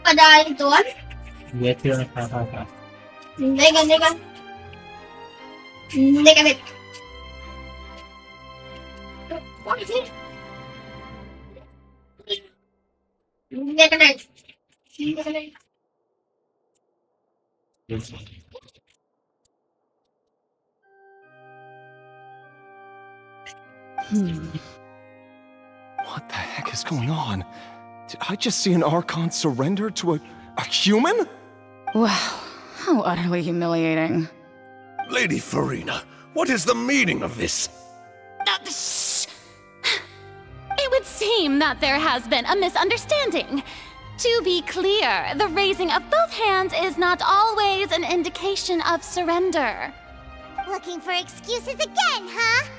padali doon? Hindi sila nakakaka. Hindi, hindi ka. Hindi kami. Hindi ka na. Hindi ka na. What the heck is going on? Did I just see an Archon surrender to a human? Wow, how utterly humiliating. Lady Farina, what is the meaning of this? Shh! It would seem that there has been a misunderstanding. To be clear, the raising of both hands is not always an indication of surrender. Looking for excuses again, huh?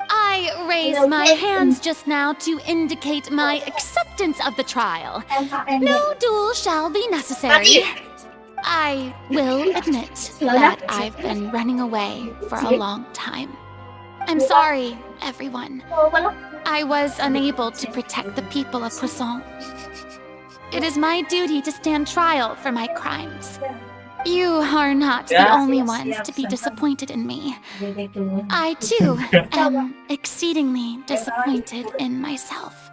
I raised my hands just now to indicate my acceptance of the trial. No duel shall be necessary. I will admit that I've been running away for a long time. I'm sorry, everyone. I was unable to protect the people of Poisson. It is my duty to stand trial for my crimes. You are not the only ones to be disappointed in me. I, too, am exceedingly disappointed in myself.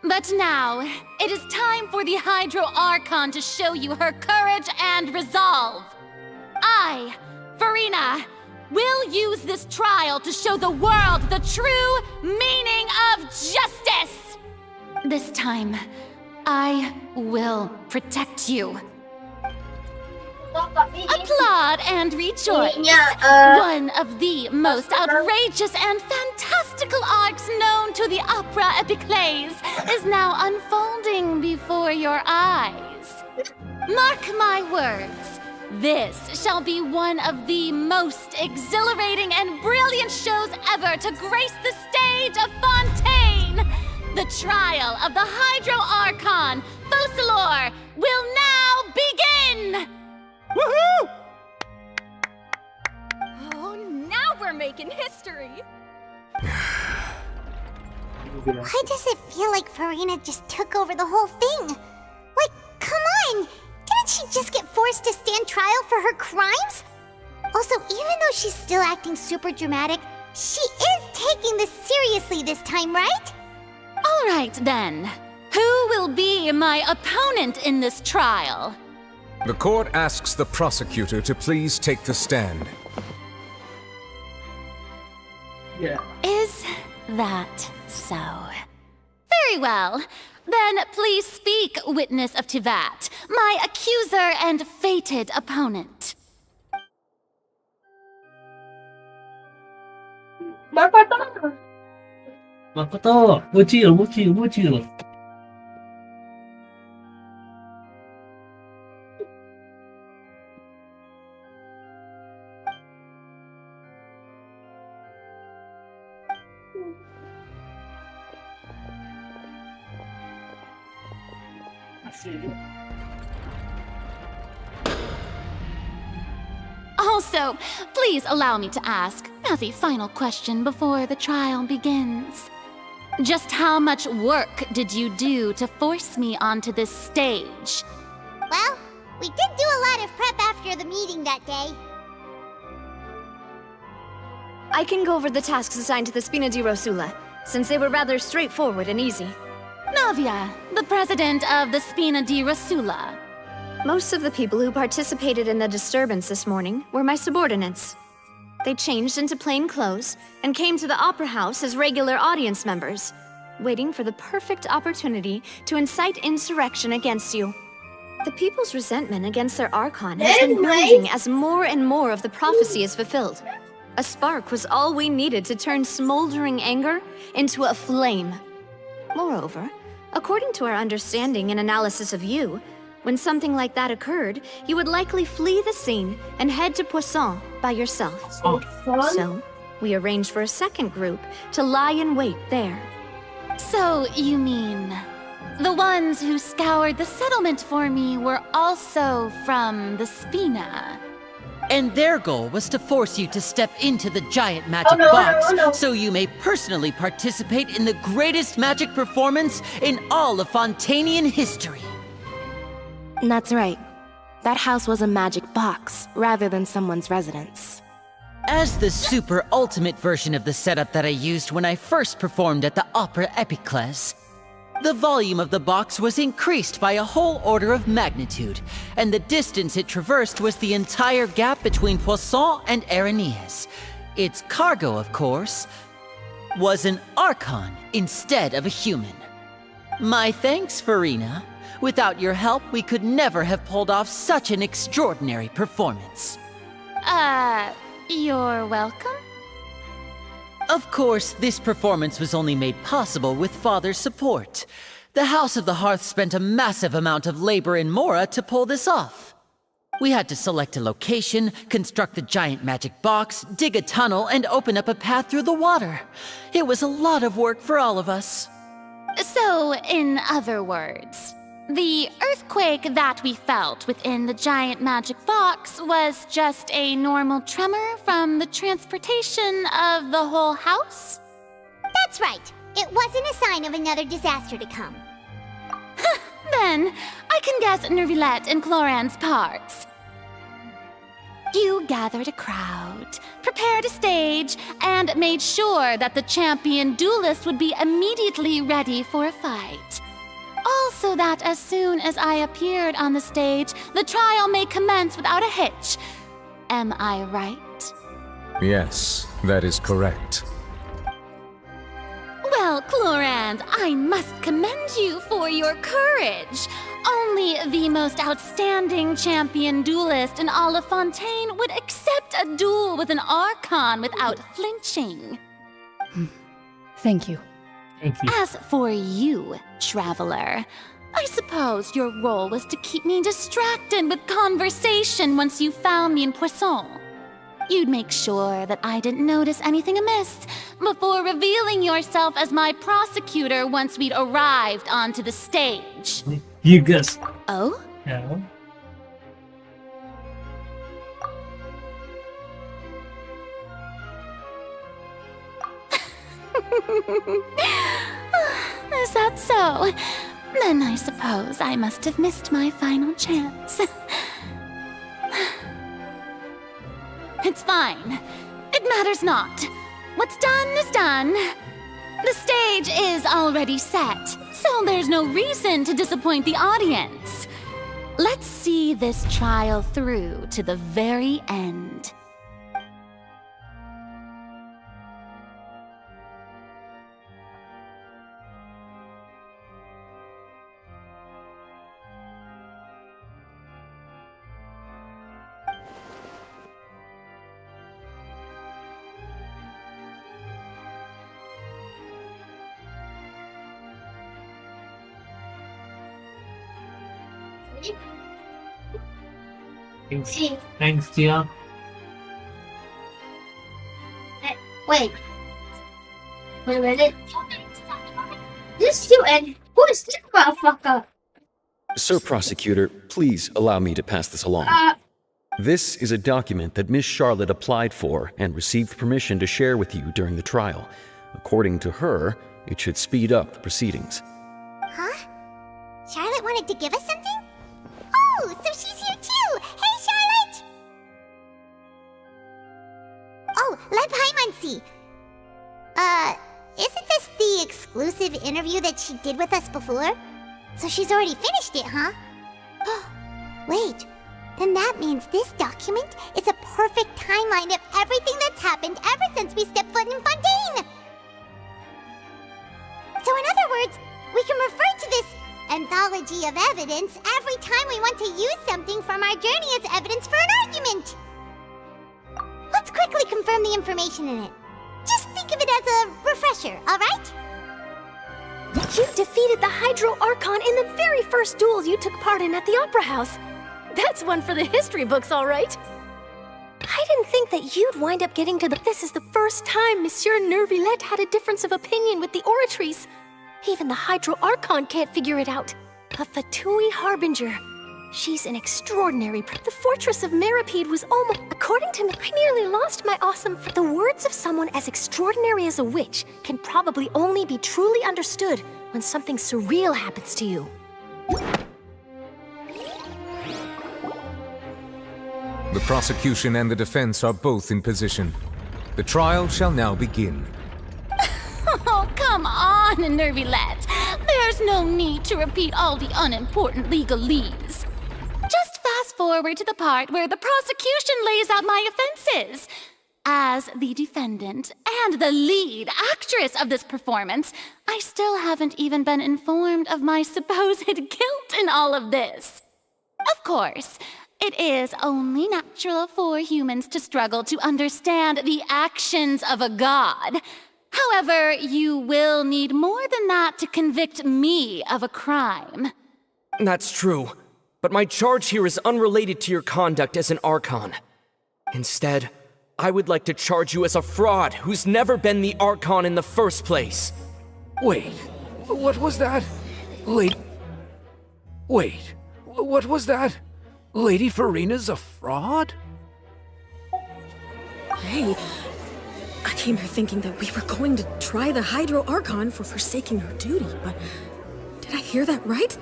But now, it is time for the Hydro Archon to show you her courage and resolve. I, Farina, will use this trial to show the world the true meaning of justice! This time, I will protect you. Applaud and rejoice! One of the most outrageous and fantastical arcs known to the opera epiclese is now unfolding before your eyes. Mark my words, this shall be one of the most exhilarating and brilliant shows ever to grace the stage of Fontaine! The trial of the Hydro Archon, Focalor, will now begin! Woohoo! Oh, now we're making history! Why does it feel like Farina just took over the whole thing? Like, come on! Didn't she just get forced to stand trial for her crimes? Also, even though she's still acting super dramatic, she is taking this seriously this time, right? All right, then. Who will be my opponent in this trial? The court asks the prosecutor to please take the stand. Yeah. Is that so? Very well. Then please speak, witness of Tivat, my accuser and fated opponent. Makoto, bocil. Also, please allow me to ask, as a final question before the trial begins. Just how much work did you do to force me onto this stage? Well, we did do a lot of prep after the meeting that day. I can go over the tasks assigned to the Spina di Rosula, since they were rather straightforward and easy. Navia, the president of the Spina di Rosula. Most of the people who participated in the disturbance this morning were my subordinates. They changed into plain clothes and came to the Opera House as regular audience members, waiting for the perfect opportunity to incite insurrection against you. The people's resentment against their Archon has been building as more and more of the prophecy is fulfilled. A spark was all we needed to turn smoldering anger into a flame. Moreover, according to our understanding and analysis of you, when something like that occurred, you would likely flee the scene and head to Poisson by yourself. So, we arranged for a second group to lie in wait there. So, you mean... the ones who scoured the settlement for me were also from the Spina? And their goal was to force you to step into the giant magic Oh, no, box no, no. so you may personally participate in the greatest magic performance in all of Fontanian history. That's right. That house was a magic box, rather than someone's residence. As the super ultimate version of the setup that I used when I first performed at the Opera Epiclese, the volume of the box was increased by a whole order of magnitude, and the distance it traversed was the entire gap between Poisson and Araneas. Its cargo, of course, was an Archon instead of a human. My thanks, Farina. Without your help, we could never have pulled off such an extraordinary performance. You're welcome? Of course, this performance was only made possible with Father's support. The House of the Hearth spent a massive amount of labor in Mora to pull this off. We had to select a location, construct the giant magic box, dig a tunnel, and open up a path through the water. It was a lot of work for all of us. So, in other words, the earthquake that we felt within the giant magic box was just a normal tremor from the transportation of the whole house? That's right. It wasn't a sign of another disaster to come. Then, I can guess Nervilette and Cloran's parts. You gathered a crowd, prepared a stage, and made sure that the champion duelist would be immediately ready for a fight. Also that as soon as I appeared on the stage, the trial may commence without a hitch. Am I right? Yes, that is correct. Well, Clorand, I must commend you for your courage. Only the most outstanding champion duelist in all of Fontaine would accept a duel with an Archon without flinching. Thank you. Thank you. As for you, Traveler, I suppose your role was to keep me distracted with conversation once you found me in Poisson. You'd make sure that I didn't notice anything amiss before revealing yourself as my prosecutor once we'd arrived onto the stage. You guessed. Oh? No. Is that so? Then I suppose I must have missed my final chance. It's fine. It matters not. What's done is done. The stage is already set, so there's no reason to disappoint the audience. Let's see this trial through to the very end. Thanks, thanks, Tia. Wait. Wait a minute. This you and who is this motherfucker? Sir Prosecutor, please allow me to pass this along. This is a document that Miss Charlotte applied for and received permission to share with you during the trial. According to her, it should speed up the proceedings. Huh? Charlotte wanted to give us something? Oh, so she's here too! Hey, Charlotte! Oh, let Paimon see. Isn't this the exclusive interview that she did with us before? So she's already finished it, huh? Wait, then that means this document is a perfect timeline of everything that's happened ever since we stepped foot in Fontaine! So in other words, we can refer to this anthology of evidence every time we want to use something from our journey as evidence for an argument. Let's quickly confirm the information in it. Just think of it as a refresher, alright? You defeated the Hydro Archon in the very first duels you took part in at the Opera House. That's one for the history books, all right. I didn't think that you'd wind up getting to the... This is the first time Monsieur Nervilette had a difference of opinion with the Oratrice. Even the Hydro Archon can't figure it out. A Fatui Harbinger. She's an extraordinary. The fortress of Meripede was almost. According to me, I nearly lost my awesome. The words of someone as extraordinary as a witch can probably only be truly understood when something surreal happens to you. The prosecution and the defense are both in position. The trial shall now begin. Oh, come on, Nervylette. There's no need to repeat all the unimportant legalese. Just fast forward to the part where the prosecution lays out my offenses. As the defendant and the lead actress of this performance, I still haven't even been informed of my supposed guilt in all of this. Of course, it is only natural for humans to struggle to understand the actions of a god. However, you will need more than that to convict me of a crime. That's true, but my charge here is unrelated to your conduct as an Archon. Instead, I would like to charge you as a fraud who's never been the Archon in the first place. Wait, what was that? Wait, what was that? Lady Farina's a fraud? Hey, I came here thinking that we were going to try the Hydro Archon for forsaking her duty, but did I hear that right?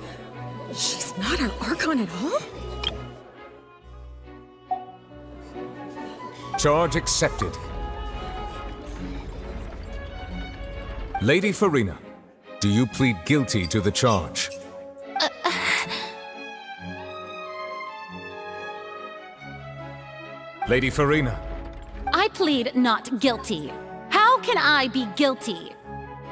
She's not our Archon at all? Charge accepted. Lady Farina, do you plead guilty to the charge? Lady Farina. I plead not guilty. How can I be guilty?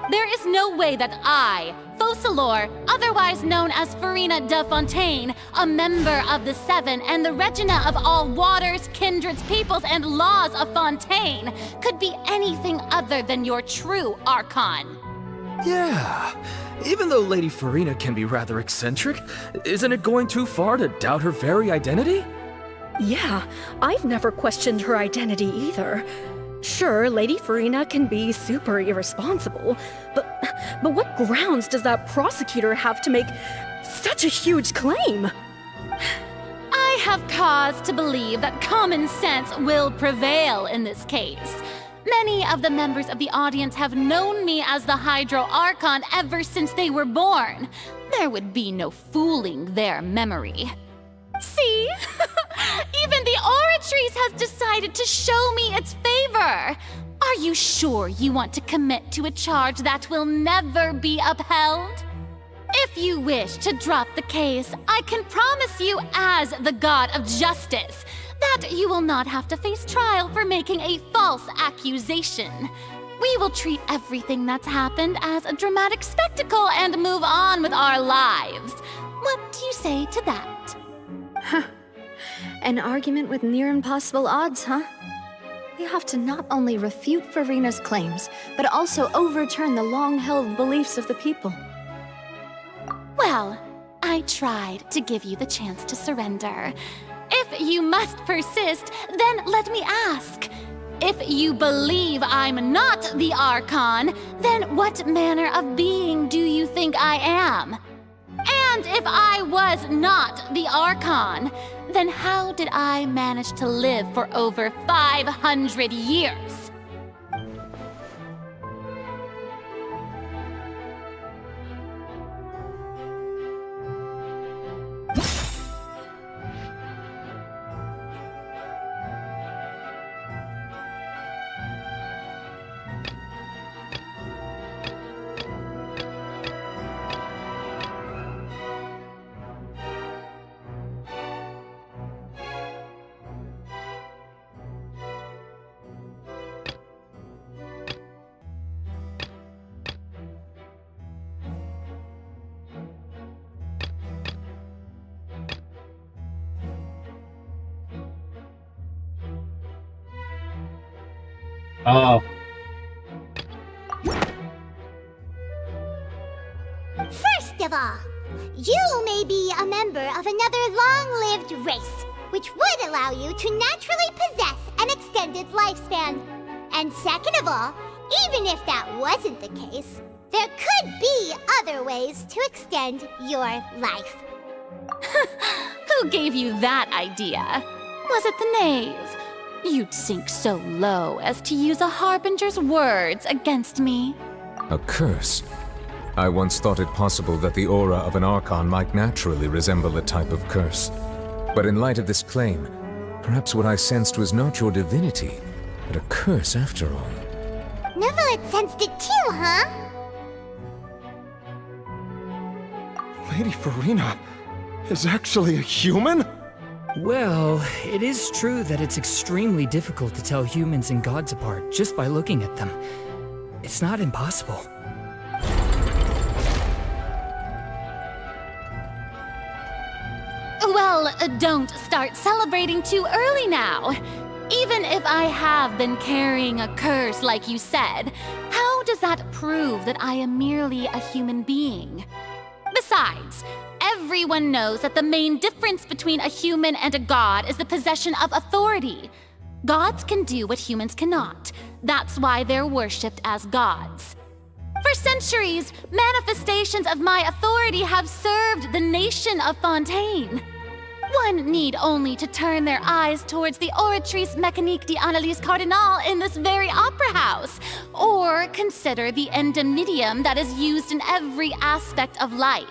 There is no way that I, Focalor, otherwise known as Farina de Fontaine, a member of the Seven and the Regina of all waters, kindreds, peoples, and laws of Fontaine, could be anything other than your true Archon. Yeah, even though Lady Farina can be rather eccentric, isn't it going too far to doubt her very identity? Yeah, I've never questioned her identity either. Sure, Lady Farina can be super irresponsible, but what grounds does that prosecutor have to make such a huge claim? I have cause to believe that common sense will prevail in this case. Many of the members of the audience have known me as the Hydro Archon ever since they were born. There would be no fooling their memory. See? Even the Oratrice has decided to show me its favor. Are you sure you want to commit to a charge that will never be upheld? If you wish to drop the case, I can promise you as the God of Justice that you will not have to face trial for making a false accusation. We will treat everything that's happened as a dramatic spectacle and move on with our lives. What do you say to that? Huh. An argument with near impossible odds, huh? We have to not only refute Farina's claims, but also overturn the long-held beliefs of the people. Well, I tried to give you the chance to surrender. If you must persist, then let me ask. If you believe I'm not the Archon, then what manner of being do you think I am? And if I was not the Archon, then how did I manage to live for over 500 years? Oh. First of all, you may be a member of another long-lived race, which would allow you to naturally possess an extended lifespan. And second of all, even if that wasn't the case, there could be other ways to extend your life. Who gave you that idea? Was it the knave? You'd sink so low as to use a harbinger's words against me. A curse? I once thought it possible that the aura of an Archon might naturally resemble a type of curse. But in light of this claim, perhaps what I sensed was not your divinity, but a curse after all. Neuvillette sensed it too, huh? Lady Farina is actually a human? Well, it is true that it's extremely difficult to tell humans and gods apart just by looking at them. It's not impossible. Well, don't start celebrating too early now. Even if I have been carrying a curse like you said, how does that prove that I am merely a human being? Besides, everyone knows that the main difference between a human and a god is the possession of authority. Gods can do what humans cannot. That's why they're worshipped as gods. For centuries, manifestations of my authority have served the nation of Fontaine. One need only to turn their eyes towards the Oratrice Mécanique d'Analyse Cardinal in this very opera house, or consider the indemnitium that is used in every aspect of life.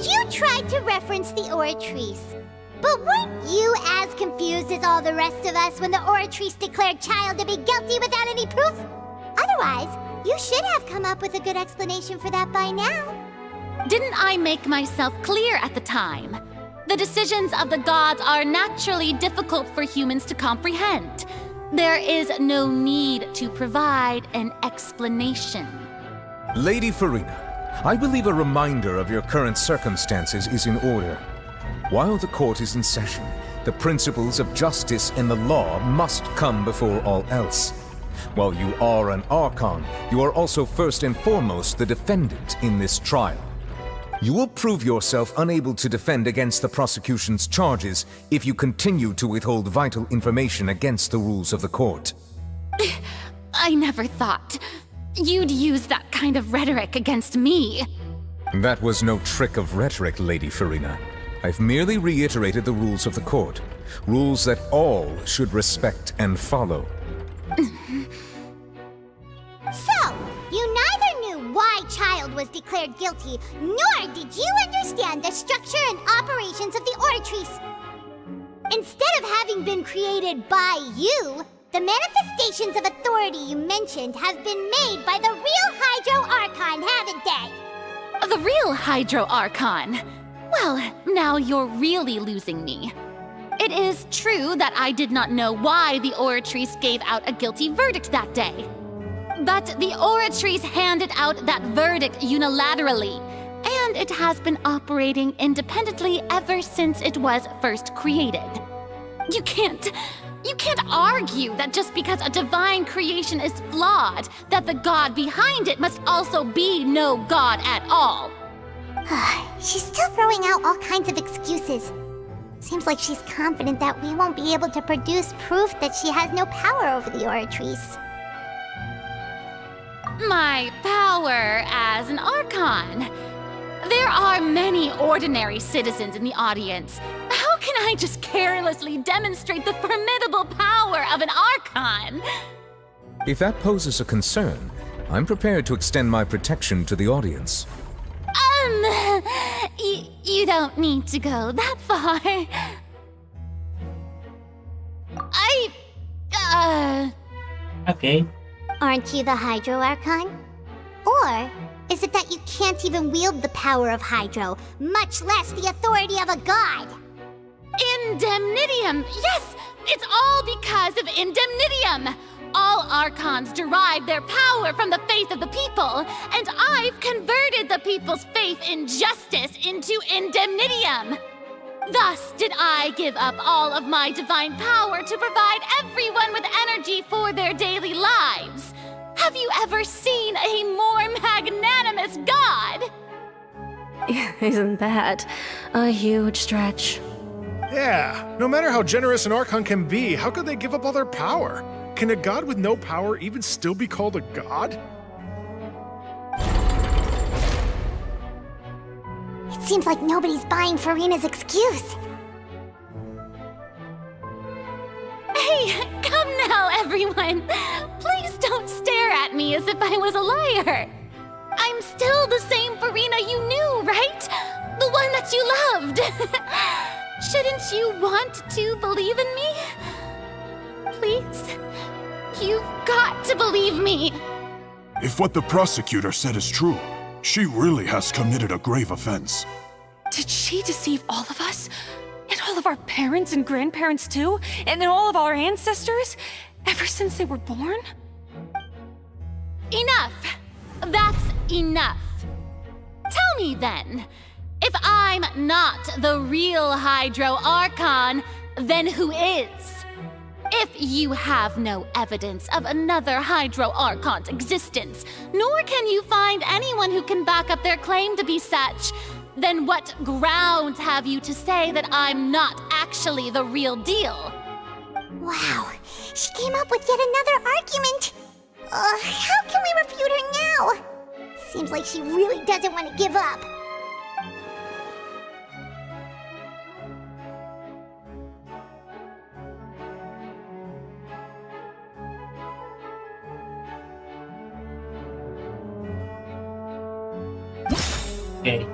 You tried to reference the Oratrice. But weren't you as confused as all the rest of us when the Oratrice declared Child to be guilty without any proof? Otherwise, you should have come up with a good explanation for that by now. Didn't I make myself clear at the time? The decisions of the gods are naturally difficult for humans to comprehend. There is no need to provide an explanation. Lady Farina, I believe a reminder of your current circumstances is in order. While the court is in session, the principles of justice and the law must come before all else. While you are an Archon, you are also first and foremost the defendant in this trial. You will prove yourself unable to defend against the prosecution's charges if you continue to withhold vital information against the rules of the court. I never thought you'd use that kind of rhetoric against me. That was no trick of rhetoric, Lady Farina. I've merely reiterated the rules of the court. Rules that all should respect and follow. So, you neither knew why Child was declared guilty, nor did you understand the structure and operations of the Oratrice. Instead of having been created by you, the manifestations of authority you mentioned have been made by the real Hydro Archon, haven't they? The real Hydro Archon? Well, now you're really losing me. It is true that I did not know why the Oratrice gave out a guilty verdict that day. But the Oratrice handed out that verdict unilaterally, and it has been operating independently ever since it was first created. You can't argue that just because a divine creation is flawed, that the god behind it must also be no god at all. She's still throwing out all kinds of excuses. Seems like she's confident that we won't be able to produce proof that she has no power over the Oratrice. My power as an Archon. There are many ordinary citizens in the audience. How can I just carelessly demonstrate the formidable power of an Archon? If that poses a concern, I'm prepared to extend my protection to the audience. You don't need to go that far. Okay. Aren't you the Hydro Archon? Or is it that you can't even wield the power of Hydro, much less the authority of a god? Indemnitium! Yes! It's all because of Indemnitium! All Archons derive their power from the faith of the people, and I've converted the people's faith in justice into Indemnitium! Thus did I give up all of my divine power to provide everyone with energy for their daily lives. Have you ever seen a more magnanimous god? Isn't that a huge stretch? Yeah, no matter how generous an Archon can be, how could they give up all their power? Can a god with no power even still be called a god? It seems like nobody's buying Furina's excuse. Hey, come now, everyone. Please don't stare at me as if I was a liar. I'm still the same Furina you knew, right? The one that you loved. Shouldn't you want to believe in me? Please? You've got to believe me. If what the prosecutor said is true, she really has committed a grave offense. Did she deceive all of us? And all of our parents and grandparents too? And all of our ancestors? Ever since they were born? Enough! That's enough. Tell me then, if I'm not the real Hydro Archon, then who is? If you have no evidence of another Hydro Archon's existence, nor can you find anyone who can back up their claim to be such, then what grounds have you to say that I'm not actually the real deal? Wow, she came up with yet another argument. How can we refute her now? Seems like she really doesn't want to give up. Okay.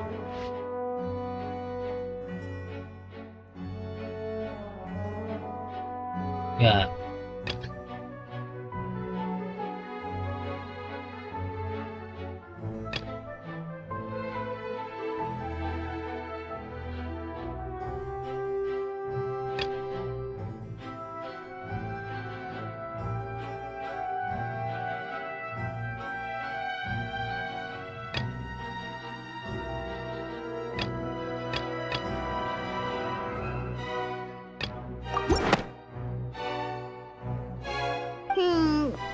Yeah.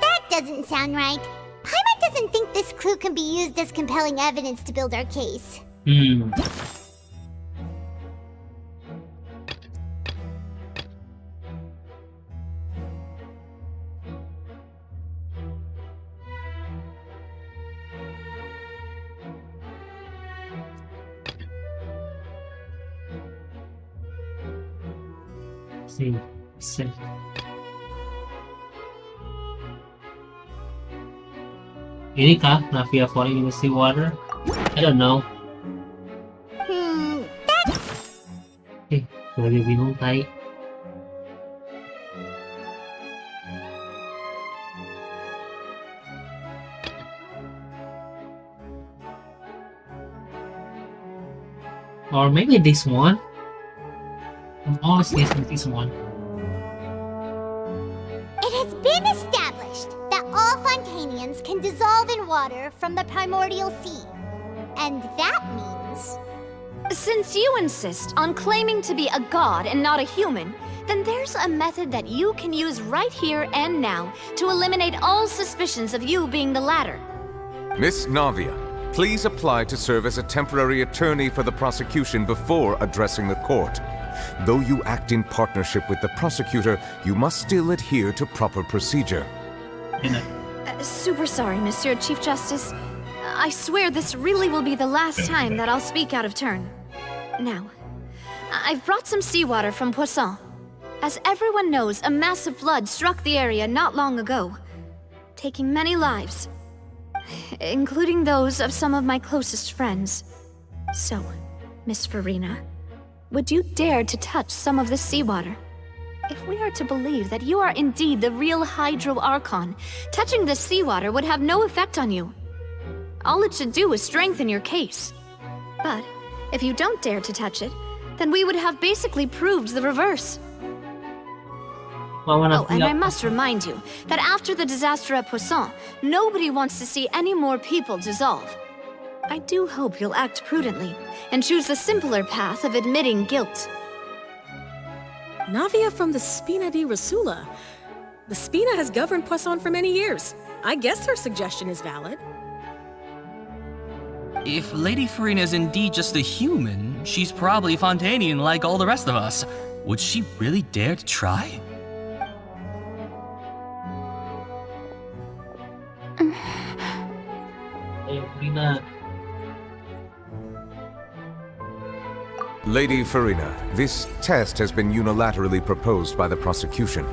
That doesn't sound right. Paimon doesn't think this clue can be used as compelling evidence to build our case. See. Ini kah Navia falling in the seawater? I don't know. Gue lagi bingung, tai. Or maybe this one. I'm always guessing this one. It has been established that all Fontanians can dissolve in water from the primordial sea. And that means... Since you insist on claiming to be a god and not a human, then there's a method that you can use right here and now to eliminate all suspicions of you being the latter. Miss Navia, please apply to serve as a temporary attorney for the prosecution before addressing the court. Though you act in partnership with the prosecutor, you must still adhere to proper procedure. Super sorry, Monsieur Chief Justice. I swear this really will be the last time that I'll speak out of turn. Now, I've brought some seawater from Poisson. As everyone knows, a massive flood struck the area not long ago, taking many lives, including those of some of my closest friends. So, Miss Furina, would you dare to touch some of this seawater? If we are to believe that you are indeed the real Hydro Archon, touching this seawater would have no effect on you. All it should do is strengthen your case. But if you don't dare to touch it, then we would have basically proved the reverse. Oh, and I must remind you that after the disaster at Poisson, nobody wants to see any more people dissolve. I do hope you'll act prudently and choose the simpler path of admitting guilt. Navia from the Spina di Rasula. The Spina has governed Poisson for many years. I guess her suggestion is valid. If Lady Farina is indeed just a human, she's probably Fontanian like all the rest of us. Would she really dare to try? Lady Farina, this test has been unilaterally proposed by the prosecution.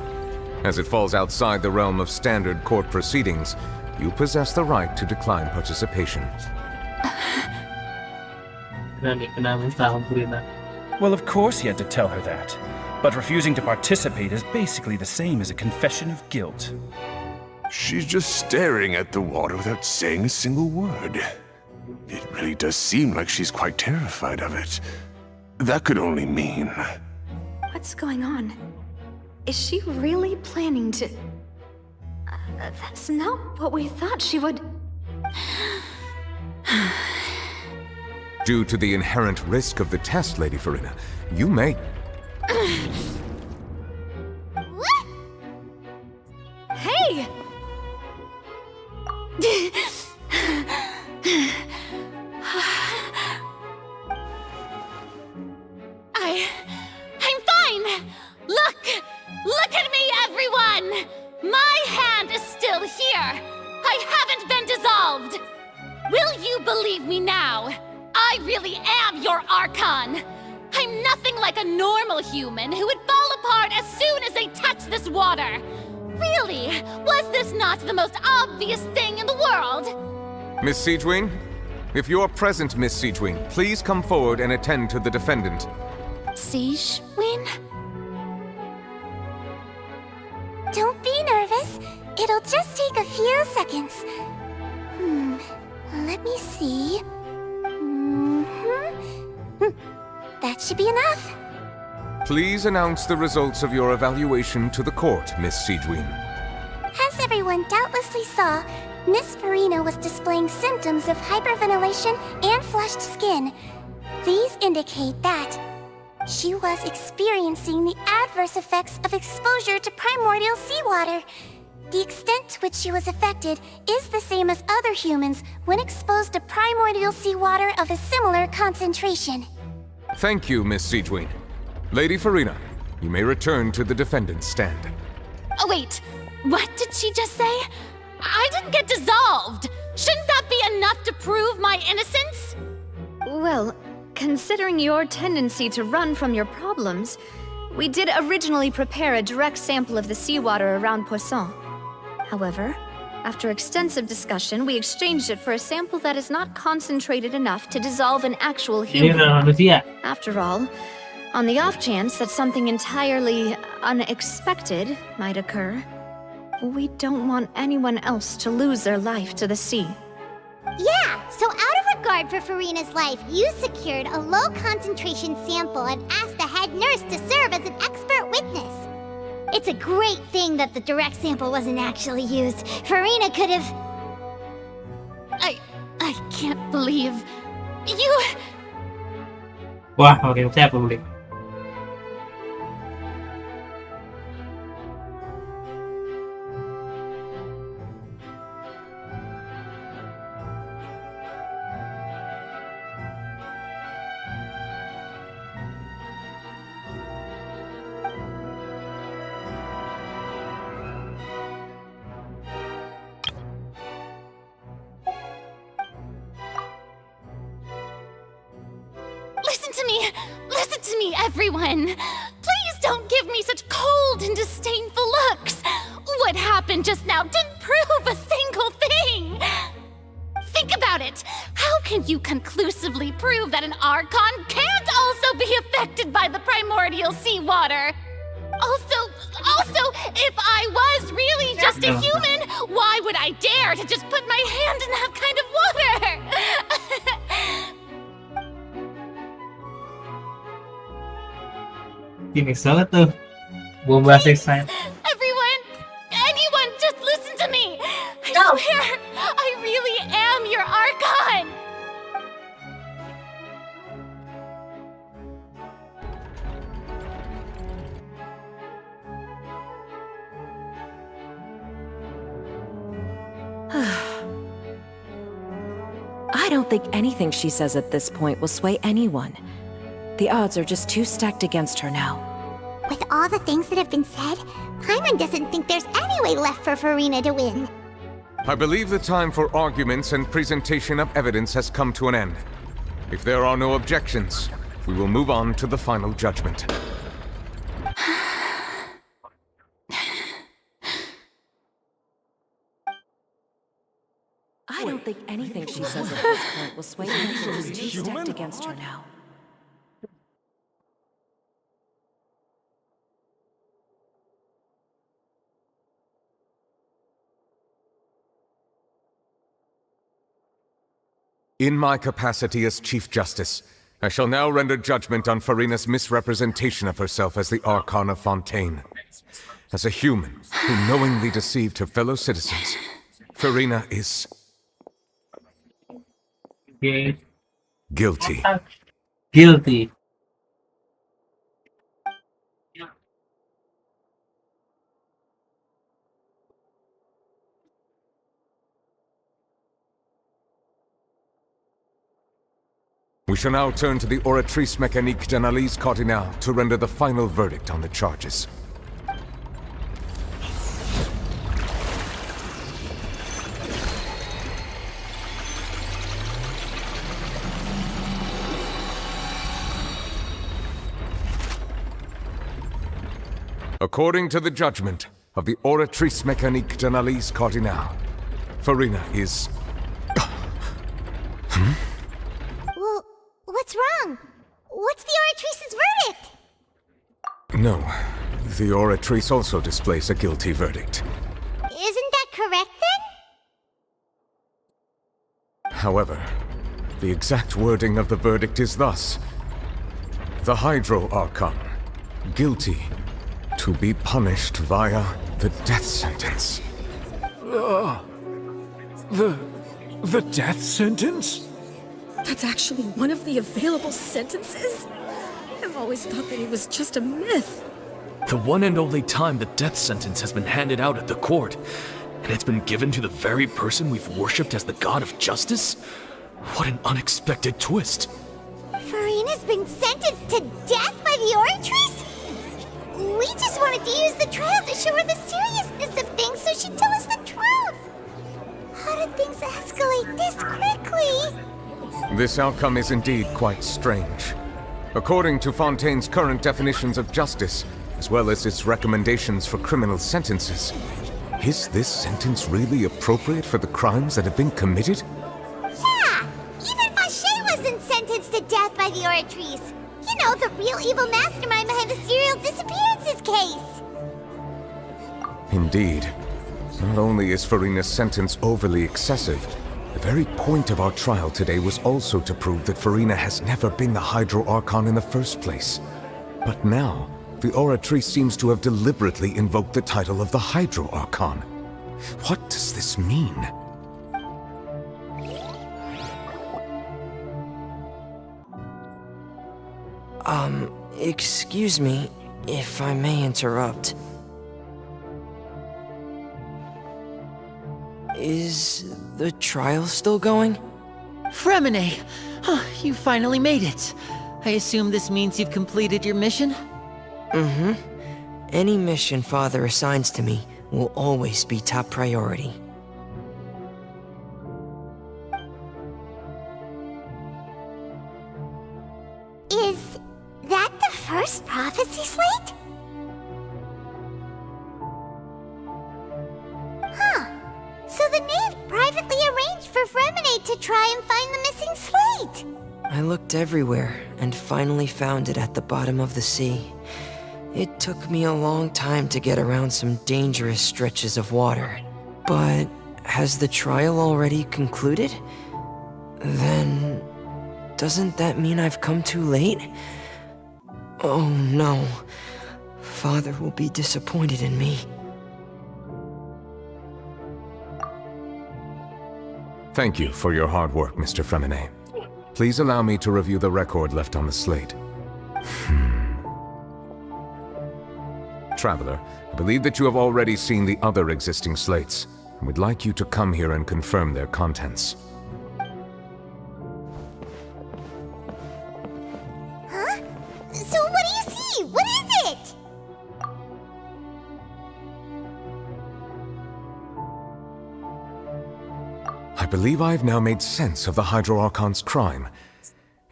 As it falls outside the realm of standard court proceedings, you possess the right to decline participation. Well, of course he had to tell her that. But refusing to participate is basically the same as a confession of guilt. She's just staring at the water without saying a single word. It really does seem like she's quite terrified of it. That could only mean... What's going on? Is she really planning to... that's not what we thought she would... Due to the inherent risk of the test, Lady Farina, you may... Hey! I'm fine! Look at me, everyone! My hand is still here! I haven't been dissolved! Will you believe me now? I really am your Archon! I'm nothing like a normal human who would fall apart as soon as they touch this water! Really? Was this not the most obvious thing in the world? Miss Siegewin? If you're present, Miss Siegewin, please come forward and attend to the defendant. Siegewin? Don't be nervous. It'll just take a few seconds. Let me see. That should be enough. Please announce the results of your evaluation to the court, Miss Siegewin. As everyone doubtlessly saw, Miss Farina was displaying symptoms of hyperventilation and flushed skin. These indicate that she was experiencing the adverse effects of exposure to primordial seawater. The extent to which she was affected is the same as other humans when exposed to primordial seawater of a similar concentration. Thank you, Miss Siegewin. Lady Farina, you may return to the defendant's stand. Oh, wait. What did she just say? I didn't get dissolved! Shouldn't that be enough to prove my innocence? Well, considering your tendency to run from your problems, we did originally prepare a direct sample of the seawater around Poisson. However, after extensive discussion, we exchanged it for a sample that is not concentrated enough to dissolve an actual human. After all, on the off chance that something entirely unexpected might occur, we don't want anyone else to lose their life to the sea. Yeah, so out of regard for Farina's life, you secured a low-concentration sample and asked the head nurse to serve as an expert witness. It's a great thing that the direct sample wasn't actually used. Farina could have... I can't believe... You... Wah, makin saya boleh. Listen to me, everyone! Please don't give me such cold and disdainful looks! What happened just now didn't prove a single thing! Think about it! How can you conclusively prove that an Archon can't also be affected by the primordial seawater? Also, if I was really just a human, why would I dare to just put my hand in that kind of water? Phoenix banget tuh. Belum bahasa excited. Everyone, anyone, just listen to me. I swear, I really am your Archon. I don't think anything she says at this point will sway anyone. The odds are just too stacked against her now. With all the things that have been said, Paimon doesn't think there's any way left for Furina to win. I believe the time for arguments and presentation of evidence has come to an end. If there are no objections, we will move on to the final judgment. I don't think anything she says at this point will sway her. She's too stacked against her now. In my capacity as Chief Justice, I shall now render judgment on Furina's misrepresentation of herself as the Archon of Fontaine. As a human who knowingly deceived her fellow citizens, Furina is... guilty. Guilty. We shall now turn to the Oratrice Mécanique d'Analyse Cardinale to render the final verdict on the charges. According to the judgment of the Oratrice Mécanique d'Analyse Cardinale, Furina is... Well, what's wrong? What's the Oratrice's verdict? No, the Oratrice also displays a guilty verdict. Isn't that correct then? However, the exact wording of the verdict is thus: the Hydro Archon, guilty, to be punished via the death sentence. The death sentence? That's actually one of the available sentences? I've always thought that it was just a myth. The one and only time the death sentence has been handed out at the court, and it's been given to the very person we've worshipped as the god of justice? What an unexpected twist. Furina's been sentenced to death by the Oratrice? We just wanted to use the trial to show her the seriousness of things so she'd tell us the truth. How did things escalate this quickly? This outcome is indeed quite strange. According to Fontaine's current definitions of justice, as well as its recommendations for criminal sentences, is this sentence really appropriate for the crimes that have been committed? Yeah! Even Fauché wasn't sentenced to death by the Oratrice. You know, the real evil mastermind behind the serial disappearances case. Indeed. Not only is Furina's sentence overly excessive, the very point of our trial today was also to prove that Furina has never been the Hydro Archon in the first place. But now, the Oratrice seems to have deliberately invoked the title of the Hydro Archon. What does this mean? Excuse me, if I may interrupt. Is the trial still going? Fremine! You finally made it. I assume this means you've completed your mission? Mm-hmm. Any mission Father assigns to me will always be top priority. Is that the first prophecy slate? Huh. So the knave privately arranged for Fremine to try and find the missing slate. I looked everywhere and finally found it at the bottom of the sea. It took me a long time to get around some dangerous stretches of water. But has the trial already concluded? Then... doesn't that mean I've come too late? Oh no. Father will be disappointed in me. Thank you for your hard work, Mr. Fremine. Please allow me to review the record left on the slate. Traveler, I believe that you have already seen the other existing slates, and would like you to come here and confirm their contents. I believe I've now made sense of the Hydro Archon's crime.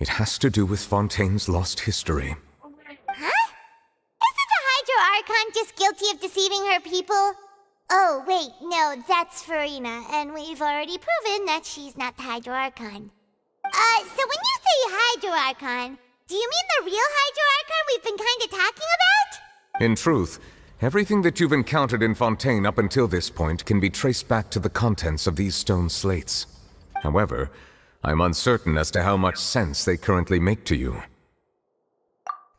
It has to do with Fontaine's lost history. Huh? Isn't the Hydro Archon just guilty of deceiving her people? Oh, wait, no, that's Farina, and we've already proven that she's not the Hydro Archon. So when you say Hydro Archon, do you mean the real Hydro Archon we've been kinda talking about? In truth, everything that you've encountered in Fontaine up until this point can be traced back to the contents of these stone slates. However, I'm uncertain as to how much sense they currently make to you.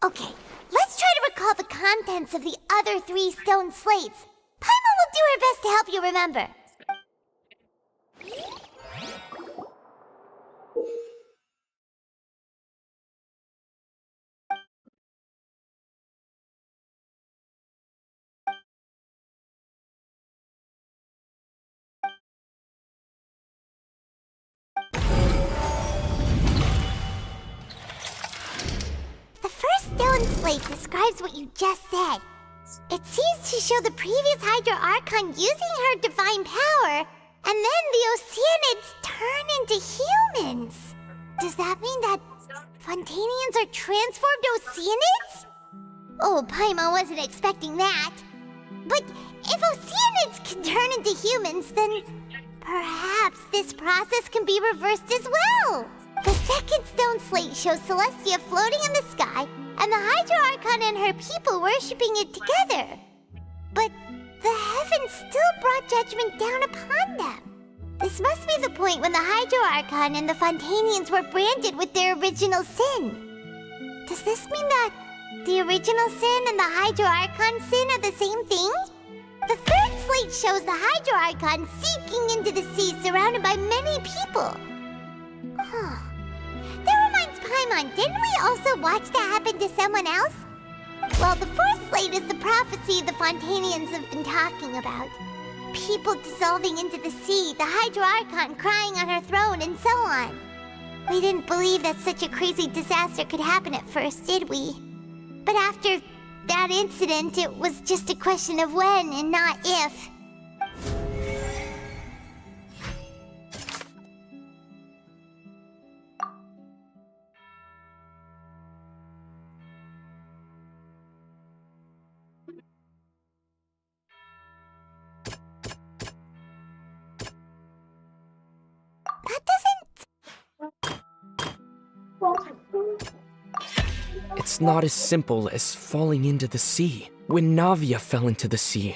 Okay, let's try to recall the contents of the other 3 stone slates. Paimon will do her best to help you remember. The first stone slate describes what you just said. It seems to show the previous Hydro Archon using her divine power, and then the Oceanids turn into humans. Does that mean that Fontanians are transformed Oceanids? Oh, Paimon wasn't expecting that. But if Oceanids can turn into humans, then perhaps this process can be reversed as well. The second stone slate shows Celestia floating in the sky, and the Hydro Archon and her people worshipping it together. But the heavens still brought judgment down upon them. This must be the point when the Hydro Archon and the Fontanians were branded with their original sin. Does this mean that the original sin and the Hydro Archon sin are the same thing? The third slate shows the Hydro Archon sinking into the sea surrounded by many people. Huh. That reminds Paimon, didn't we also watch that happen to someone else? Well, the fourth slate is the prophecy the Fontanians have been talking about. People dissolving into the sea, the Hydro Archon crying on her throne, and so on. We didn't believe that such a crazy disaster could happen at first, did we? But after that incident, it was just a question of when and not if. It's not as simple as falling into the sea. When Navia fell into the sea,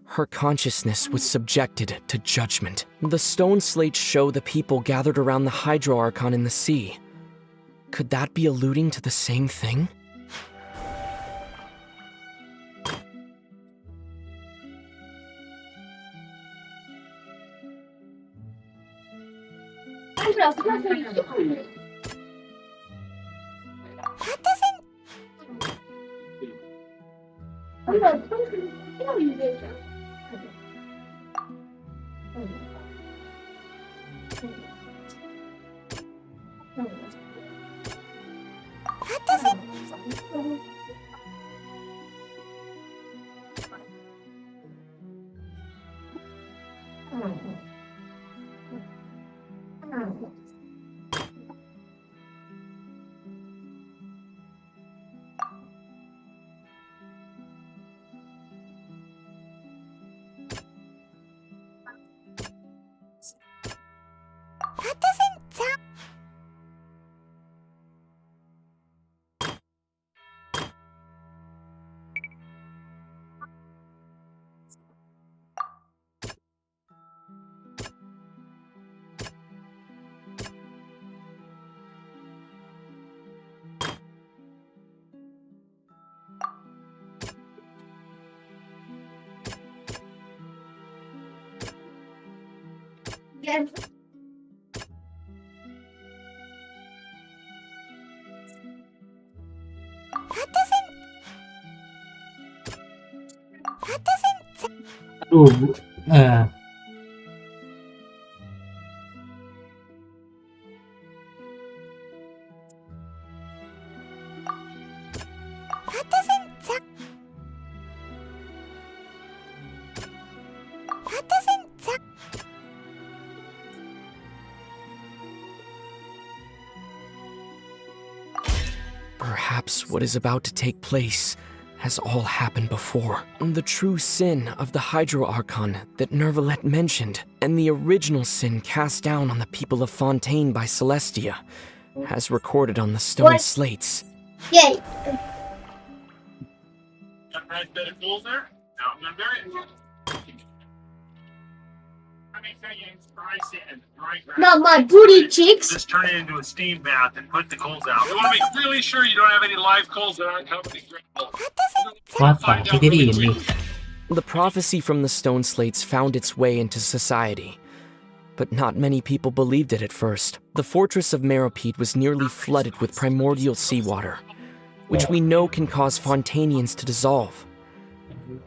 her consciousness was subjected to judgment. The stone slates show the people gathered around the Hydro Archon in the sea. Could that be alluding to the same thing? Yes. Aduh, Perhaps what is about to take place has all happened before. The true sin of the Hydro Archon that Nervalette mentioned, and the original sin cast down on the people of Fontaine by Celestia, as recorded on the stone slates. Yay! Got a nice bit of gold there. Now I'm gonna bury it. Not my booty cheeks. Just turn it into a steam bath and put the coals out. You want to make really sure you don't have any live coals that aren't company grade. The prophecy from the stone slates found its way into society, but not many people believed it at first. The fortress of Meropide was nearly flooded with primordial seawater, which we know can cause Fontainians to dissolve.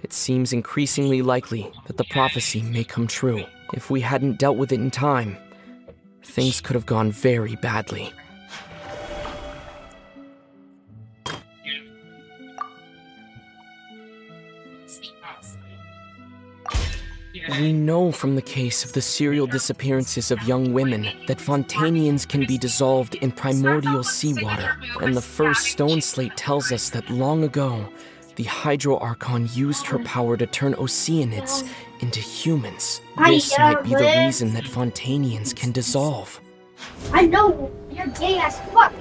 It seems increasingly likely that the prophecy may come true. If we hadn't dealt with it in time, things could have gone very badly. We know from the case of the serial disappearances of young women that Fontainians can be dissolved in primordial seawater, and the first stone slate tells us that long ago, the Hydro Archon used her power to turn Oceanids into humans. This might be the reason that Fontainians can dissolve. I know, you're gay as fuck.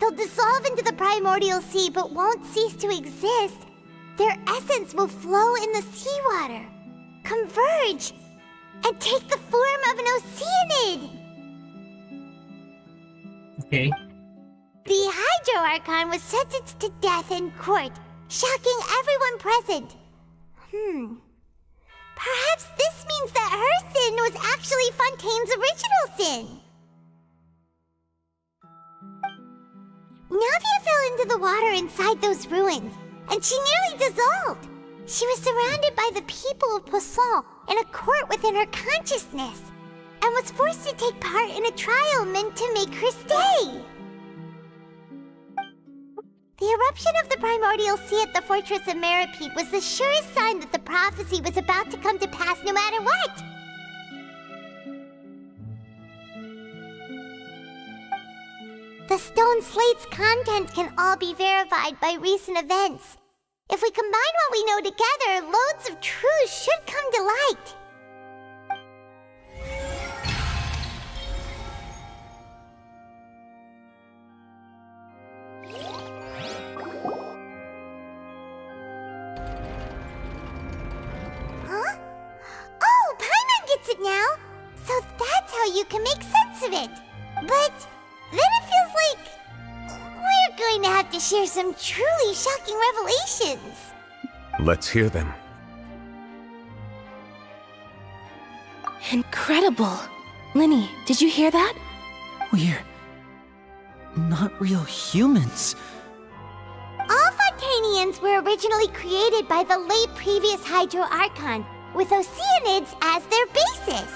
They'll dissolve into the primordial sea but won't cease to exist. Their essence will flow in the seawater, converge, and take the form of an Oceanid. Okay. The Hydro Archon was sentenced to death in court, shocking everyone present. Perhaps this means that her sin was actually Fontaine's original sin. Navia fell into the water inside those ruins, and she nearly dissolved. She was surrounded by the people of Poisson in a court within her consciousness, and was forced to take part in a trial meant to make her stay. The eruption of the primordial sea at the fortress of Meropide was the surest sign that the prophecy was about to come to pass no matter what. The stone slate's contents can all be verified by recent events. If we combine what we know together, loads of truth should come to light. Huh? Oh, Paimon gets it now! So that's how you can make sense of it. But then it feels like we're going to have to share some truly shocking revelations. Let's hear them. Incredible. Linny, did you hear that? We're not real humans. All Fontainians were originally created by the late previous Hydro Archon, with Oceanids as their basis.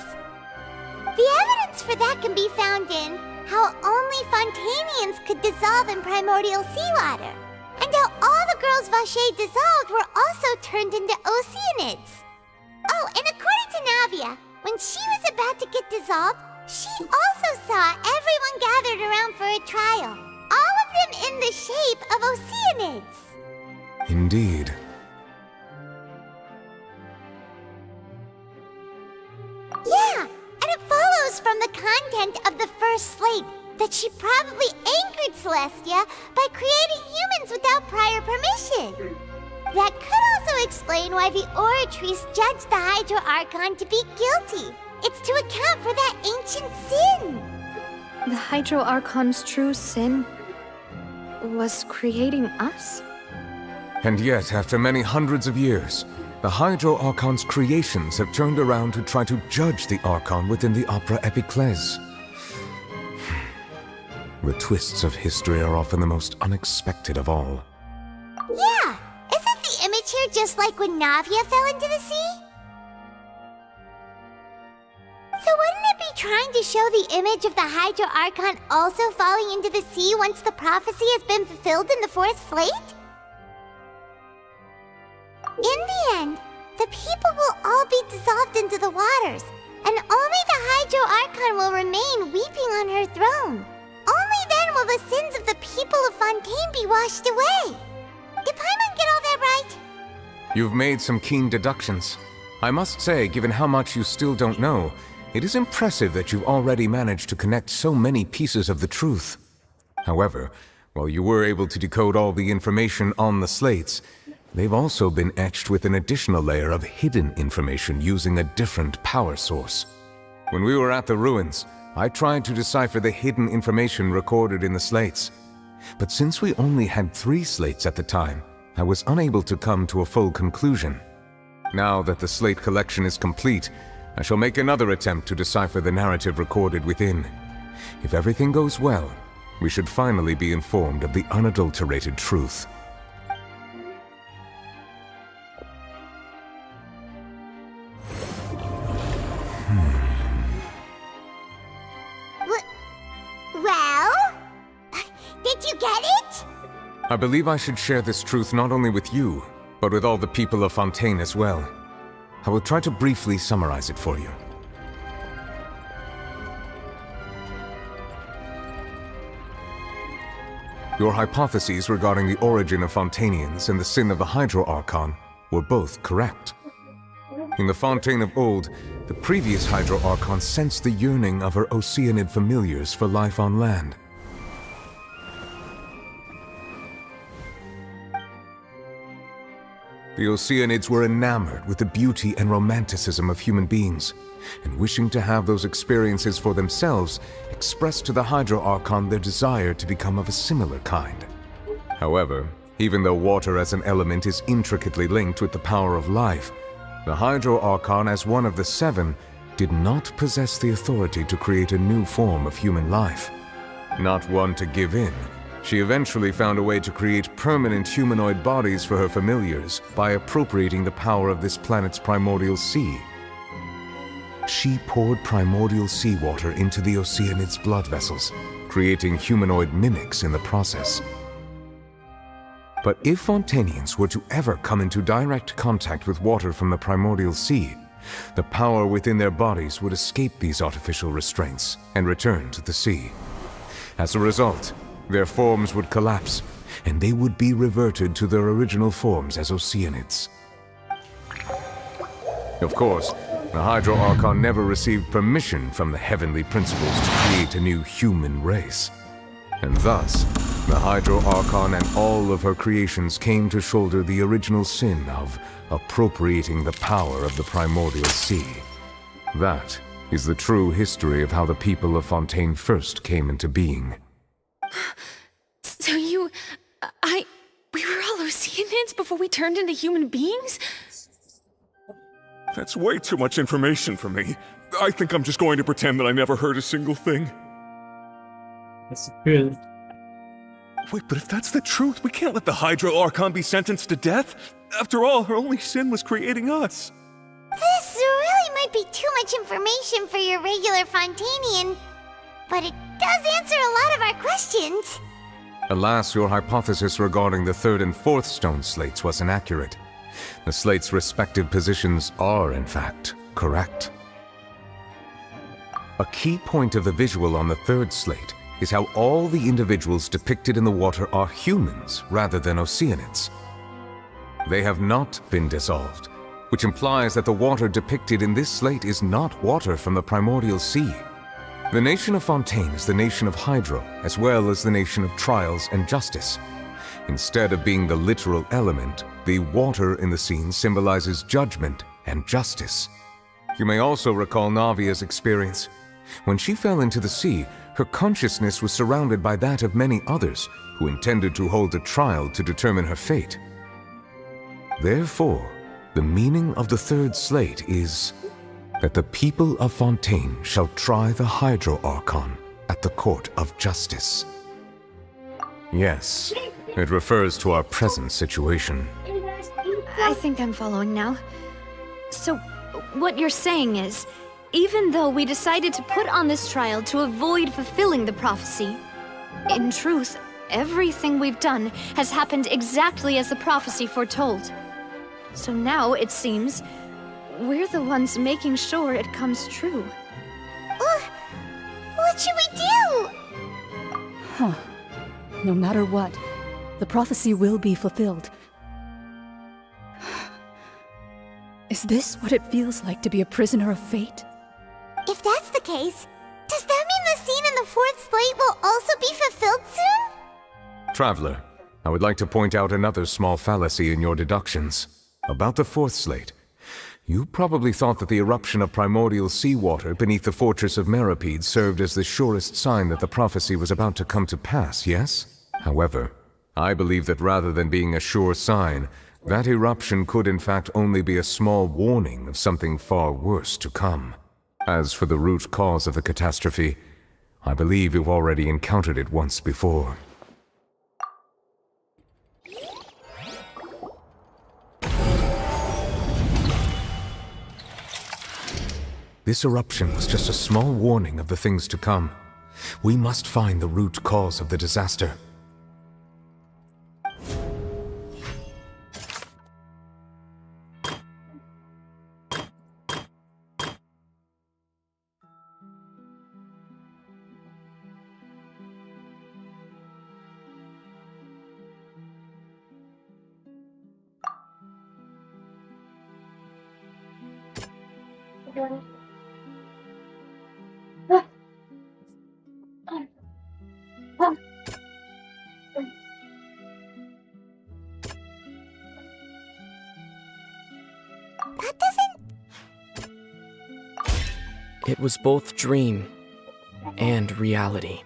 The evidence for that can be found in how only Fontainians could dissolve in primordial seawater, and how all the girls Vacher dissolved were also turned into Oceanids. Oh, and according to Navia, when she was about to get dissolved, she also saw everyone gathered around for a trial, all of them in the shape of Oceanids. Indeed. Yeah, and it follows from the content of the first slate that she probably angered Celestia by creating humans without prior permission. That could also explain why the Oratrice judged the Hydro Archon to be guilty. It's to account for that ancient sin. The Hydro Archon's true sin was creating us? And yet, after many hundreds of years, the Hydro Archon's creations have turned around to try to judge the Archon within the Opera Epiclese. The twists of history are often the most unexpected of all. Yeah, isn't the image here just like when Navia fell into the sea? So wouldn't it be trying to show the image of the Hydro Archon also falling into the sea once the prophecy has been fulfilled in the fourth slate? In the end, the people will all be dissolved into the waters, and only the Hydro Archon will remain weeping on her throne. Only then will the sins of the people of Fontaine be washed away. Did Paimon get all that right? You've made some keen deductions. I must say, given how much you still don't know, it is impressive that you've already managed to connect so many pieces of the truth. However, while you were able to decode all the information on the slates, they've also been etched with an additional layer of hidden information using a different power source. When we were at the ruins, I tried to decipher the hidden information recorded in the slates. But since we only had 3 slates at the time, I was unable to come to a full conclusion. Now that the slate collection is complete, I shall make another attempt to decipher the narrative recorded within. If everything goes well, we should finally be informed of the unadulterated truth. Well? Did you get it? I believe I should share this truth not only with you, but with all the people of Fontaine as well. I will try to briefly summarize it for you. Your hypotheses regarding the origin of Fontainians and the sin of the Hydro Archon were both correct. In the Fontaine of old, the previous Hydro Archon sensed the yearning of her Oceanid familiars for life on land. The Oceanids were enamored with the beauty and romanticism of human beings, and wishing to have those experiences for themselves, expressed to the Hydro Archon their desire to become of a similar kind. However, even though water as an element is intricately linked with the power of life, the Hydro Archon, as one of the 7, did not possess the authority to create a new form of human life. Not one to give in, she eventually found a way to create permanent humanoid bodies for her familiars by appropriating the power of this planet's primordial sea. She poured primordial seawater into the Oceanid's blood vessels, creating humanoid mimics in the process. But if Fontainians were to ever come into direct contact with water from the primordial sea, the power within their bodies would escape these artificial restraints and return to the sea. As a result, their forms would collapse, and they would be reverted to their original forms as Oceanids. Of course, the Hydro Archon never received permission from the heavenly principles to create a new human race. And thus, the Hydro Archon and all of her creations came to shoulder the original sin of appropriating the power of the primordial sea. That is the true history of how the people of Fontaine first came into being. So we were all Oceanids before we turned into human beings? That's way too much information for me. I think I'm just going to pretend that I never heard a single thing. That's the truth. Wait, but if that's the truth, we can't let the Hydro Archon be sentenced to death. After all, her only sin was creating us. This really might be too much information for your regular Fontainian, but it does answer a lot of our questions. Alas, your hypothesis regarding the 3rd and 4th stone slates was inaccurate. The slates' respective positions are, in fact, correct. A key point of the visual on the 3rd slate is how all the individuals depicted in the water are humans rather than Oceanids. They have not been dissolved, which implies that the water depicted in this slate is not water from the primordial sea. The nation of Fontaine is the nation of Hydro, as well as the nation of trials and justice. Instead of being the literal element, the water in the scene symbolizes judgment and justice. You may also recall Navia's experience. When she fell into the sea, her consciousness was surrounded by that of many others who intended to hold a trial to determine her fate. Therefore, the meaning of the 3rd slate is that the people of Fontaine shall try the Hydro Archon at the court of justice. Yes, it refers to our present situation. I think I'm following now. So, what you're saying is, even though we decided to put on this trial to avoid fulfilling the prophecy, in truth, everything we've done has happened exactly as the prophecy foretold. So now, it seems, we're the ones making sure it comes true. What should we do? Huh. No matter what, the prophecy will be fulfilled. Is this what it feels like to be a prisoner of fate? If that's the case, does that mean the scene in the fourth slate will also be fulfilled soon? Traveler, I would like to point out another small fallacy in your deductions. About the fourth slate. You probably thought that the eruption of primordial seawater beneath the fortress of Meripede served as the surest sign that the prophecy was about to come to pass, yes? However, I believe that rather than being a sure sign, that eruption could in fact only be a small warning of something far worse to come. As for the root cause of the catastrophe, I believe you've already encountered it once before. This eruption was just a small warning of the things to come. We must find the root cause of the disaster. It was both dream and reality.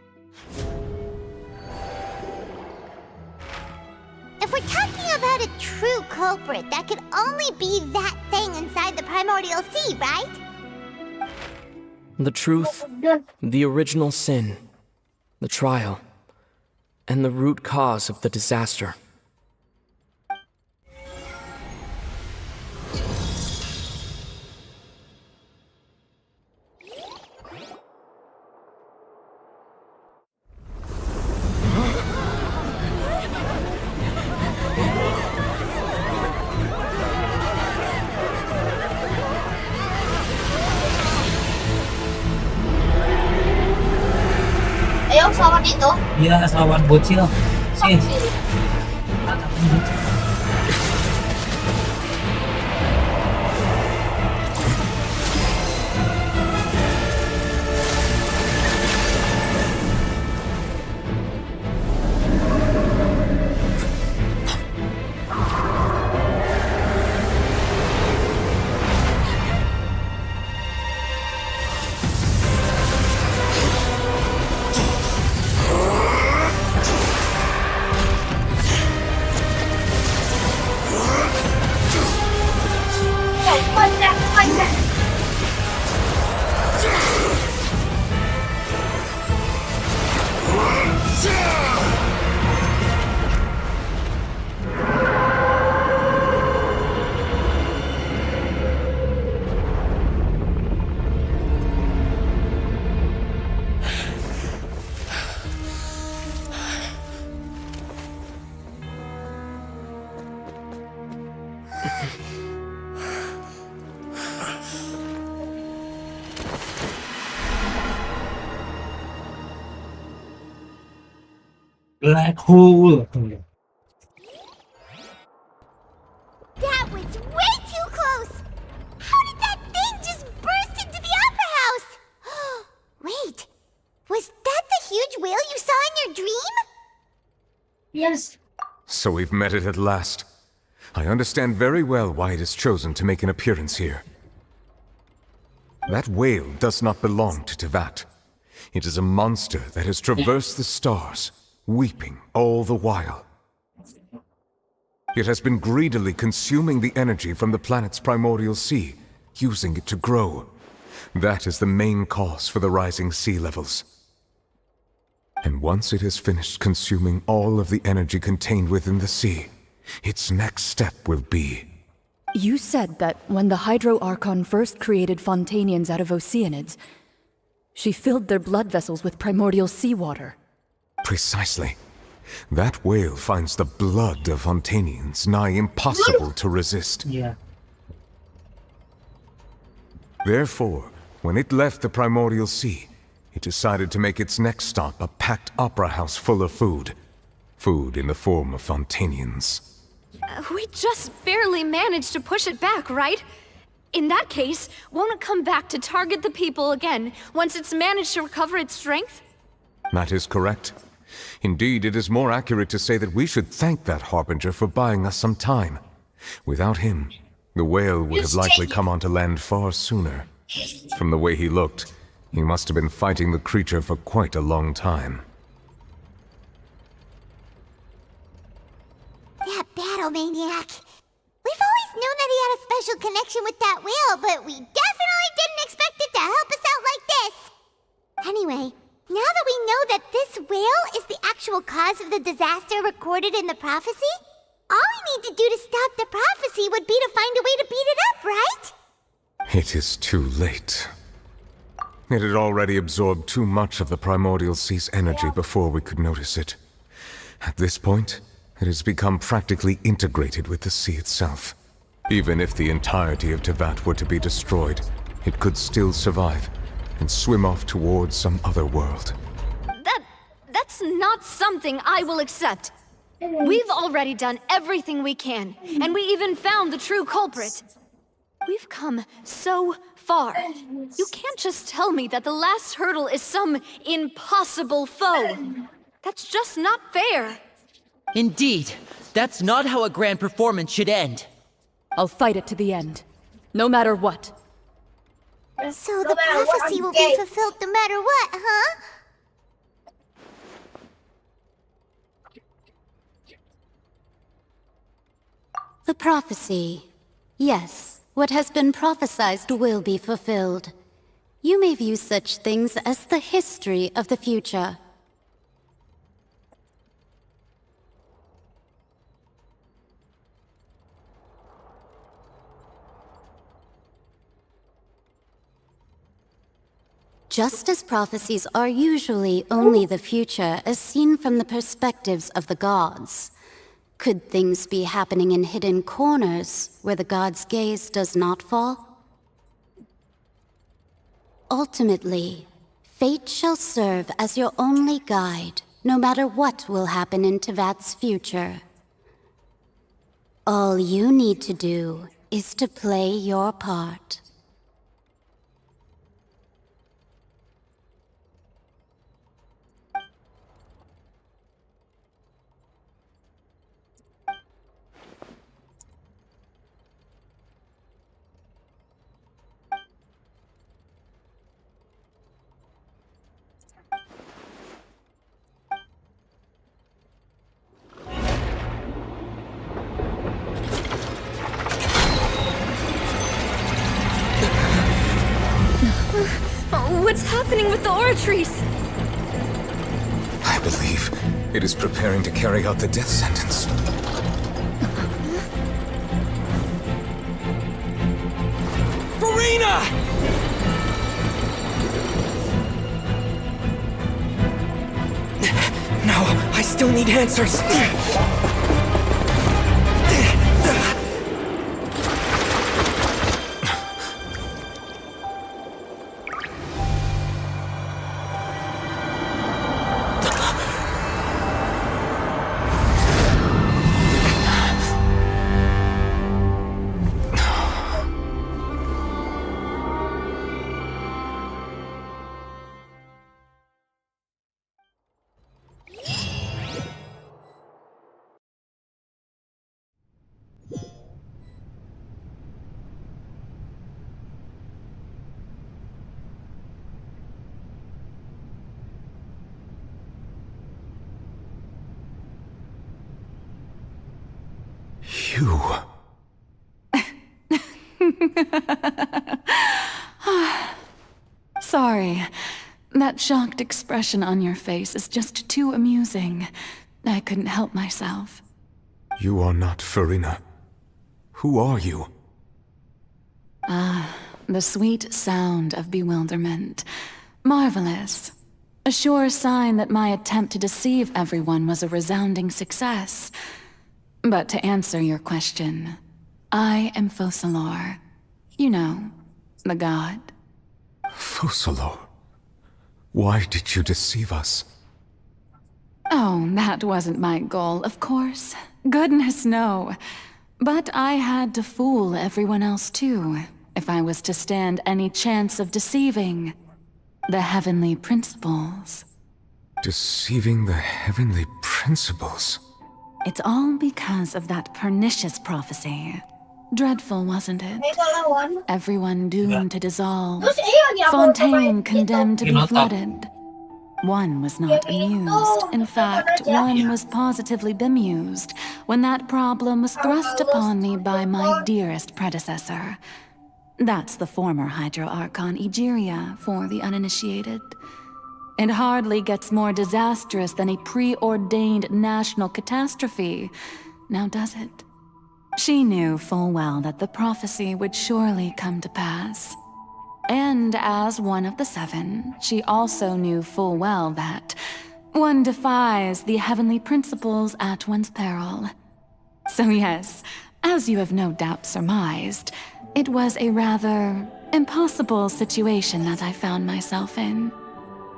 If we're talking about a true culprit, that could only be that thing inside the primordial sea, right? The truth, the original sin, the trial, and the root cause of the disaster. Ayo, pesawat itu. Iya, pesawat bocil. Sini. Black hole. That was way too close! How did that thing just burst into the opera house? Wait, was that the huge whale you saw in your dream? Yes. So we've met it at last. I understand very well why it has chosen to make an appearance here. That whale does not belong to Tevat. It is a monster that has traversed the stars, weeping all the while. It has been greedily consuming the energy from the planet's primordial sea, using it to grow. That is the main cause for the rising sea levels. And once it has finished consuming all of the energy contained within the sea, its next step will be... You said that when the Hydro Archon first created Fontanians out of Oceanids, she filled their blood vessels with primordial seawater. Precisely. That whale finds the blood of Fontanians nigh impossible to resist. Yeah. Therefore, when it left the primordial sea, it decided to make its next stop a packed opera house full of food. Food in the form of Fontanians. We just barely managed to push it back, right? In that case, won't it come back to target the people again once it's managed to recover its strength? That is correct. Indeed, it is more accurate to say that we should thank that Harbinger for buying us some time. Without him, the whale would have likely come onto land far sooner. From the way he looked, he must have been fighting the creature for quite a long time. That battle maniac. We've always known that he had a special connection with that whale, but we definitely didn't expect it to help us out like this. Anyway, now that we know that this whale is the actual cause of the disaster recorded in the prophecy, all we need to do to stop the prophecy would be to find a way to beat it up, right? It is too late. It had already absorbed too much of the Primordial Sea's energy before we could notice it. At this point, it has become practically integrated with the sea itself. Even if the entirety of Tevat were to be destroyed, it could still survive and swim off towards some other world. That's not something I will accept. We've already done everything we can, and we even found the true culprit. We've come so far. You can't just tell me that the last hurdle is some impossible foe. That's just not fair. Indeed, that's not how a grand performance should end. I'll fight it to the end, no matter what. So the prophecy will be fulfilled no matter what, huh? The prophecy. Yes, what has been prophesied will be fulfilled. You may view such things as the history of the future. Just as prophecies are usually only the future as seen from the perspectives of the gods, could things be happening in hidden corners where the gods' gaze does not fall? Ultimately, fate shall serve as your only guide, no matter what will happen in Tevat's future. All you need to do is to play your part. What's happening with the aura trees? I believe it is preparing to carry out the death sentence. Furina! No, I still need answers. You... Sorry. That shocked expression on your face is just too amusing. I couldn't help myself. You are not Furina. Who are you? Ah, the sweet sound of bewilderment. Marvelous. A sure sign that my attempt to deceive everyone was a resounding success. But to answer your question, I am Focalor. You know, the god. Focalor? Why did you deceive us? Oh, that wasn't my goal, of course. Goodness, no. But I had to fool everyone else too, if I was to stand any chance of deceiving the heavenly principles. Deceiving the heavenly principles? It's all because of that pernicious prophecy. Dreadful, wasn't it? Everyone doomed to dissolve. Fontaine condemned to be flooded. One was not amused. In fact, one was positively bemused when that problem was thrust upon me by my dearest predecessor. That's the former Hydro Archon Egeria for the uninitiated. It hardly gets more disastrous than a preordained national catastrophe, now does it? She knew full well that the prophecy would surely come to pass. And as one of the seven, she also knew full well that one defies the heavenly principles at one's peril. So yes, as you have no doubt surmised, it was a rather impossible situation that I found myself in.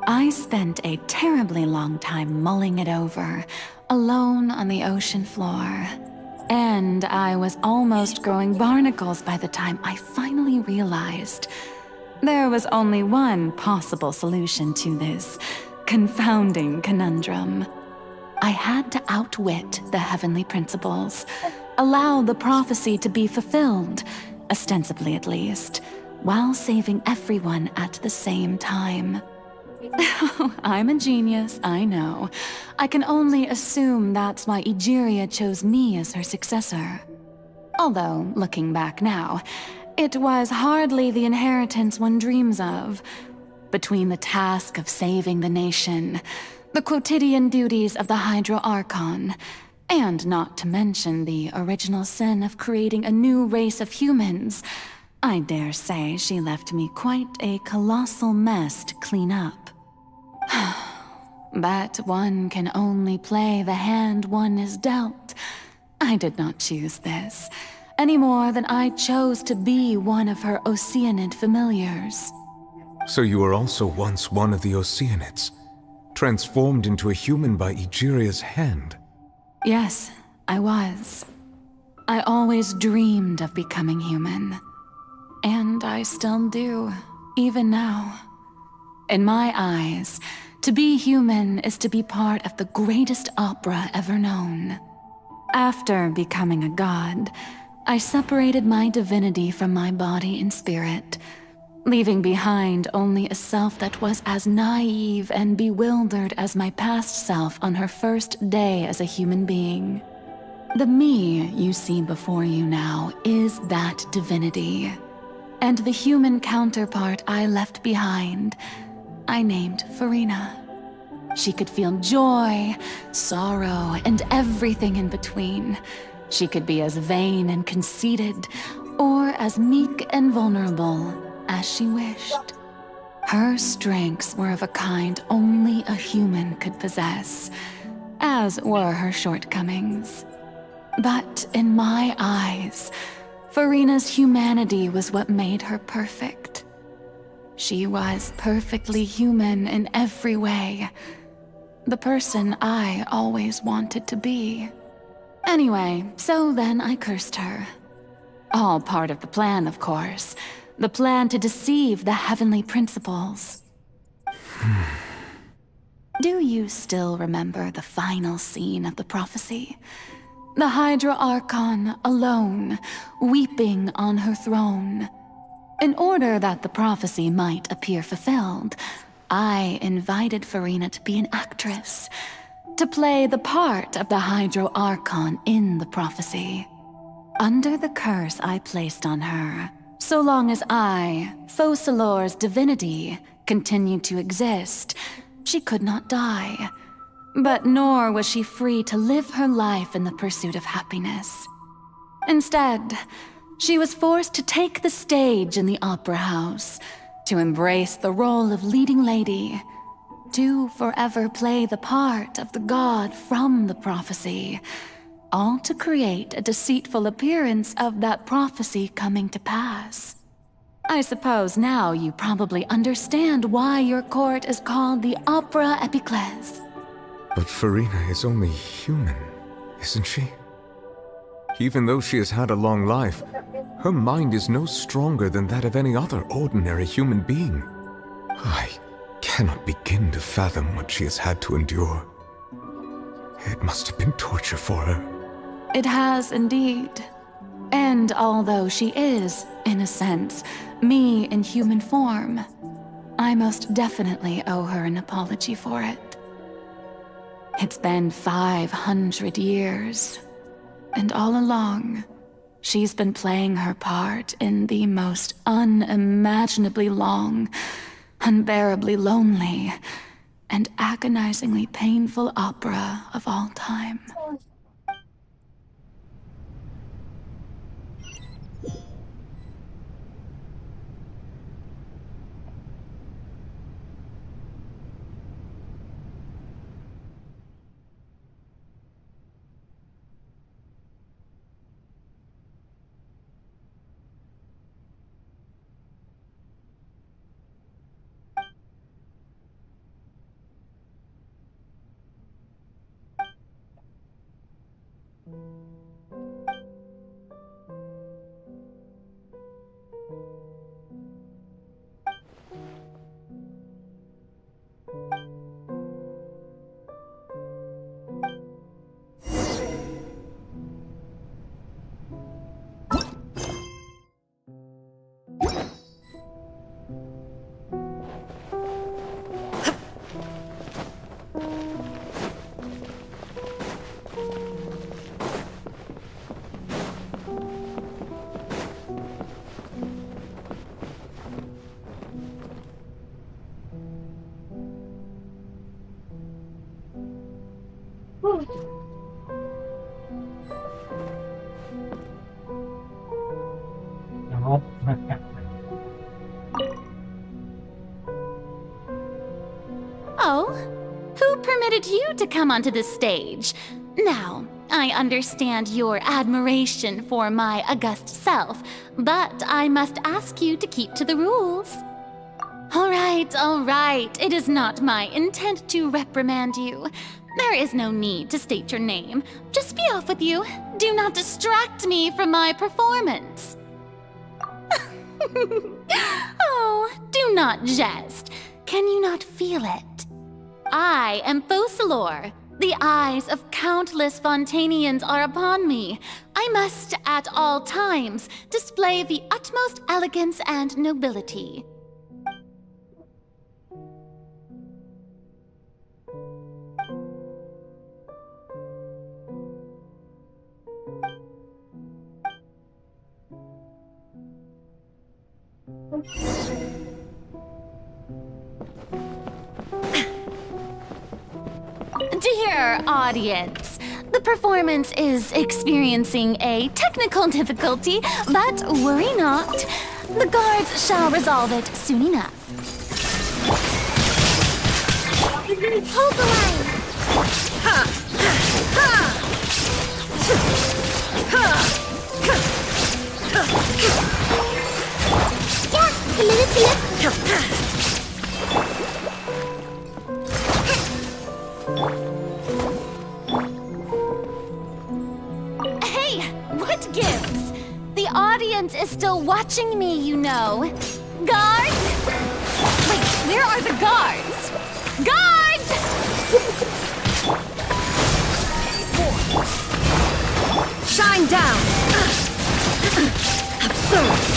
I spent a terribly long time mulling it over, alone on the ocean floor. And I was almost growing barnacles by the time I finally realized there was only one possible solution to this confounding conundrum. I had to outwit the heavenly principles, allow the prophecy to be fulfilled, ostensibly at least, while saving everyone at the same time. I'm a genius, I know. I can only assume that's why Egeria chose me as her successor. Although, looking back now, it was hardly the inheritance one dreams of. Between the task of saving the nation, the quotidian duties of the Hydro Archon, and not to mention the original sin of creating a new race of humans, I dare say she left me quite a colossal mess to clean up. But one can only play the hand one is dealt. I did not choose this, any more than I chose to be one of her Oceanid familiars. So you were also once one of the Oceanids, transformed into a human by Egeria's hand? Yes, I was. I always dreamed of becoming human. And I still do, even now. In my eyes, to be human is to be part of the greatest opera ever known. After becoming a god, I separated my divinity from my body and spirit, leaving behind only a self that was as naive and bewildered as my past self on her first day as a human being. The me you see before you now is that divinity. And the human counterpart I left behind, I named Farina. She could feel joy, sorrow, and everything in between. She could be as vain and conceited, or as meek and vulnerable as she wished. Her strengths were of a kind only a human could possess, as were her shortcomings. But in my eyes, Farina's humanity was what made her perfect. She was perfectly human in every way. The person I always wanted to be. Anyway, so then I cursed her. All part of the plan, of course. The plan to deceive the heavenly principles. Do you still remember the final scene of the prophecy? The Hydra Archon alone, weeping on her throne. In order that the prophecy might appear fulfilled, I invited Farina to be an actress, to play the part of the Hydro Archon in the prophecy. Under the curse I placed on her, so long as I, Focalor's divinity, continued to exist, she could not die. But nor was she free to live her life in the pursuit of happiness. Instead, she was forced to take the stage in the opera house, to embrace the role of leading lady, to forever play the part of the god from the prophecy, all to create a deceitful appearance of that prophecy coming to pass. I suppose now you probably understand why your court is called the Opera Epiclese. But Farina is only human, isn't she? Even though she has had a long life, her mind is no stronger than that of any other ordinary human being. I cannot begin to fathom what she has had to endure. It must have been torture for her. It has indeed. And although she is, in a sense, me in human form, I most definitely owe her an apology for it. It's been 500 years, and all along, she's been playing her part in the most unimaginably long, unbearably lonely, and agonizingly painful opera of all time. Oh, who permitted you to come onto this stage? Now, I understand your admiration for my august self, but I must ask you to keep to the rules. All right. It is not my intent to reprimand you. There is no need to state your name. Just be off with you. Do not distract me from my performance. Oh, do not jest. Can you not feel it? I am Focalor. The eyes of countless Fontanians are upon me. I must, at all times, display the utmost elegance and nobility. Dear audience, the performance is experiencing a technical difficulty, but worry not. The guards shall resolve it soon enough. Hold the line! Ha! Ha! Hey, what gives? The audience is still watching me, you know. Guards? Wait, where are the guards? Guards! Shine down! Absurd!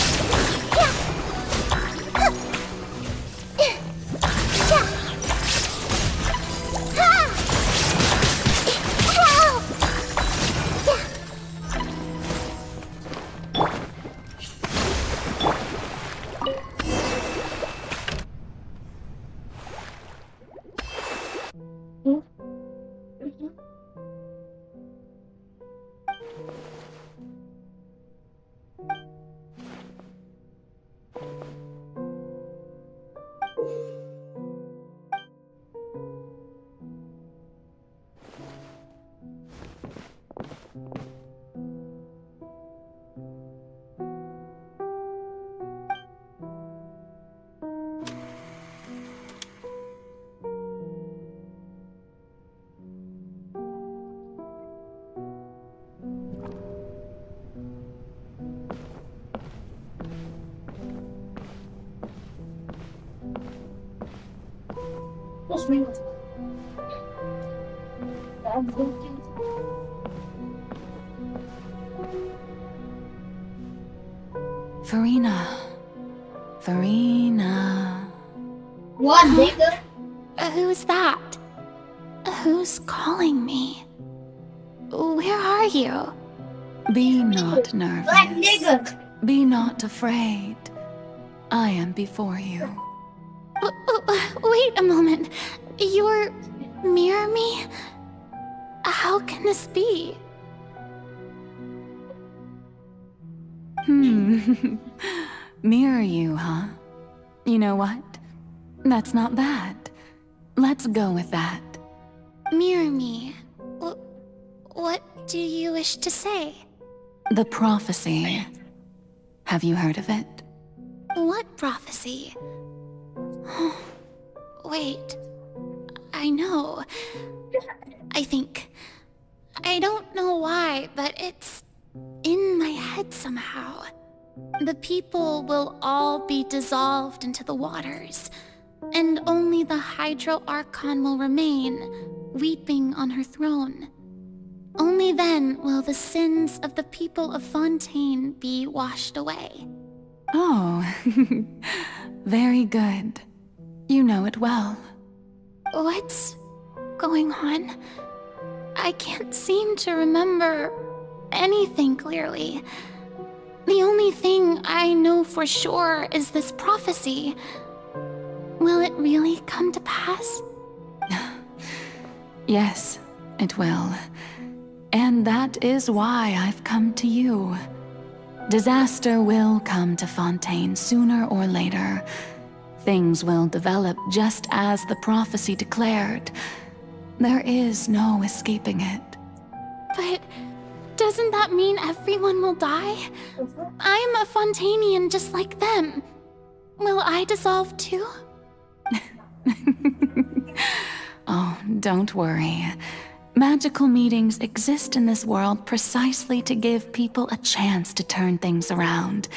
Farina. Farina. What, nigga? Who's that? Who's calling me? Where are you? Be not nervous. Black nigga. Be not afraid. I am before you. Wait a moment. You're mirror me? How can this be? Mirror you, huh? You know what? That's not bad. Let's go with that. Mirror me. What do you wish to say? The prophecy. Have you heard of it? What prophecy? Wait. I know. I think. I don't know why, but it's in my head somehow. The people will all be dissolved into the waters, and only the Hydro Archon will remain, weeping on her throne. Only then will the sins of the people of Fontaine be washed away. Oh, very good. You know it well. What's going on? I can't seem to remember anything clearly. The only thing I know for sure is this prophecy. Will it really come to pass? Yes, it will. And that is why I've come to you. Disaster will come to Fontaine sooner or later. Things will develop just as the prophecy declared. There is no escaping it. But doesn't that mean everyone will die? I'm a Fontainian just like them. Will I dissolve too? Oh, don't worry. Magical meetings exist in this world precisely to give people a chance to turn things around.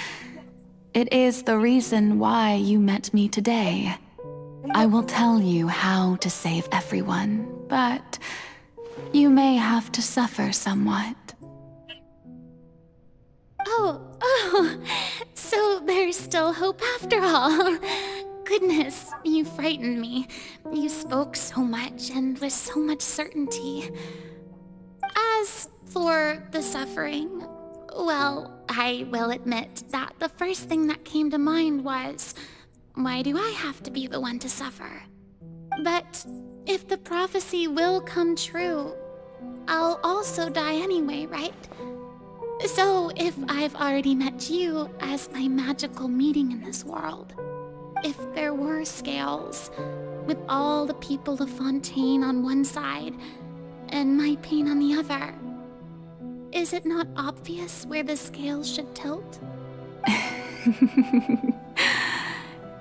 It is the reason why you met me today. I will tell you how to save everyone, but you may have to suffer somewhat. Oh, so there's still hope after all. Goodness, you frightened me. You spoke so much and with so much certainty. As for the suffering, well, I will admit that the first thing that came to mind was, why do I have to be the one to suffer? But if the prophecy will come true, I'll also die anyway, right? So if I've already met you as my magical meeting in this world, if there were scales, with all the people of Fontaine on one side and my pain on the other, is it not obvious where the scales should tilt?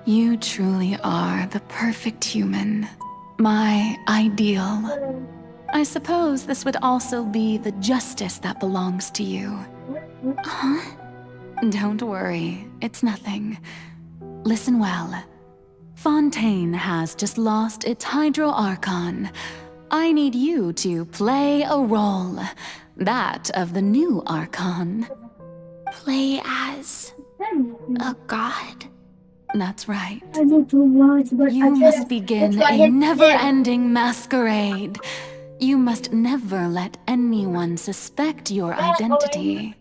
You truly are the perfect human, my ideal. I suppose this would also be the justice that belongs to you. Huh? Don't worry, it's nothing. Listen well. Fontaine has just lost its Hydro Archon. I need you to play a role, that of the new Archon. Play as a god? That's right. You must begin a never-ending masquerade. You must never let anyone suspect your identity.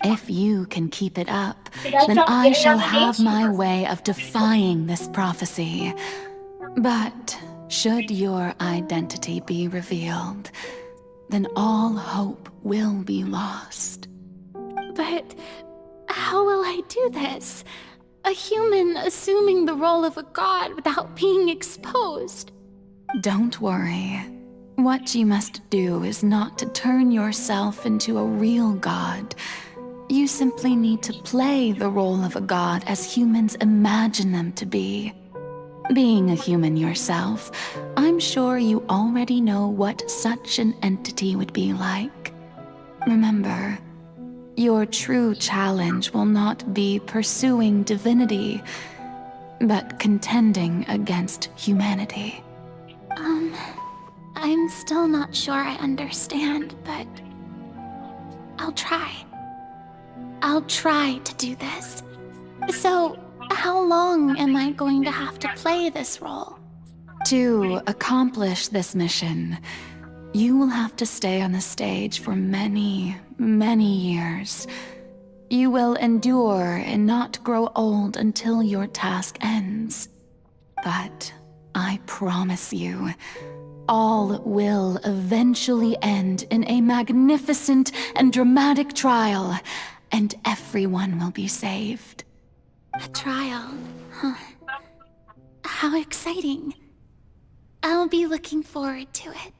If you can keep it up, then I shall have my way of defying this prophecy. But should your identity be revealed, then all hope will be lost. But how will I do this? A human assuming the role of a god without being exposed. Don't worry. What you must do is not to turn yourself into a real god. You simply need to play the role of a god as humans imagine them to be. Being a human yourself, I'm sure you already know what such an entity would be like. Remember, your true challenge will not be pursuing divinity, but contending against humanity. I'm still not sure I understand, but I'll try. I'll try to do this. So, how long am I going to have to play this role? To accomplish this mission, you will have to stay on the stage for many, many years. You will endure and not grow old until your task ends. But I promise you, all will eventually end in a magnificent and dramatic trial, and everyone will be saved. A trial, huh? How exciting. I'll be looking forward to it.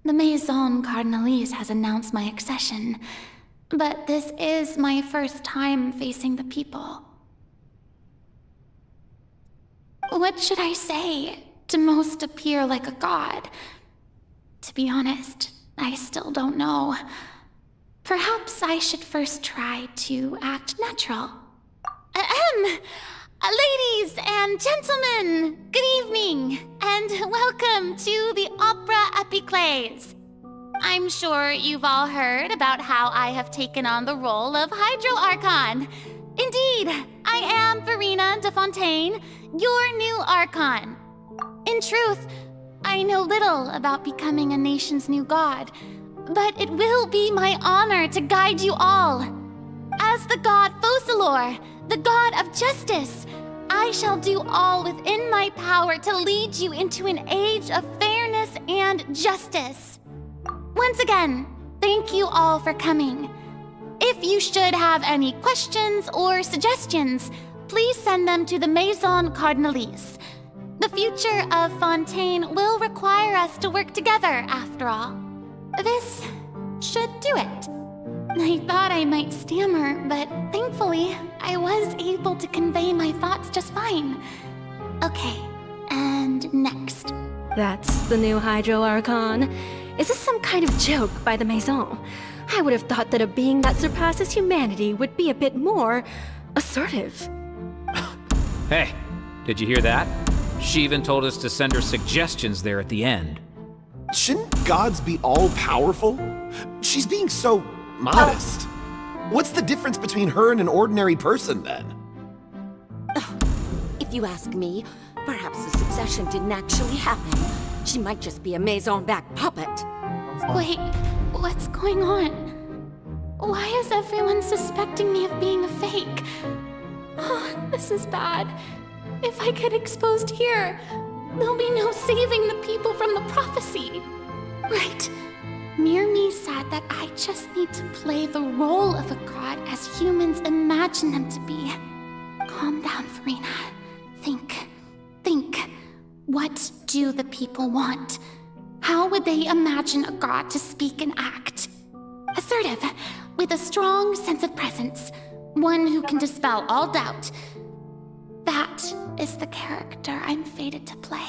The Maison Cardinalise has announced my accession, but this is my first time facing the people. What should I say to most appear like a god? To be honest, I still don't know. Perhaps I should first try to act natural. Ladies and gentlemen, good evening, and welcome to the Opera Epiclese. I'm sure you've all heard about how I have taken on the role of Hydro Archon. Indeed, I am Verena de Fontaine, your new Archon. In truth, I know little about becoming a nation's new god, but it will be my honor to guide you all. As the god Focalor, the god of justice, I shall do all within my power to lead you into an age of fairness and justice. Once again, thank you all for coming. If you should have any questions or suggestions, please send them to the Maison Cardinalise. The future of Fontaine will require us to work together, after all. This should do it. I thought I might stammer, but thankfully, I was able to convey my thoughts just fine. Okay, and next. That's the new Hydro Archon. Is this some kind of joke by the Maison? I would have thought that a being that surpasses humanity would be a bit more assertive. Hey, did you hear that? She even told us to send her suggestions there at the end. Shouldn't gods be all-powerful? She's being so modest. What's the difference between her and an ordinary person, then? If you ask me, perhaps the succession didn't actually happen. She might just be a Maison back puppet. Wait, what's going on? Why is everyone suspecting me of being a fake? Oh, this is bad. If I get exposed here, there'll be no saving the people from the prophecy. Right. Mirmi said that I just need to play the role of a god as humans imagine them to be. Calm down, Verena. Think. What do the people want? How would they imagine a god to speak and act? Assertive, with a strong sense of presence. One who can dispel all doubt. That is the character I'm fated to play.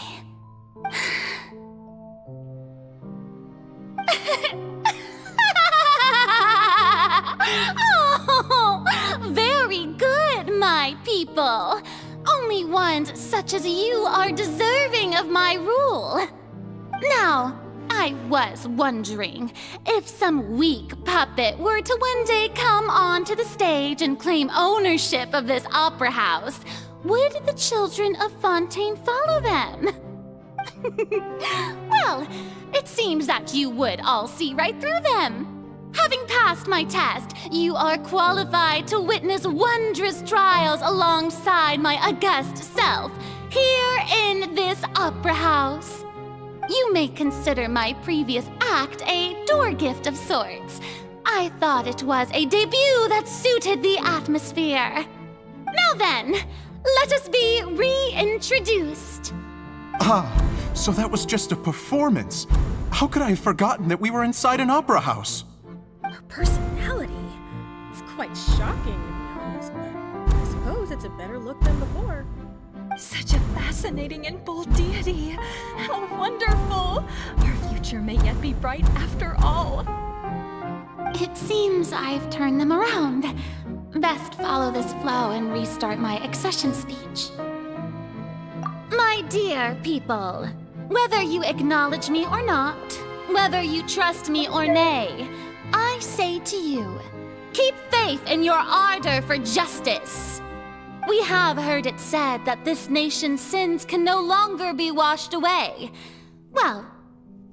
Oh, very good, my people. Only ones such as you are deserving of my rule. Now, I was wondering if some weak puppet were to one day come onto the stage and claim ownership of this opera house, would the children of Fontaine follow them? Well, it seems that you would all see right through them. Having passed my test, you are qualified to witness wondrous trials alongside my august self, here in this opera house. You may consider my previous act a door gift of sorts. I thought it was a debut that suited the atmosphere. Now then, let us be reintroduced. Ah, so that was just a performance. How could I have forgotten that we were inside an opera house? Her personality? It's quite shocking, to be honest, but I suppose it's a better look than before. Such a fascinating and bold deity. How wonderful! Our future may yet be bright after all. It seems I've turned them around. Best follow this flow and restart my accession speech. My dear people, whether you acknowledge me or not, whether you trust me or nay, I say to you, keep faith in your ardor for justice. We have heard it said that this nation's sins can no longer be washed away. Well,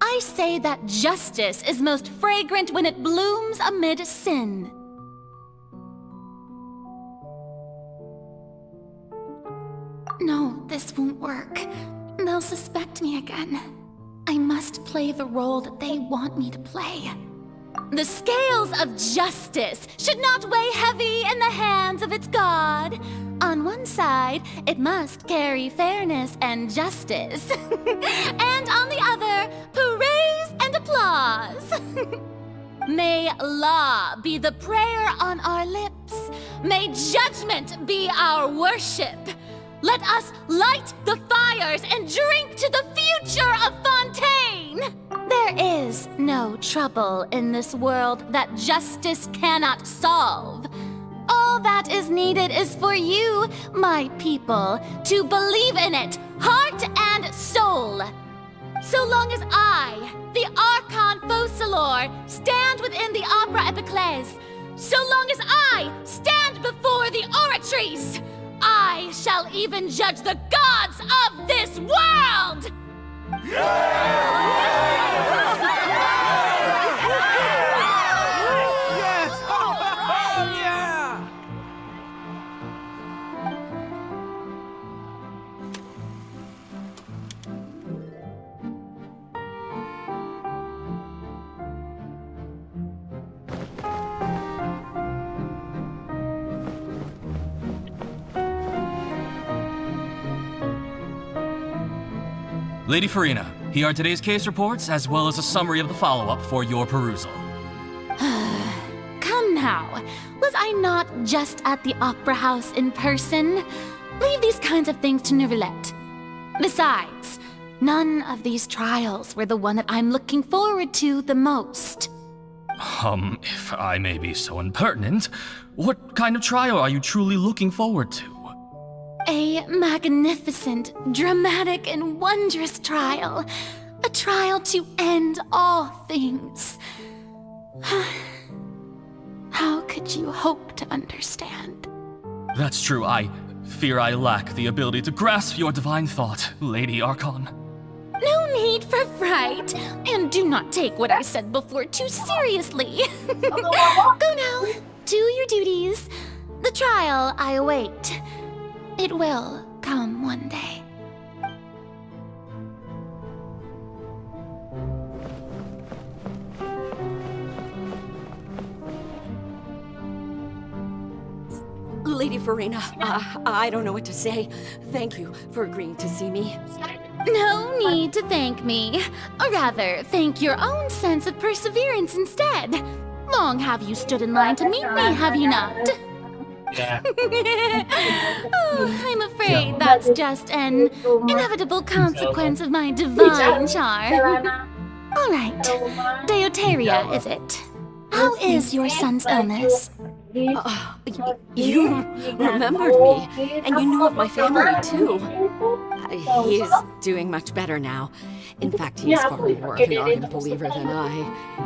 I say that justice is most fragrant when it blooms amid sin. No, this won't work. They'll suspect me again. I must play the role that they want me to play. The scales of justice should not weigh heavy in the hands of its god. On one side, it must carry fairness and justice. And on the other, praise and applause. May law be the prayer on our lips. May judgment be our worship. Let us light the fires and drink to the future of Fontaine! There is no trouble in this world that justice cannot solve. All that is needed is for you, my people, to believe in it, heart and soul. So long as I, the Archon Focalor, stand within the Opera Epiclese, so long as I stand before the Oratrice, I shall even judge the gods of this world! Lady Farina, here are today's case reports, as well as a summary of the follow-up for your perusal. Come now, was I not just at the Opera House in person? Leave these kinds of things to Neuvillette. Besides, none of these trials were the one that I'm looking forward to the most. If I may be so impertinent, what kind of trial are you truly looking forward to? A magnificent, dramatic, and wondrous trial. A trial to end all things. How could you hope to understand? That's true. I fear I lack the ability to grasp your divine thought, Lady Archon. No need for fright, and do not take what I said before too seriously. Go now, do your duties. The trial I await. It will come one day. Lady Farina, I don't know what to say. Thank you for agreeing to see me. No need to thank me. Or rather, thank your own sense of perseverance instead. Long have you stood in line to meet me, have you not? Yeah. Oh, I'm afraid that's just an inevitable consequence of my divine charm. All right, Deoteria, is it? How is your son's illness? You remembered me, and you knew of my family too. He is doing much better now. In fact, he is far more of an ardent believer than I.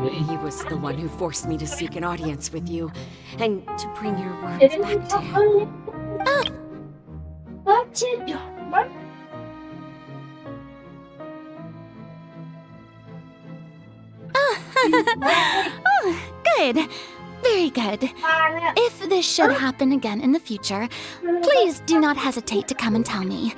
He was the one who forced me to seek an audience with you, and to bring your words back to him. Oh, good. Very good. If this should happen again in the future, please do not hesitate to come and tell me.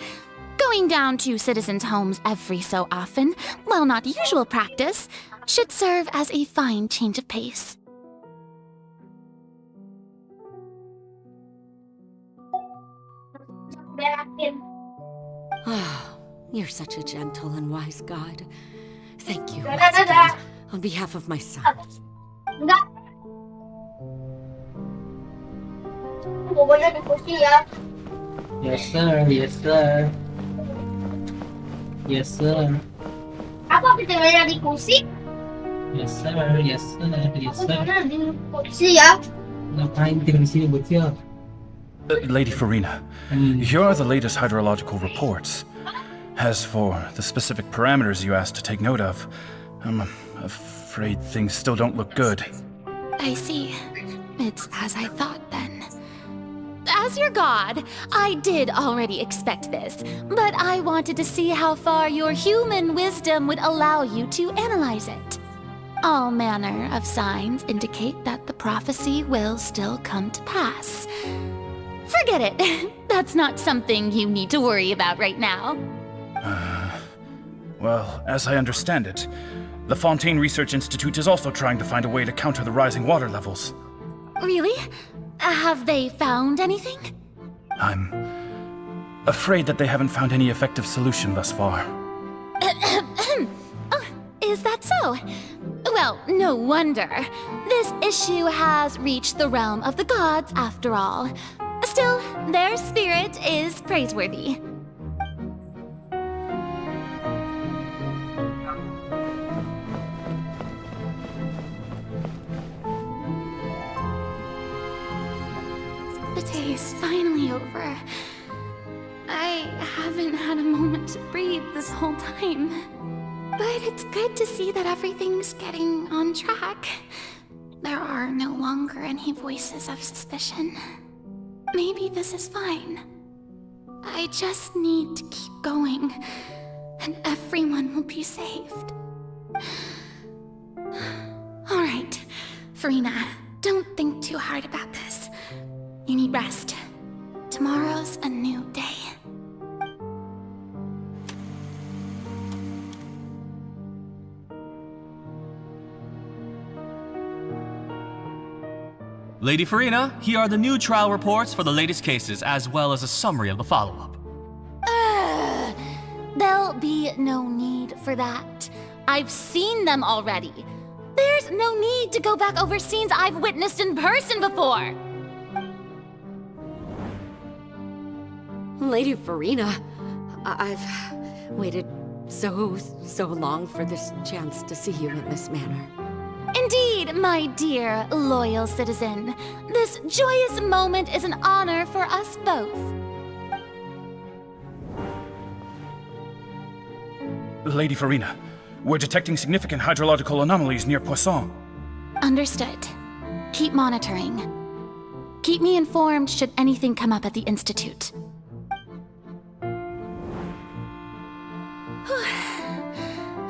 Go Going down to citizens' homes every so often, while not usual practice, should serve as a fine change of pace. Oh, you're such a gentle and wise god. Thank you once again, on behalf of my son. Yes, sir. Yes, sir. Yes, sir. Apa kita main di kursi? Yes, sir. Yes, sir. Yes, sir. Di kursi ya? Ngapain kita di sini, bocil? Lady Farina, here are the latest hydrological reports. As for the specific parameters you asked to take note of, I'm afraid things still don't look good. I see. It's as I thought then. As your god, I did already expect this, but I wanted to see how far your human wisdom would allow you to analyze it. All manner of signs indicate that the prophecy will still come to pass. Forget it. That's not something you need to worry about right now. Well, as I understand it, the Fontaine Research Institute is also trying to find a way to counter the rising water levels. Really? Have they found anything? I'm afraid that they haven't found any effective solution thus far. Oh, is that so? Well, no wonder. This issue has reached the realm of the gods after all. Still, their spirit is praiseworthy. The day is finally over. I haven't had a moment to breathe this whole time. But it's good to see that everything's getting on track. There are no longer any voices of suspicion. Maybe this is fine. I just need to keep going, and everyone will be saved. Alright, Farina, don't think too hard about this. You need rest. Tomorrow's a new day. Lady Farina, here are the new trial reports for the latest cases, as well as a summary of the follow-up. There'll be no need for that. I've seen them already. There's no need to go back over scenes I've witnessed in person before. Lady Farina, I've waited so long for this chance to see you in this manner. Indeed, my dear, loyal citizen. This joyous moment is an honor for us both. Lady Farina, we're detecting significant hydrological anomalies near Poisson. Understood. Keep monitoring. Keep me informed should anything come up at the Institute.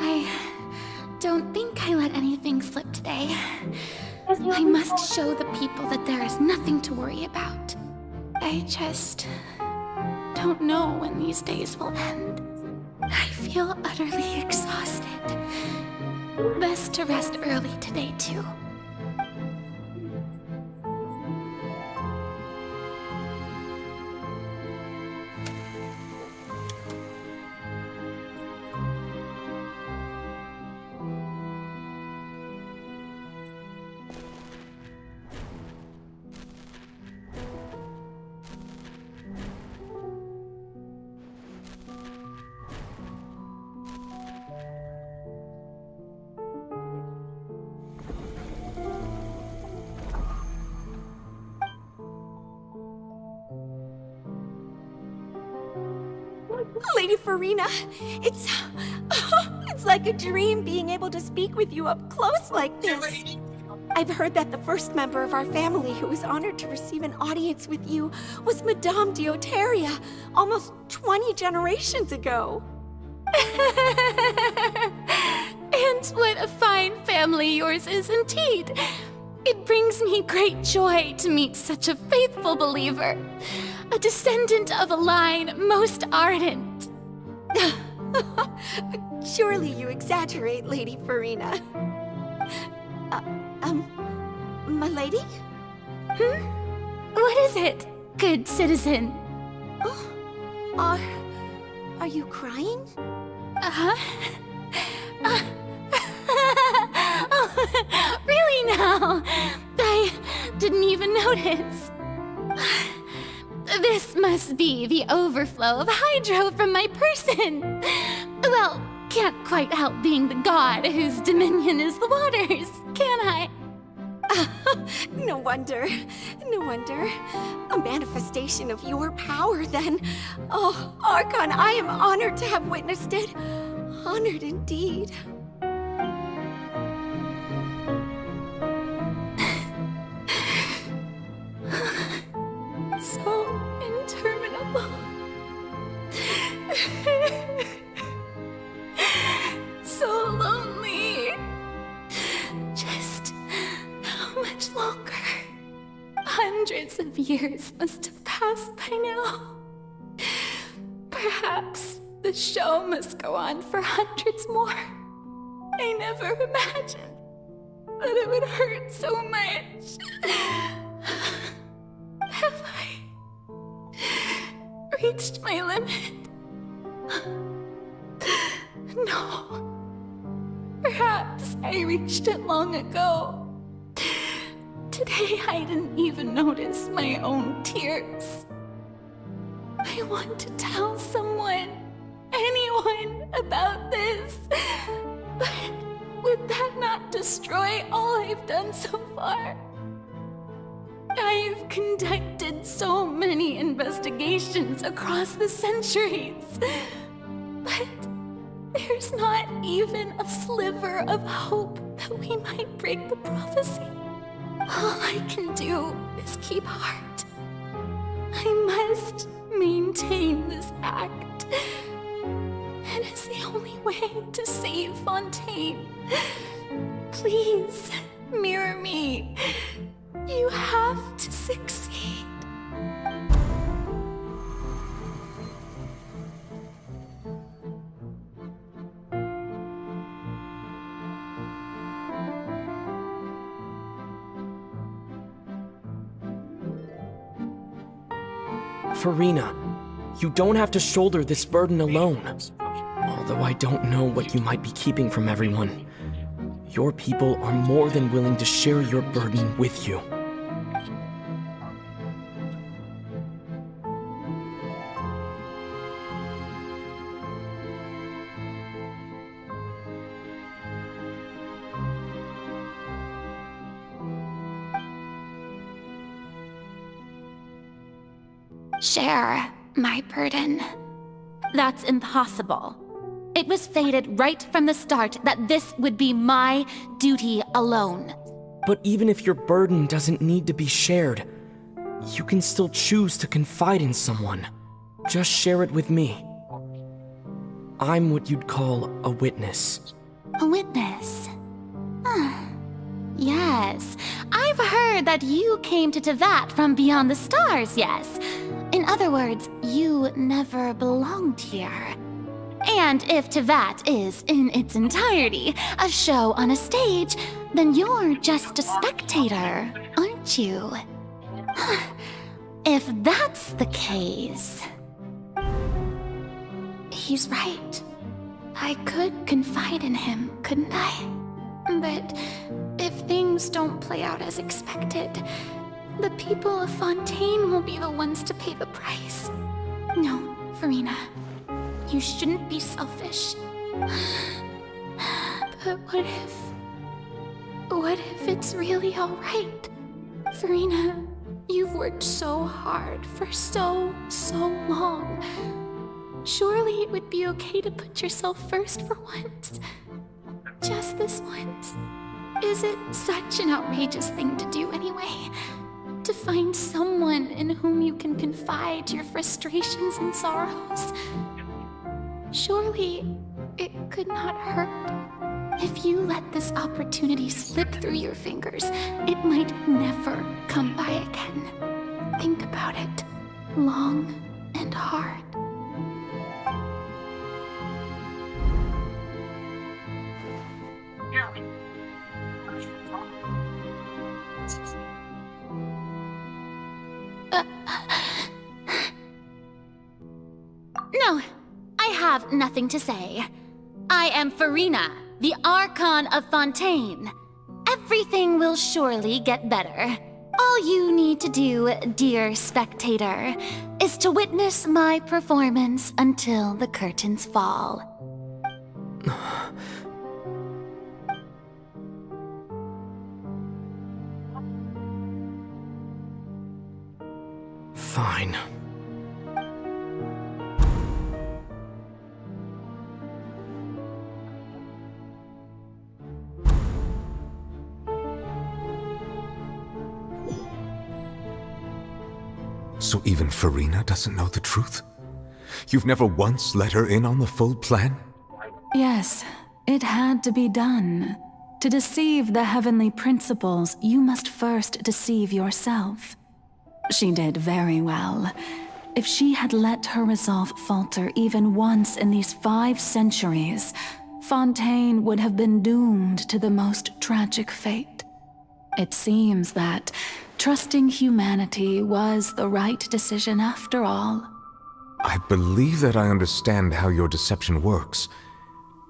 I don't think I let anything slip today. I must show the people that there is nothing to worry about. I just don't know when these days will end. I feel utterly exhausted. Best to rest early today, too. Lady Farina, it's like a dream being able to speak with you up close like this. I've heard that the first member of our family who was honored to receive an audience with you was Madame Dioteria, almost 20 generations ago. And what a fine family yours is indeed. It brings me great joy to meet such a faithful believer, a descendant of a line most ardent. Surely you exaggerate, Lady Farina. My lady? What is it, good citizen? Are you crying? Really now? I didn't even notice. This must be the overflow of hydro from my person. Well, can't quite help being the god whose dominion is the waters, can I? No wonder. No wonder. A manifestation of your power, then. Oh, Archon, I am honored to have witnessed it. Honored indeed. So interminable. So lonely. Just how much longer? Hundreds of years must have passed by now. Perhaps the show must go on for hundreds more. I never imagined that it would hurt so much. Have I reached my limit? No. Perhaps I reached it long ago. Today I didn't even notice my own tears. I want to tell someone, anyone, about this. But would that not destroy all I've done so far? I've conducted so many investigations across the centuries, but there's not even a sliver of hope that we might break the prophecy. All I can do is keep heart. I must maintain this act. It is the only way to save Fontaine. Please, mirror me. You have to succeed. Farina, you don't have to shoulder this burden alone. Although I don't know what you might be keeping from everyone. Your people are more than willing to share your burden with you. Share my burden. That's impossible. It was fated right from the start that this would be my duty alone. But even if your burden doesn't need to be shared, you can still choose to confide in someone. Just share it with me. I'm what you'd call a witness. A witness? Yes, I've heard that you came to Tevat from beyond the stars, yes. In other words, you never belonged here. And if Tevat is, in its entirety, a show on a stage, then you're just a spectator, aren't you? If that's the case... He's right. I could confide in him, couldn't I? But if things don't play out as expected, the people of Fontaine will be the ones to pay the price. No, Farina. You shouldn't be selfish. But what if it's really alright? Farina, you've worked so hard for so long. Surely it would be okay to put yourself first for once. Just this once. Is it such an outrageous thing to do anyway? To find someone in whom you can confide your frustrations and sorrows? Surely it could not hurt. If you let this opportunity slip through your fingers, it might never come by again. Think about it long and hard. No, I have nothing to say. I am Farina, the Archon of Fontaine. Everything will surely get better. All you need to do, dear spectator, is to witness my performance until the curtains fall. Fine. So even Farina doesn't know the truth? You've never once let her in on the full plan? Yes, it had to be done. To deceive the heavenly principles, you must first deceive yourself. She did very well. If she had let her resolve falter even once in these 5 centuries, Fontaine would have been doomed to the most tragic fate. It seems that trusting humanity was the right decision after all. I believe that I understand how your deception works,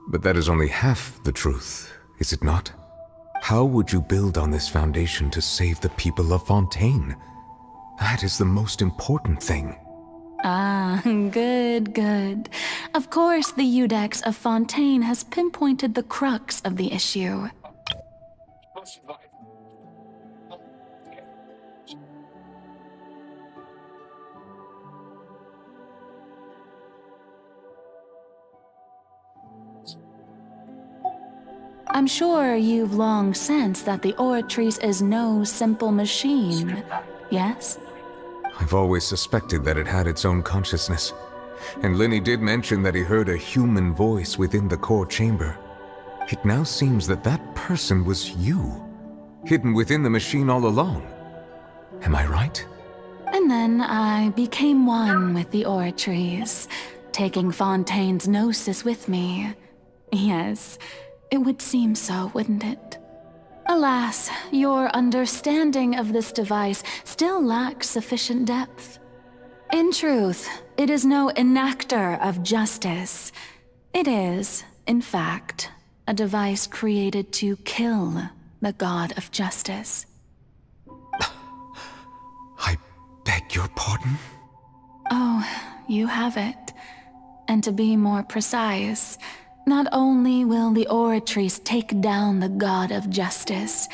but that is only half the truth, is it not? How would you build on this foundation to save the people of Fontaine? That is the most important thing. Ah, good. Of course, the Iudex of Fontaine has pinpointed the crux of the issue. I'm sure you've long sensed that the Oratrice is no simple machine, yes? I've always suspected that it had its own consciousness. And Lenny did mention that he heard a human voice within the core chamber. It now seems that that person was you, hidden within the machine all along. Am I right? And then I became one with the Oratrice, taking Fontaine's gnosis with me. Yes, it would seem so, wouldn't it? Alas, your understanding of this device still lacks sufficient depth. In truth, it is no enactor of justice. It is, in fact, a device created to kill the god of justice. I beg your pardon? Oh, you have it. And to be more precise, not only will the Oratrice take down the god of justice,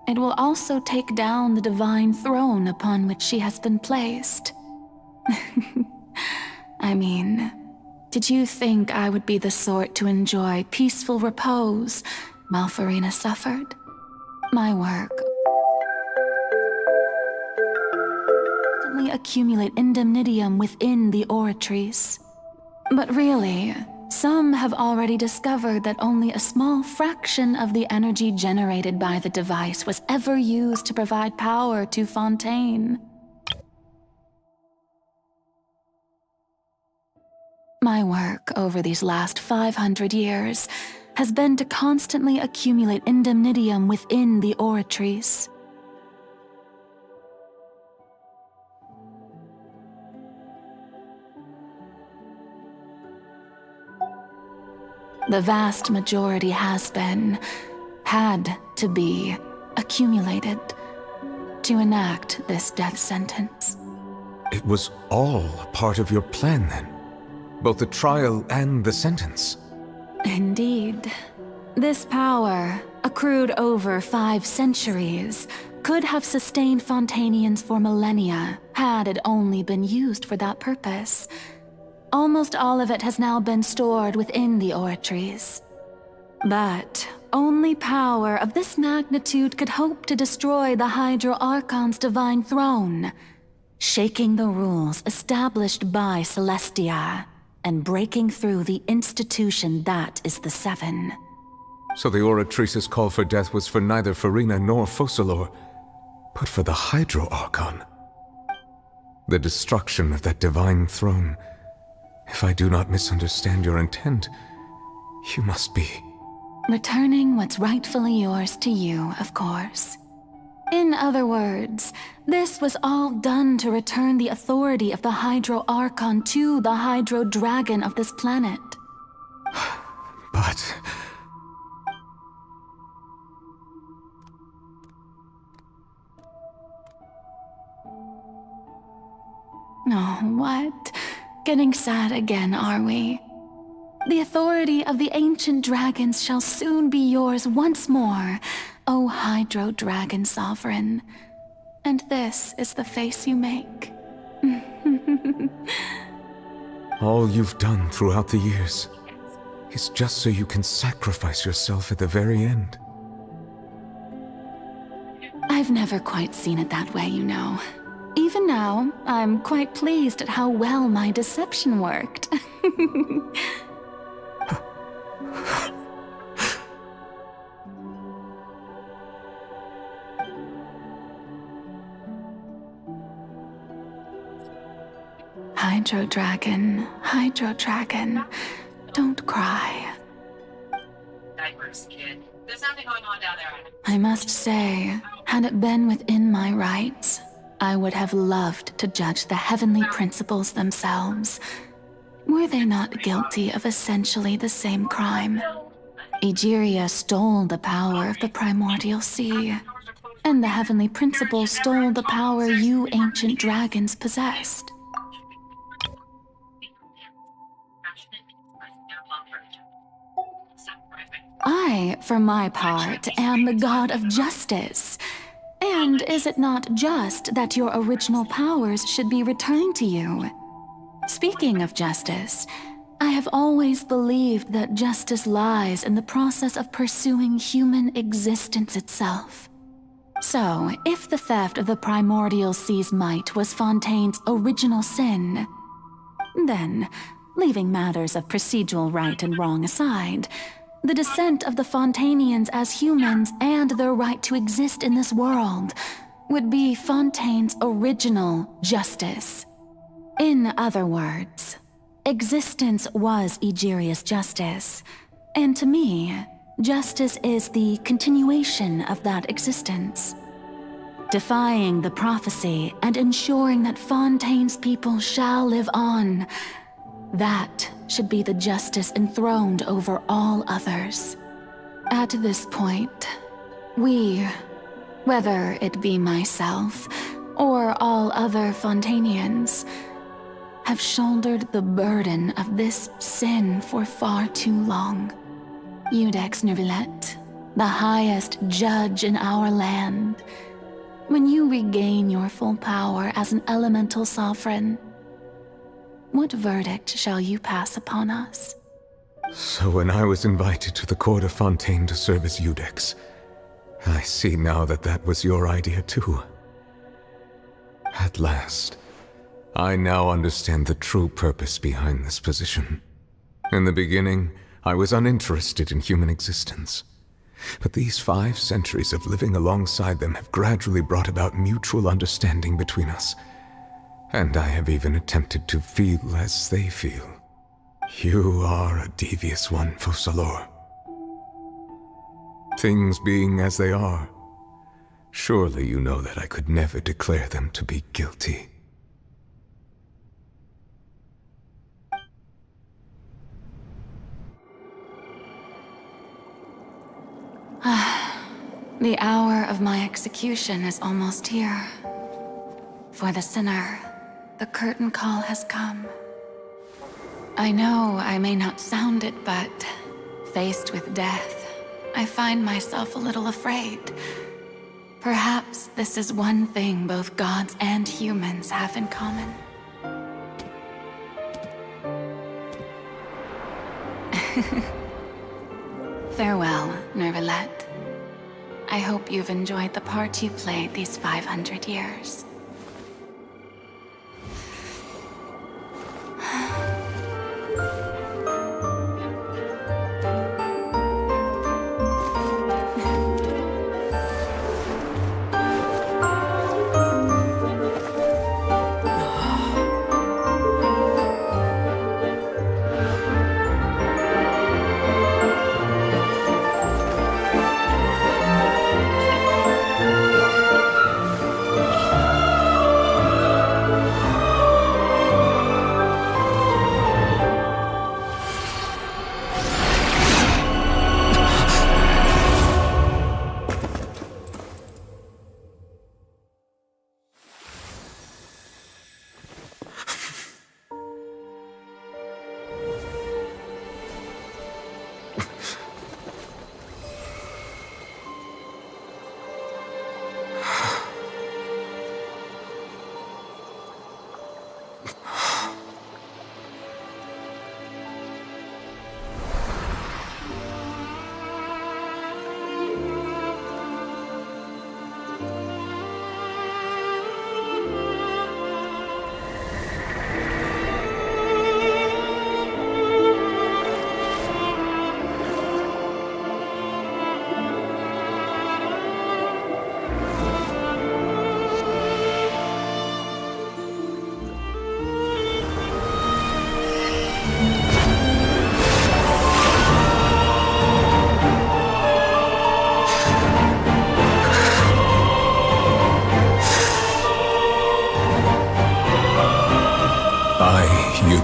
it will also take down the divine throne upon which she has been placed. I mean, did you think I would be the sort to enjoy peaceful repose while Farina suffered? My work constantly accumulate indemnitium within the Oratrice. But really, some have already discovered that only a small fraction of the energy generated by the device was ever used to provide power to Fontaine. My work over these last 500 years has been to constantly accumulate indemnitium within the Oratrice. The vast majority had to be, accumulated to enact this death sentence. It was all part of your plan then? Both the trial and the sentence? Indeed. This power, accrued over 5 centuries, could have sustained Fontainians for millennia had it only been used for that purpose. Almost all of it has now been stored within the Oratrice. But only power of this magnitude could hope to destroy the Hydro Archon's divine throne, shaking the rules established by Celestia, and breaking through the institution that is the Seven. So the Oratrice's call for death was for neither Farina nor Focalor, but for the Hydro Archon. The destruction of that divine throne. If I do not misunderstand your intent, you must be... Returning what's rightfully yours to you, of course. In other words, this was all done to return the authority of the Hydro Archon to the Hydro Dragon of this planet. But... Oh, what? Getting sad again, are we? The authority of the ancient dragons shall soon be yours once more, O Hydro Dragon Sovereign. And this is the face you make. all you've done throughout the years is just so you can sacrifice yourself at the very end. I've never quite seen it that way, you know. Even now, I'm quite pleased at how well my deception worked. Hydro Dragon, don't cry. Diapers, kid. There's nothing going on down there. I must say, had it been within my rights, I would have loved to judge the heavenly principles themselves. Were they not guilty of essentially the same crime? Egeria stole the power of the primordial sea, and the heavenly principles stole the power you ancient dragons possessed. I, for my part, am the god of justice. And is it not just that your original powers should be returned to you? Speaking of justice, I have always believed that justice lies in the process of pursuing human existence itself. So, if the theft of the primordial sea's might was Fontaine's original sin, then, leaving matters of procedural right and wrong aside, the descent of the Fontanians as humans and their right to exist in this world would be Fontaine's original justice. In other words, existence was Egeria's justice, and to me, justice is the continuation of that existence. Defying the prophecy and ensuring that Fontaine's people shall live on, that should be the justice enthroned over all others. At this point, we, whether it be myself or all other Fontanians, have shouldered the burden of this sin for far too long. Iudex Neuvillette, the highest judge in our land, when you regain your full power as an elemental sovereign, what verdict shall you pass upon us? So when I was invited to the court of Fontaine to serve as Iudex, I see now that that was your idea too. At last, I now understand the true purpose behind this position. In the beginning, I was uninterested in human existence. But these 5 centuries of living alongside them have gradually brought about mutual understanding between us. And I have even attempted to feel as they feel. You are a devious one, Focalors. Things being as they are, surely you know that I could never declare them to be guilty. The hour of my execution is almost here. For the sinner, the curtain call has come. I know I may not sound it, but faced with death, I find myself a little afraid. Perhaps this is one thing both gods and humans have in common. Farewell, Neuvillette. I hope you've enjoyed the part you played these 500 years.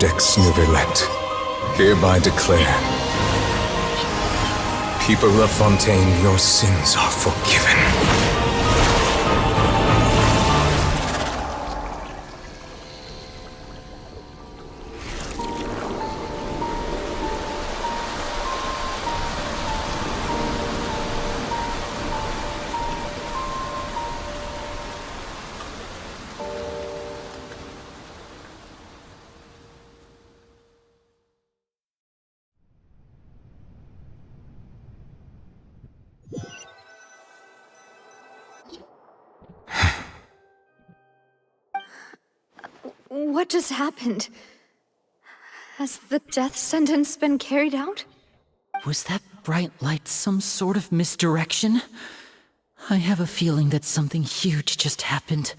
Codex Nouvellette, hereby declare, people of Fontaine, your sins are forgiven. What just happened? Has the death sentence been carried out? Was that bright light some sort of misdirection? I have a feeling that something huge just happened.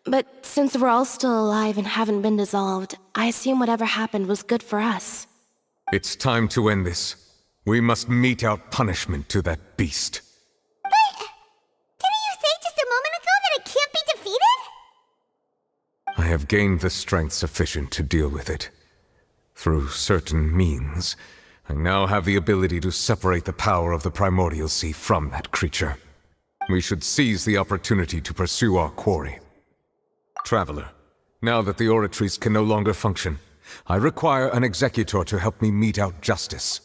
But since we're all still alive and haven't been dissolved, I assume whatever happened was good for us. It's time to end this. We must mete out punishment to that beast. Didn't you say just a moment ago that it can't be defeated? I have gained the strength sufficient to deal with it. Through certain means, I now have the ability to separate the power of the Primordial Sea from that creature. We should seize the opportunity to pursue our quarry. Traveler, now that the oratories can no longer function, I require an executor to help me mete out justice.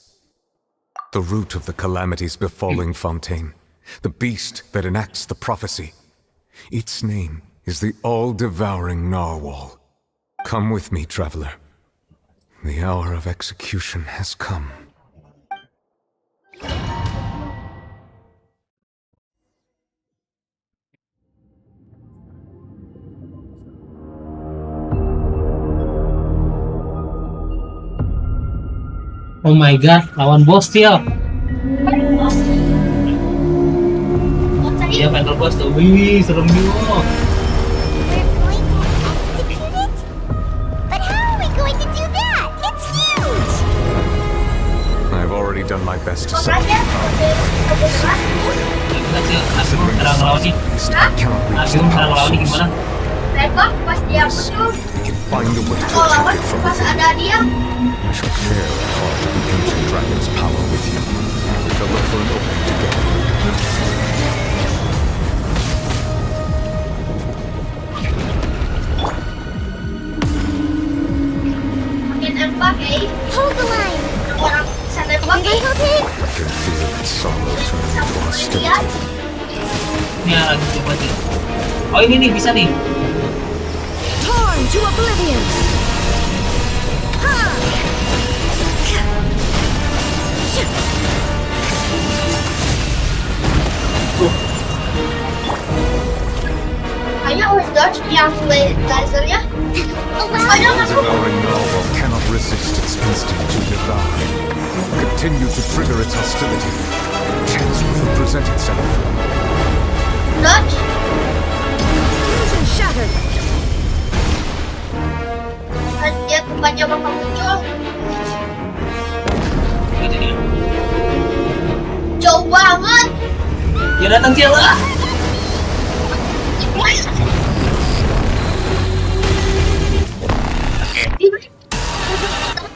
The root of the calamities befalling Fontaine, the beast that enacts the prophecy. Its name is the all-devouring narwhal. Come with me, traveler. The hour of execution has come. Oh my god, lawan bos dia. Dia battle boss tuh, wih serem juga. But how are we going to do that? It's huge! I've already done my best to separate the beast. I cannot reach the power source. Tembak pas dia muncul. We can find a way to Kalau lawan attack it from pas within. ada dia. I shall share a part of the ancient dragon's power with you. We shall look for an opening together. Makin nembak, Hold the line! Orang bisa nembak, I can feel its sorrow turning into hostility. Ini lagi coba nih. Oh ini nih bisa nih. Torn to oblivion! Kayaknya harus dodge yang lasernya. The devouring narwhal cannot resist its instinct to devour. Continue to trigger its hostility. Chance will present itself. Dodge. Illusion shattered! Dan dia tempatnya bakal muncul. Jauh banget. Dia datang dia lah.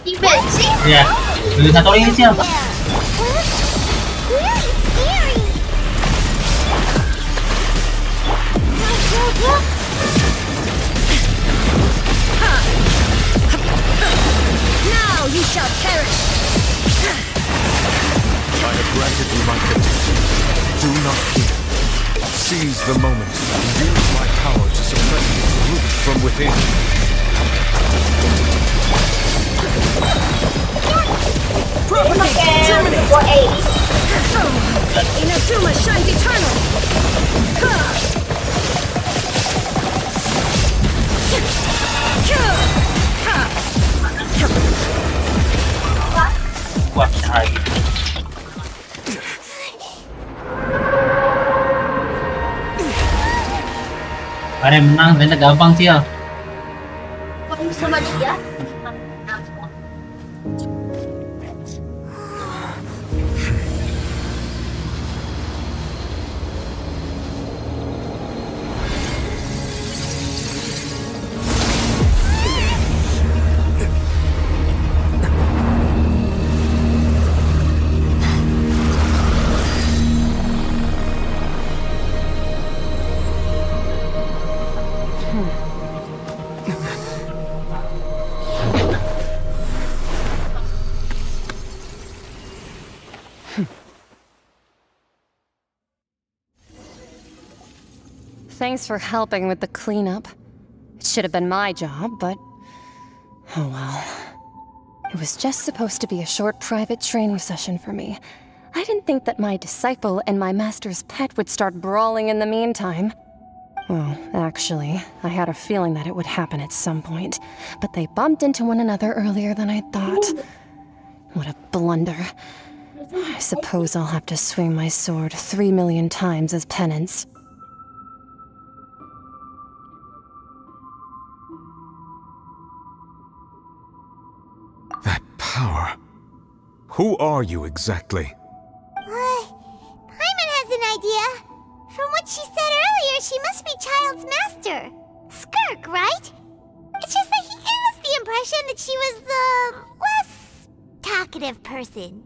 Di bensin. Ya, beli satu ini siapa? Now you shall perish! I have granted you my protection. Do not fear. Seize the moment and use my power to suppress its root from within. Propagate! Terminate! Inazuma shines eternal! Kuat lagi. Ada yang menang, ternyata gampang sih ya. Kalau sama dia. Thanks for helping with the cleanup. It should have been my job, but... oh well. It was just supposed to be a short private training session for me. I didn't think that my disciple and my master's pet would start brawling in the meantime. Well, actually, I had a feeling that it would happen at some point, but they bumped into one another earlier than I thought. What a blunder. I suppose I'll have to swing my sword 3 million times as penance. That power. Who are you exactly? Paimon has an idea. From what she said earlier, she must be Child's master. Skirk, right? It's just that he gave us the impression that she was the less talkative person.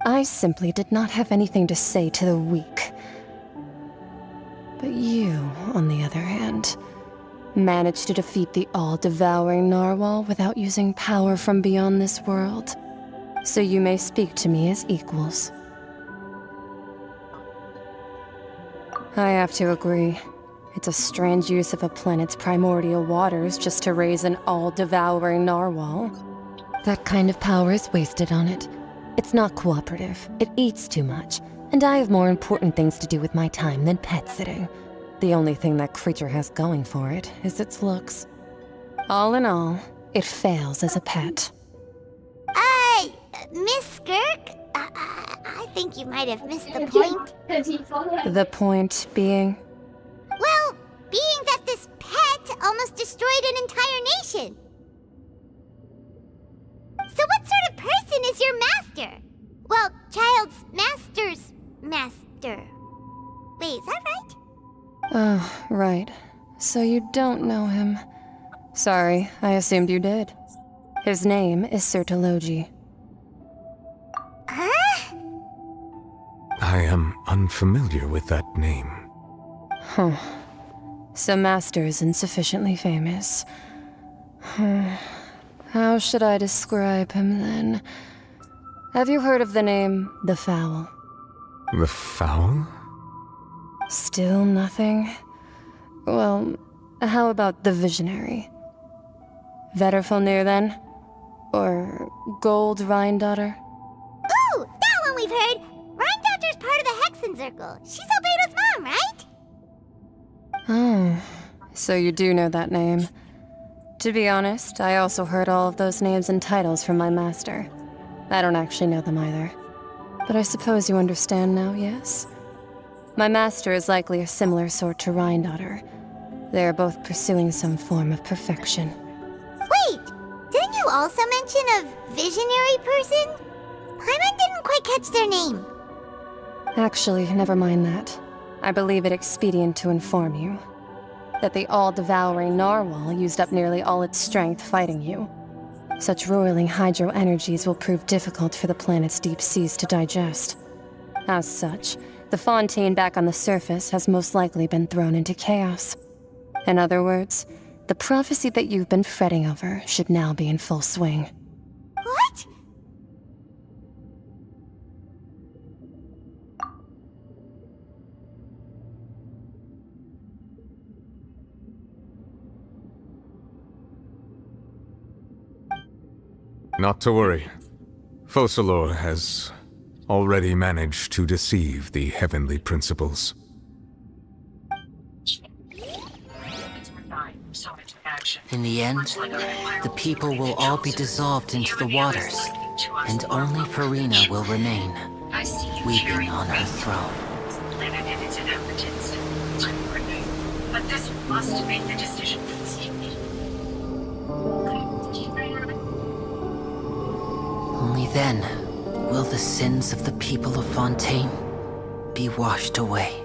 I simply did not have anything to say to the weak. But you, on the other hand, managed to defeat the all-devouring narwhal without using power from beyond this world. So you may speak to me as equals. I have to agree. It's a strange use of a planet's primordial waters just to raise an all-devouring narwhal. That kind of power is wasted on it. It's not cooperative, it eats too much, and I have more important things to do with my time than pet sitting. The only thing that creature has going for it is its looks. All in all, it fails as a pet. Miss Skirk? I think you might have missed the point. The point being? Well, being that this pet almost destroyed an entire nation. So what sort of person is your master? Well, Child's master's master. Wait, is that right? Oh, right. So you don't know him. Sorry, I assumed you did. His name is Sertologi. Huh? I am unfamiliar with that name. Huh. So Master isn't sufficiently famous. How should I describe him then? Have you heard of the name The Fowl? The Fowl? Still nothing? Well, how about the Visionary? Vetterfulnir then? Or Gold Rhindaughter? Ooh, that one we've heard! Rhindaughter's part of the Hexen Circle. She's Albedo's mom, right? Oh, so you do know that name. To be honest, I also heard all of those names and titles from my master. I don't actually know them either. But I suppose you understand now, yes? My master is likely a similar sort to Rhindaughter. They are both pursuing some form of perfection. Wait! Didn't you also mention a visionary person? Paimon didn't quite catch their name. Actually, never mind that. I believe it expedient to inform you that the all-devouring narwhal used up nearly all its strength fighting you. Such roiling hydro energies will prove difficult for the planet's deep seas to digest. As such, the fontaine back on the surface has most likely been thrown into chaos. In other words, the prophecy that you've been fretting over should now be in full swing. What? Not to worry. Focalor has already managed to deceive the heavenly principles. In the end, the people will all be dissolved into the waters, and only Farina will remain, weeping on her throne. Planet and its inhabitants. But this must make the decision. Only then will the sins of the people of Fontaine be washed away.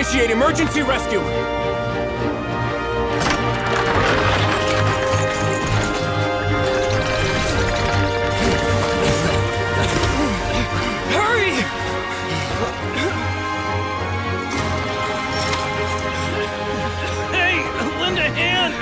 Initiate emergency rescue! Hurry! Hey, lend a hand!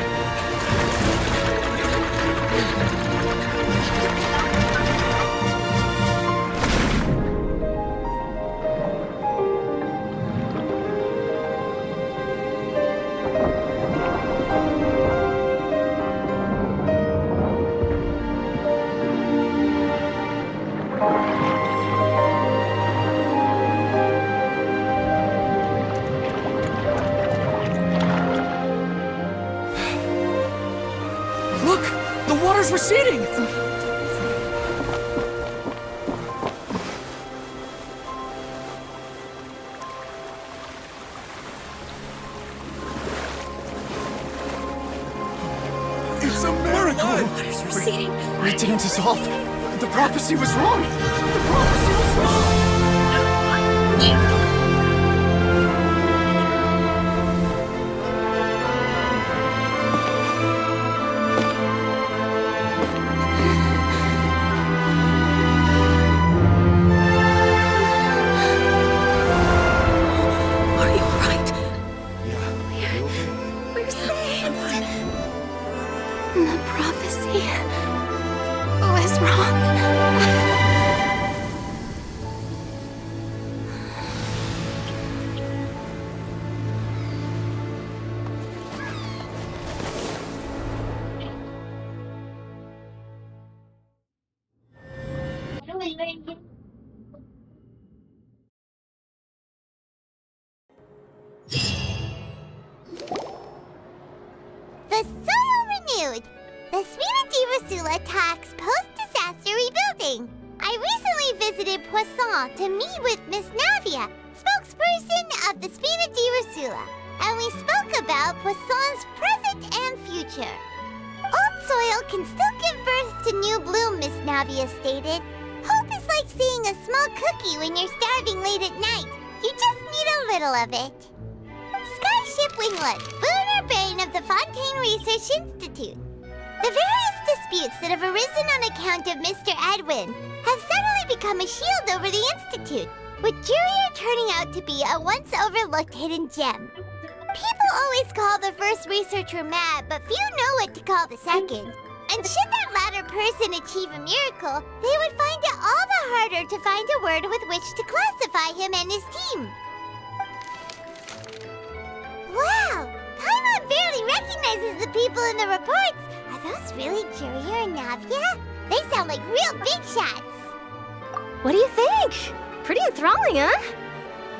Look! The water's receding! It's a miracle! Water's receding. We didn't dissolve. The prophecy was wrong. The prophecy was wrong. Are you alright? Yeah. We're safe. The prophecy was wrong. The soil renewed. The Svina di Rasula tax post-disaster rebuilding. I recently visited Poisson to meet with Miss Navia, spokesperson of the Svina di Rasula, and we spoke about Poisson's present and future. Old soil can still give birth to new bloom, Miss Navia stated. Hope is like seeing a small cookie when you're starving late at night. You just need a little of it. Skyship Winglet, boon or bane of the Fontaine Research Institute. The various disputes that have arisen on account of Mr. Edwin have suddenly become a shield over the Institute, with Jurier turning out to be a once overlooked hidden gem. People always call the first researcher mad, but few know what to call the second. And should that latter person achieve a miracle, they would find it all the harder to find a word with which to classify him and his team. Wow! Paimon barely recognizes the people in the reports. Are those really Jurier and Navia? They sound like real big shots. What do you think? Pretty enthralling, huh?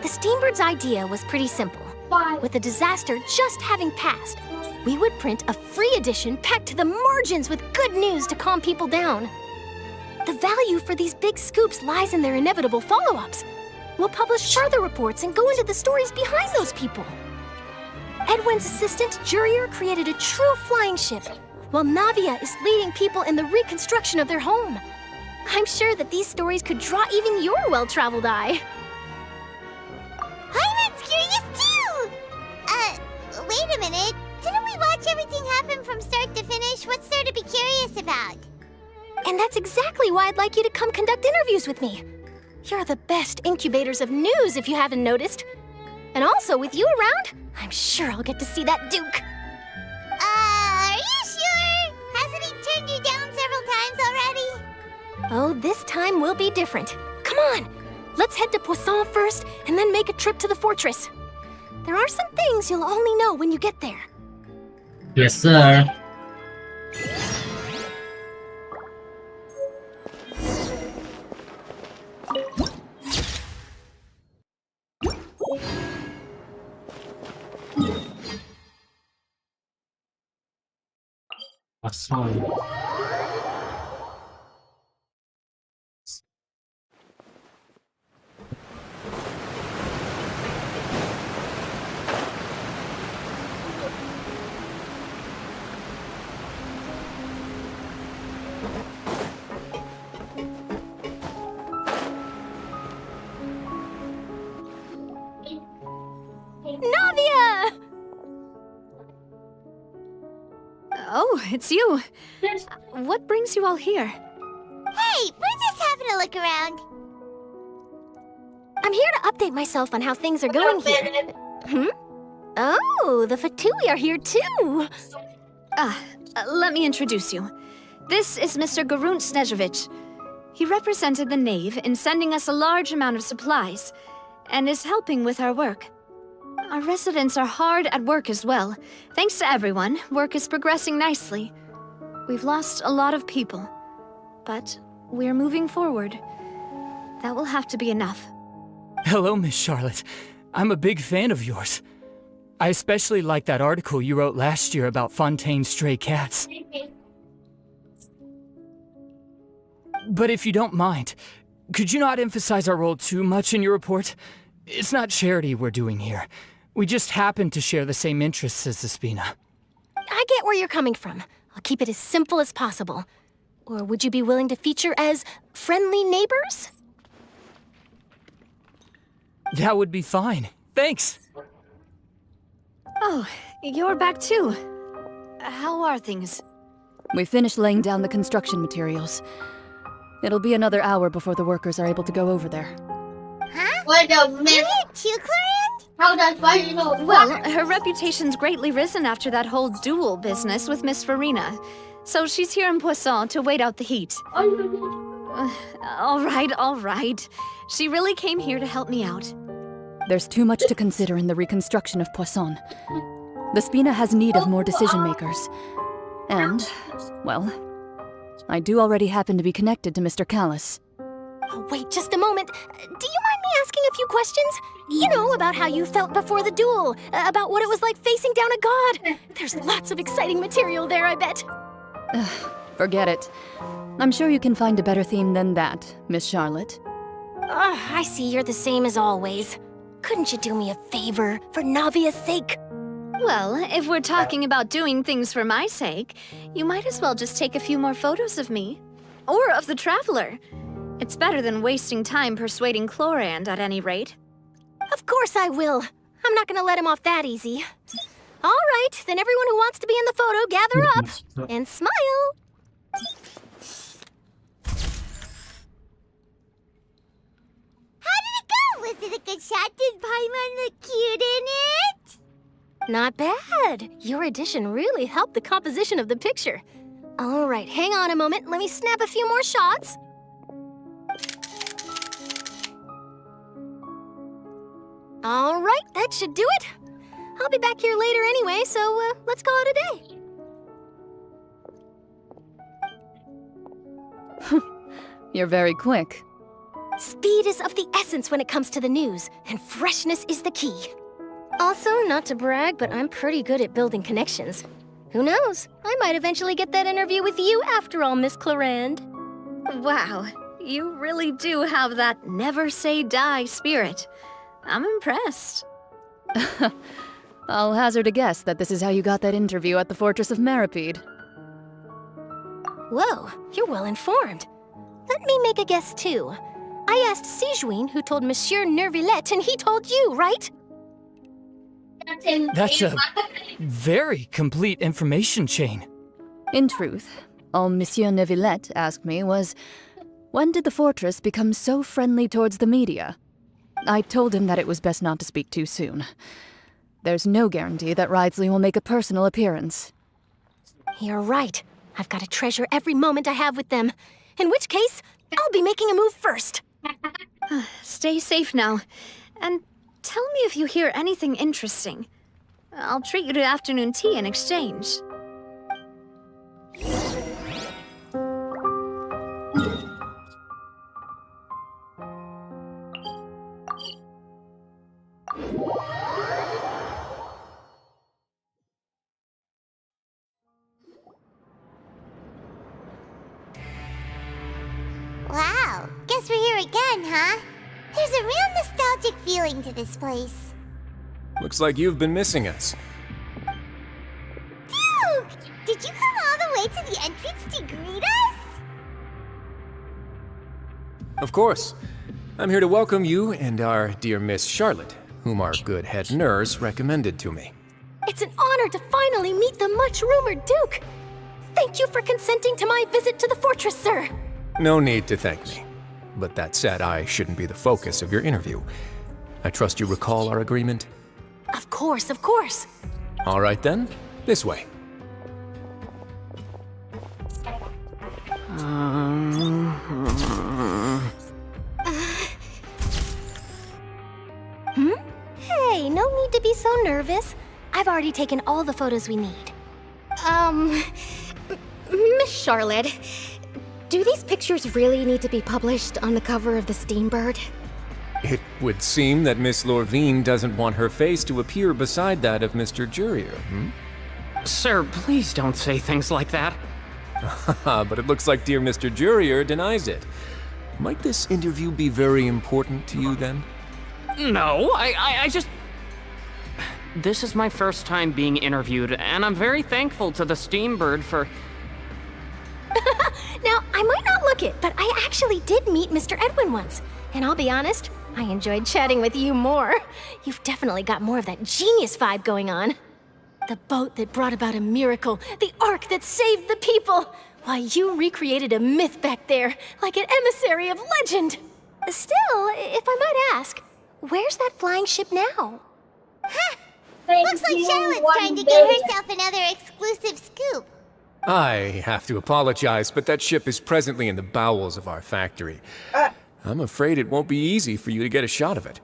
The Steambird's idea was pretty simple. With the disaster just having passed, we would print a free edition packed to the margins with good news to calm people down. The value for these big scoops lies in their inevitable follow-ups. We'll publish further reports and go into the stories behind those people. Edwin's assistant, Jurier, created a true flying ship, while Navia is leading people in the reconstruction of their home. I'm sure that these stories could draw even your well-traveled eye. Paimon's curious too! Wait a minute. Didn't we watch everything happen from start to finish? What's there to be curious about? And that's exactly why I'd like you to come conduct interviews with me. You're the best incubators of news, if you haven't noticed. And also, with you around, I'm sure I'll get to see that Duke. Are you sure? Hasn't he turned you down several times already? Oh, this time will be different. Come on, let's head to Poisson first, and then make a trip to the fortress. There are some things you'll only know when you get there. Yes, sir. Awesome. Oh, it's you. What brings you all here? Hey, we're just having a look around. I'm here to update myself on how things are going here. Oh, the Fatui are here too. Let me introduce you. This is Mr. Garunt Snežević. He represented the Knave in sending us a large amount of supplies, and is helping with our work. Our residents are hard at work as well. Thanks to everyone, work is progressing nicely. We've lost a lot of people, but we're moving forward. That will have to be enough. Hello, Miss Charlotte. I'm a big fan of yours. I especially like that article you wrote last year about Fontaine's stray cats. But if you don't mind, could you not emphasize our role too much in your report? It's not charity we're doing here. We just happen to share the same interests as the Spina. I get where you're coming from. I'll keep it as simple as possible. Or would you be willing to feature as friendly neighbors? That would be fine. Thanks. Oh, you're back too. How are things? We finished laying down the construction materials. It'll be another hour before the workers are able to go over there. Huh? Wait a minute. How does Violet know? Well, her reputation's greatly risen after that whole duel business with Miss Farina. So she's here in Poisson to wait out the heat. All right. She really came here to help me out. There's too much to consider in the reconstruction of Poisson. The Spina has need of more decision-makers. And, well, I do already happen to be connected to Mr. Callis. Oh, wait just a moment. Do you mind me asking a few questions? You know, about how you felt before the duel, about what it was like facing down a god. There's lots of exciting material there, I bet. Forget it. I'm sure you can find a better theme than that, Miss Charlotte. I see you're the same as always. Couldn't you do me a favor, for Navia's sake? Well, if we're talking about doing things for my sake, you might as well just take a few more photos of me. Or of the Traveler. It's better than wasting time persuading Chlorand, at any rate. Of course I will. I'm not gonna let him off that easy. All right, then everyone who wants to be in the photo, gather up and smile. How did it go? Was it a good shot? Did Paimon look cute in it? Not bad. Your addition really helped the composition of the picture. All right, hang on a moment. Let me snap a few more shots. All right, that should do it. I'll be back here later anyway, so let's call it a day. You're very quick. Speed is of the essence when it comes to the news, and freshness is the key. Also, not to brag, but I'm pretty good at building connections. Who knows? I might eventually get that interview with you after all, Miss Chlorand. Wow, you really do have that never say die spirit. I'm impressed. I'll hazard a guess that this is how you got that interview at the Fortress of Meripede. Whoa, you're well informed. Let me make a guess too. I asked Sijuin who told Monsieur Nervillet, and he told you, right? That's a very complete information chain. In truth, all Monsieur Neuvillette asked me was, when did the fortress become so friendly towards the media? I told him that it was best not to speak too soon. There's no guarantee that Ridsley will make a personal appearance. You're right. I've got to treasure every moment I have with them. In which case, I'll be making a move first. Stay safe now. And tell me if you hear anything interesting. I'll treat you to afternoon tea in exchange. Wow, guess we're here again, huh? There's a real nostalgic feeling to this place. Looks like you've been missing us. Duke! Did you come all the way to the entrance to greet us? Of course. I'm here to welcome you and our dear Miss Charlotte, whom our good head nurse recommended to me. It's an honor to finally meet the much-rumored Duke. Thank you for consenting to my visit to the fortress, sir. No need to thank me. But that said, I shouldn't be the focus of your interview. I trust you recall our agreement? Of course, of course. All right then, this way. Hey, no need to be so nervous. I've already taken all the photos we need. Miss Charlotte, do these pictures really need to be published on the cover of the Steambird? It would seem that Miss Lorvine doesn't want her face to appear beside that of Mr. Jurier, Sir, please don't say things like that. But it looks like dear Mr. Jurier denies it. Might this interview be very important to you then? No, I just... This is my first time being interviewed, and I'm very thankful to the Steambird for... Now, I might not look it, but I actually did meet Mr. Edwin once. And I'll be honest, I enjoyed chatting with you more. You've definitely got more of that genius vibe going on. The boat that brought about a miracle, the ark that saved the people. Why, you recreated a myth back there, like an emissary of legend. Still, if I might ask, where's that flying ship now? Looks like Charlotte's trying to get herself another exclusive scoop. I have to apologize, but that ship is presently in the bowels of our factory. I'm afraid it won't be easy for you to get a shot of it.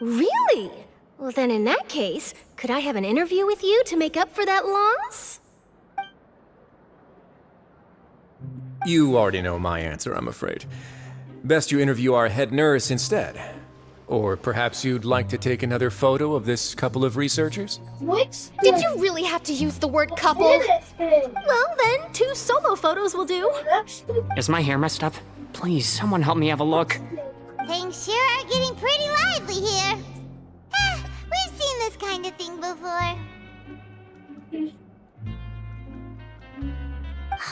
Really? Well, then in that case, could I have an interview with you to make up for that loss? You already know my answer, I'm afraid. Best you interview our head nurse instead. Or perhaps you'd like to take another photo of this couple of researchers? What? Did you really have to use the word couple? Well, then, 2 solo photos will do. Is my hair messed up? Please, someone help me have a look. Things sure are getting pretty lively here. We've seen this kind of thing before.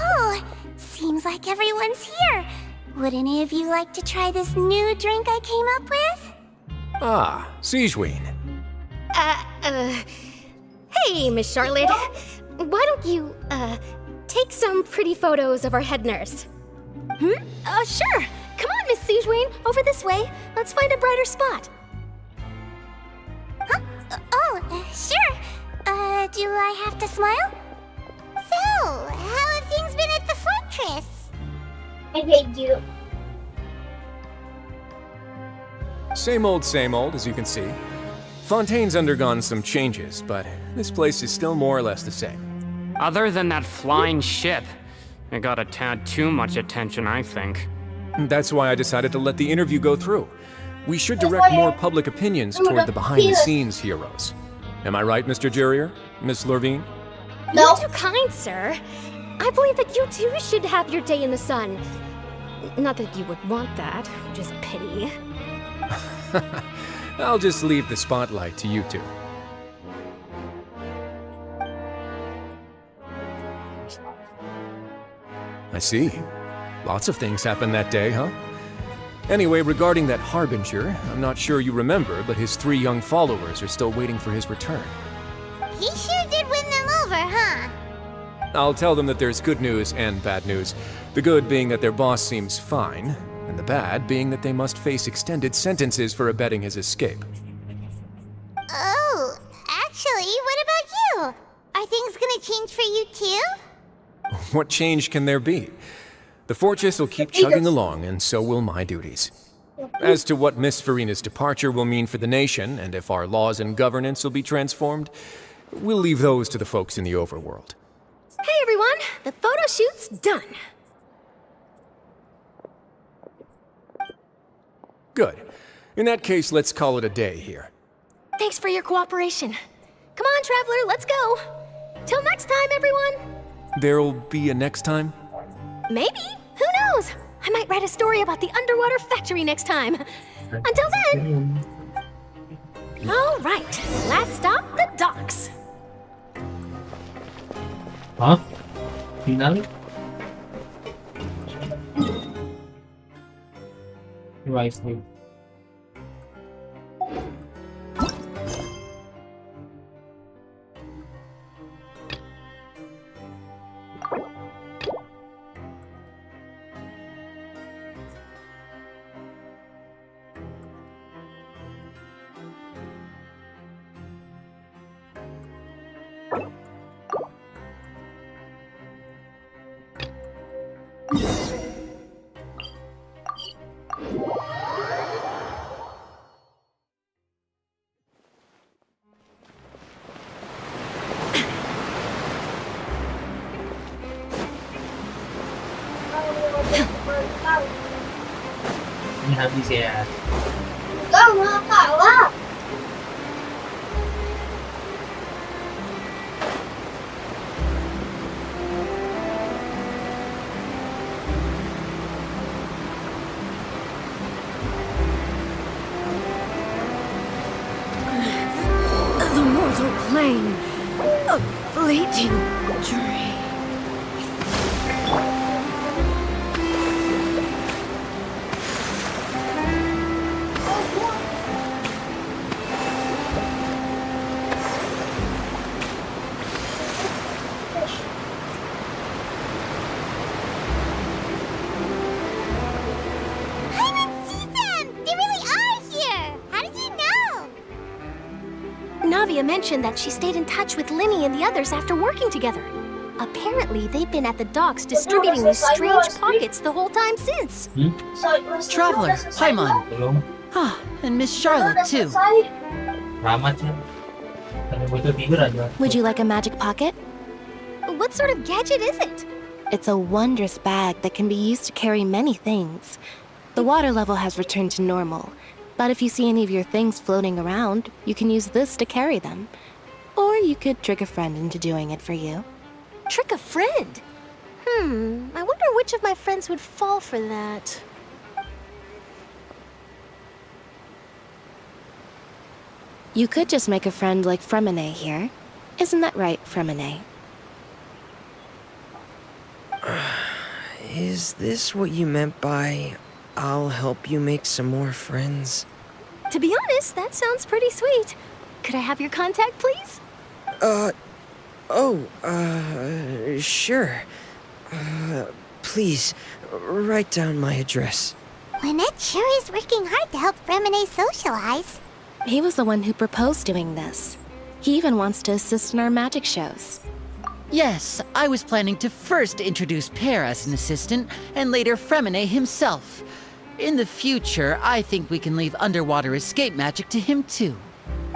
Oh, seems like everyone's here. Would any of you like to try this new drink I came up with? Ah, Siegeween. Hey, Miss Charlotte. Why don't you, take some pretty photos of our head nurse? Sure. Come on, Miss Siegeween, over this way. Let's find a brighter spot. Huh? Sure. Do I have to smile? So, how have things been at the fortress? I hate you. Same old, as you can see. Fontaine's undergone some changes, but this place is still more or less the same. Other than that flying ship, it got a tad too much attention, I think. That's why I decided to let the interview go through. We should direct more public opinions toward the behind-the-scenes heroes. Am I right, Mr. Jurier? Miss Lorvine? You're too kind, sir. I believe that you too should have your day in the sun. Not that you would want that, which is a pity. I'll just leave the spotlight to you two. I see. Lots of things happened that day, huh? Anyway, regarding that Harbinger, I'm not sure you remember, but his 3 young followers are still waiting for his return. He sure did win them over, huh? I'll tell them that there's good news and bad news. The good being that their boss seems fine, and the bad being that they must face extended sentences for abetting his escape. Oh, actually, what about you? Are things gonna change for you too? What change can there be? The fortress will keep chugging along, and so will my duties. As to what Miss Farina's departure will mean for the nation, and if our laws and governance will be transformed, we'll leave those to the folks in the overworld. Hey everyone, the photo shoot's done. Good. In that case, let's call it a day here. Thanks for your cooperation. Come on, Traveler, let's go. Till next time, everyone. There'll be a next time? Maybe. Who knows? I might write a story about the underwater factory next time. Until then. All right, last stop, the docks. Huh? Final? Right. Ini habis ya. Gak kalah. The mortal plane, a fleeting dream. Navia mentioned that she stayed in touch with Linny and the others after working together. Apparently, they've been at the docks distributing these strange pockets the whole time since. Traveler, Paimon. Ah, and Miss Charlotte, too. Would you like a magic pocket? What sort of gadget is it? It's a wondrous bag that can be used to carry many things. The water level has returned to normal, but if you see any of your things floating around, you can use this to carry them. Or you could trick a friend into doing it for you. Trick a friend? I wonder which of my friends would fall for that. You could just make a friend like Fremine here. Isn't that right, Fremine? Is this what you meant by, I'll help you make some more friends? To be honest, that sounds pretty sweet. Could I have your contact, please? Sure. Please, write down my address. Lynette sure is working hard to help Fremine socialize. He was the one who proposed doing this. He even wants to assist in our magic shows. Yes, I was planning to first introduce Pear as an assistant, and later Fremine himself. In the future, I think we can leave underwater escape magic to him too.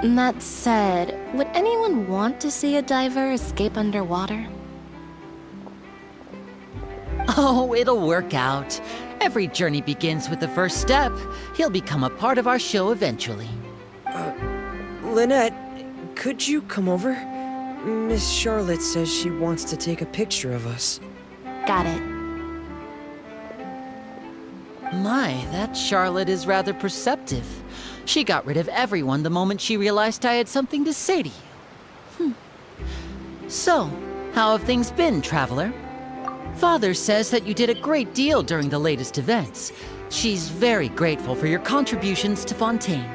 That said, would anyone want to see a diver escape underwater? Oh, it'll work out. Every journey begins with the first step. He'll become a part of our show eventually. Lynette, could you come over? Miss Charlotte says she wants to take a picture of us. Got it. My, that Charlotte is rather perceptive. She got rid of everyone the moment she realized I had something to say to you. So, how have things been, Traveler? Father says that you did a great deal during the latest events. She's very grateful for your contributions to Fontaine.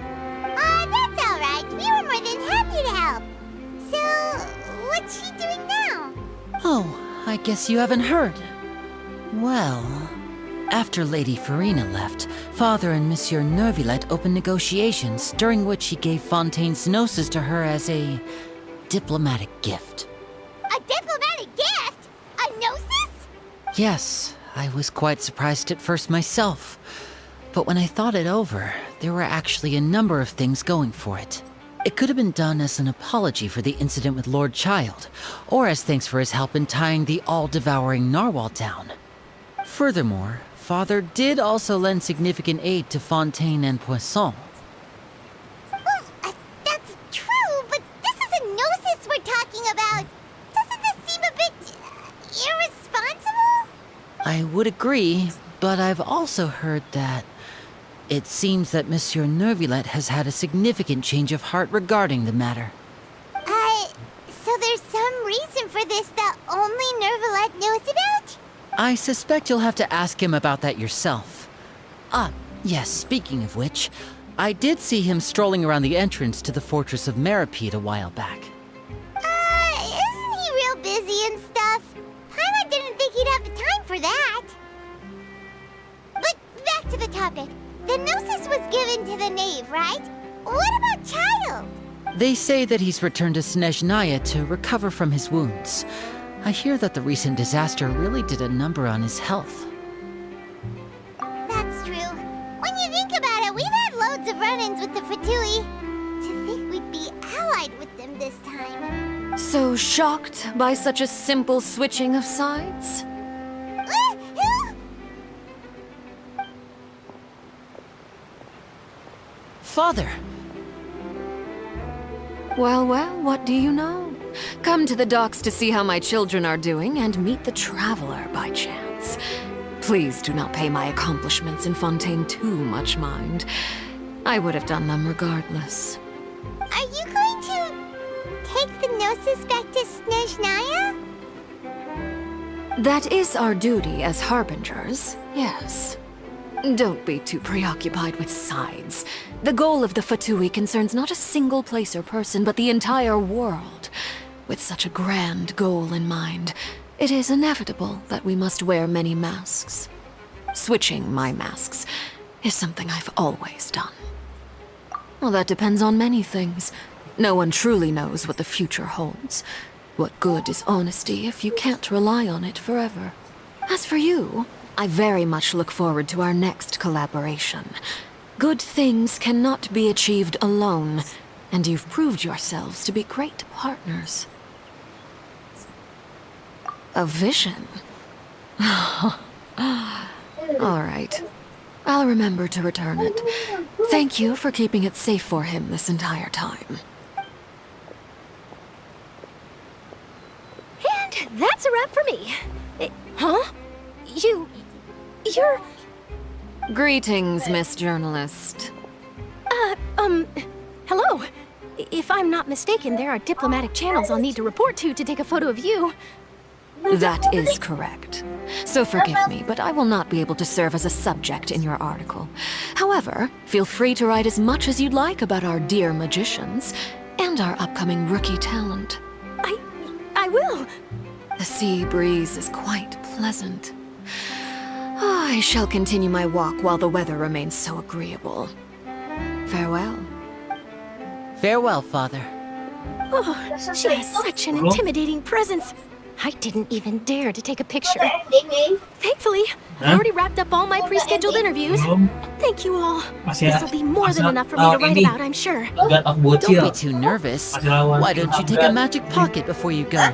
That's all right. We were more than happy to help. So, what's she doing now? Oh, I guess you haven't heard. Well, after Lady Farina left, Father and Monsieur Neuvillette opened negotiations, during which he gave Fontaine's gnosis to her as a diplomatic gift. A diplomatic gift? A gnosis? Yes, I was quite surprised at first myself. But when I thought it over, there were actually a number of things going for it. It could have been done as an apology for the incident with Lord Child, or as thanks for his help in tying the all-devouring narwhal down. Furthermore, Father did also lend significant aid to Fontaine and Poisson. Well, that's true, but this is a gnosis we're talking about. Doesn't this seem a bit irresponsible? I would agree, but I've also heard that it seems that Monsieur Neuvillette has had a significant change of heart regarding the matter. So there's some reason for this that only Neuvillette knows about? I suspect you'll have to ask him about that yourself. Ah, yes, speaking of which, I did see him strolling around the entrance to the Fortress of Meripede a while back. Isn't he real busy and stuff? Paimon didn't think he'd have the time for that. But back to the topic. The gnosis was given to the knave, right? What about Child? They say that he's returned to Snezhnaya to recover from his wounds. I hear that the recent disaster really did a number on his health. That's true. When you think about it, we've had loads of run-ins with the Fatui. To think we'd be allied with them this time. So shocked by such a simple switching of sides? father. Well, well, what do you know? Come to the docks to see how my children are doing and meet the traveler by chance. Please do not pay my accomplishments in Fontaine too much mind. I would have done them regardless. Are you going to take the Gnosis back to Snezhnaya? That is our duty as harbingers, yes. Don't be too preoccupied with sides. The goal of the Fatui concerns not a single place or person, but the entire world. With such a grand goal in mind, it is inevitable that we must wear many masks. Switching my masks is something I've always done. Well, that depends on many things. No one truly knows what the future holds. What good is honesty if you can't rely on it forever? As for you, I very much look forward to our next collaboration. Good things cannot be achieved alone, and you've proved yourselves to be great partners. A vision? All right. I'll remember to return it. Thank you for keeping it safe for him this entire time. And that's a wrap for me. Huh? You're... Greetings, Miss Journalist. Hello. If I'm not mistaken, there are diplomatic channels I'll need to report to take a photo of you. That is correct. So forgive me, but I will not be able to serve as a subject in your article. However, feel free to write as much as you'd like about our dear magicians and our upcoming rookie talent. I will. The sea breeze is quite pleasant. I shall continue my walk while the weather remains so agreeable. Farewell. Farewell, Father. Oh, she has such an intimidating presence. I didn't even dare to take a picture. Thankfully, I've already wrapped up all my pre-scheduled interviews. Thank you all. This will be more than enough for me to write about, I'm sure. Don't be too nervous. Why don't you take a magic pocket before you go?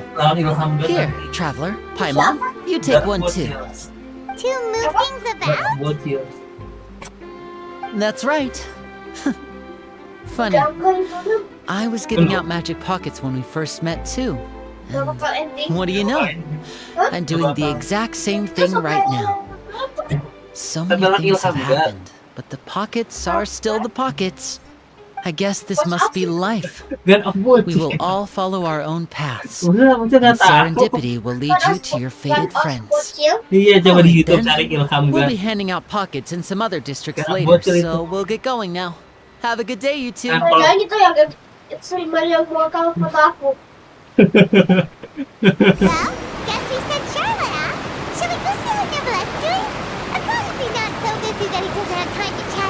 Here, traveler, Paimon, you take one too. To move things about? That's right. Funny. I was giving out magic pockets when we first met too. And what do you know? I'm doing the exact same thing right now. So many things have happened, but the pockets are still the pockets. I guess this must be life. We will all follow our own paths. And serendipity will lead you to your fated friends. Alright, then. We'll be handing out pockets in some other districts later, so we'll get going now. Have a good day, you two. Well, guess we said Charlotte, huh? Shall we go see what Neverlett's doing? As long as he's not so busy that he doesn't have time to chat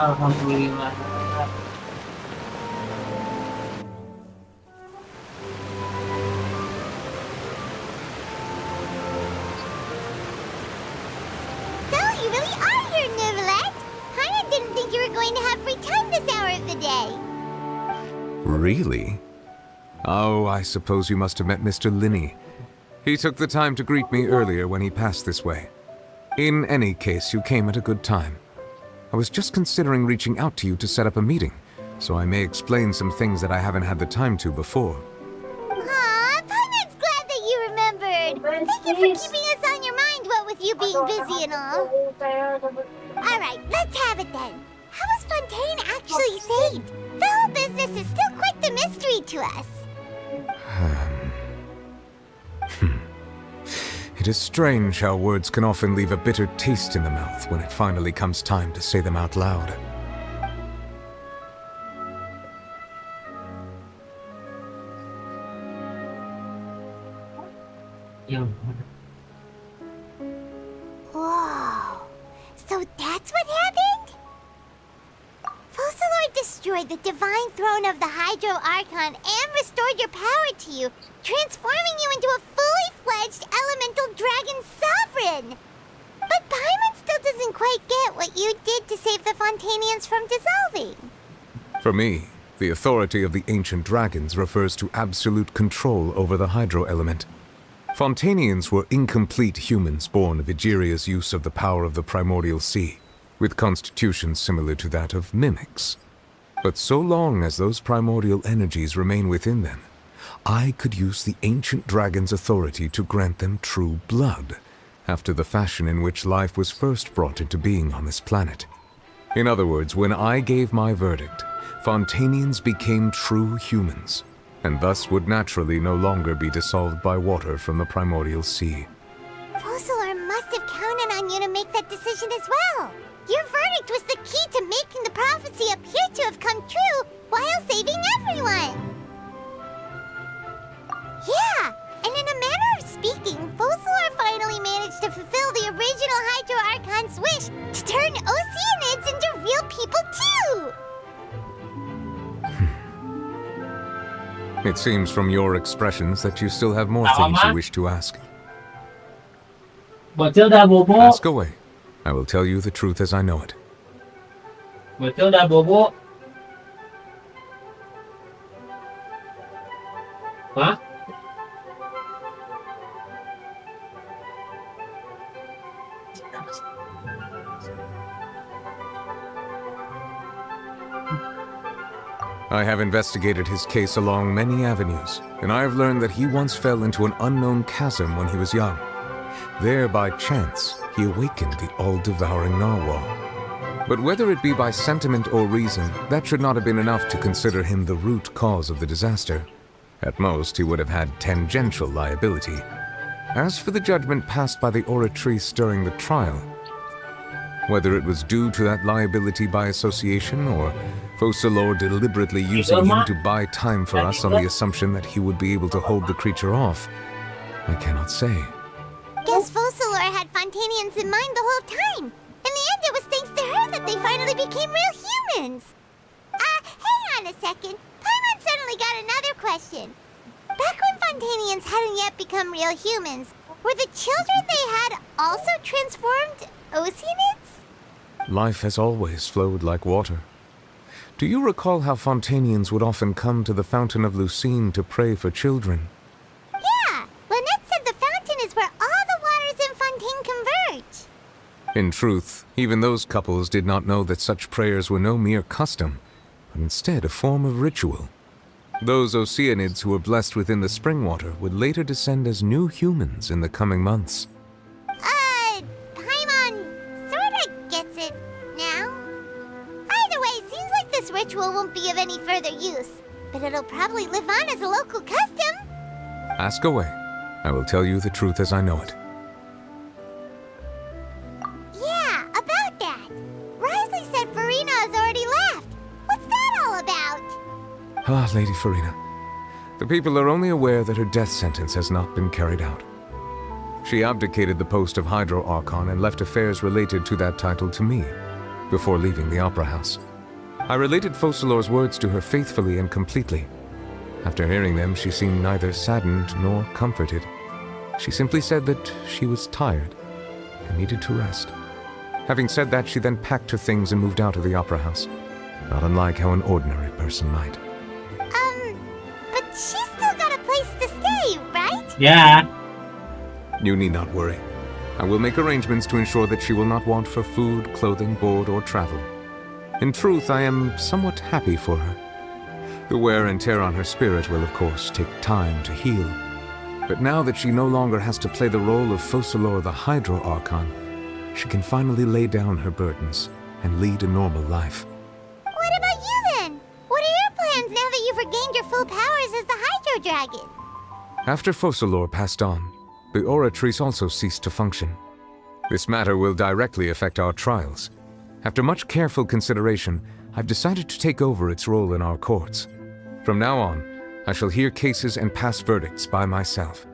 Alhamdulillah. So, you really are here, Neverlet. I didn't think you were going to have free time this hour of the day. Really? Oh, I suppose you must have met Mr. Linney. He took the time to greet me earlier when he passed this way. In any case, you came at a good time. I was just considering reaching out to you to set up a meeting, so I may explain some things that I haven't had the time to before. Aw, Paimon's glad that you remembered. Thank you for keeping us on your mind, what with you being busy and all. Alright, let's have it then. How was Fontaine actually saved? The whole business is still quite the mystery to us. It is strange how words can often leave a bitter taste in the mouth when it finally comes time to say them out loud. Whoa. So that's what happened? Focalor destroyed the divine throne of the Hydro Archon and restored your power to you, transforming you into a fully fledged elemental dragon sovereign. But Paimon still doesn't quite get what you did to save the Fontanians from dissolving. For me, the authority of the ancient dragons refers to absolute control over the hydro element. Fontanians were incomplete humans born of Egeria's use of the power of the primordial sea, with constitutions similar to that of mimics. But so long as those primordial energies remain within them, I could use the ancient dragon's authority to grant them true blood, after the fashion in which life was first brought into being on this planet. In other words, when I gave my verdict, Fontanians became true humans, and thus would naturally no longer be dissolved by water from the primordial sea. Focalor must have counted on you to make that decision as well. Your verdict was the key to making the prophecy appear to have come true while saving everyone. Yeah, and in a manner of speaking, Focalor finally managed to fulfill the original Hydro Archon's wish to turn Oceanids into real people too! It seems from your expressions that you still have more things you wish to ask. Matilda Bobo. Ask away. I will tell you the truth as I know it. Matilda Bobo. Huh? I have investigated his case along many avenues, and I have learned that he once fell into an unknown chasm when he was young. There, by chance, he awakened the all-devouring narwhal. But whether it be by sentiment or reason, that should not have been enough to consider him the root cause of the disaster. At most, he would have had tangential liability. As for the judgment passed by the oratrice during the trial, whether it was due to that liability by association or Focalor deliberately using him to buy time for us on the assumption that he would be able to hold the creature off, I cannot say. Guess Focalor had Fontanians in mind the whole time. In the end, it was thanks to her that they finally became real humans. Hang on a second. Paimon suddenly got another question. Back when Fontanians hadn't yet become real humans, were the children they had also transformed Oceanids? Life has always flowed like water. Do you recall how Fontanians would often come to the Fountain of Lucine to pray for children? Yeah! Lynette said the fountain is where all the waters in Fontaine converge. In truth, even those couples did not know that such prayers were no mere custom, but instead a form of ritual. Those Oceanids who were blessed within the spring water would later descend as new humans in the coming months. Paimon sorta gets it now. Either way, seems like this ritual won't be of any further use, but it'll probably live on as a local custom. Ask away. I will tell you the truth as I know it. Yeah, about that. Risley said Farina has already left. What's that all about? Ah, Lady Farina. The people are only aware that her death sentence has not been carried out. She abdicated the post of Hydro Archon and left affairs related to that title to me, before leaving the Opera House. I related Focalor's words to her faithfully and completely. After hearing them, she seemed neither saddened nor comforted. She simply said that she was tired and needed to rest. Having said that, she then packed her things and moved out of the Opera House, not unlike how an ordinary person might. But she's still got a place to stay, right? Yeah. You need not worry. I will make arrangements to ensure that she will not want for food, clothing, board, or travel. In truth, I am somewhat happy for her. The wear and tear on her spirit will, of course, take time to heal. But now that she no longer has to play the role of Focalor the Hydro Archon, she can finally lay down her burdens and lead a normal life. What about you then? What are your plans now that you've regained your full powers as the Hydro Dragon? After Focalor passed on, the Oratrice also ceased to function. This matter will directly affect our trials. After much careful consideration, I've decided to take over its role in our courts. From now on, I shall hear cases and pass verdicts by myself.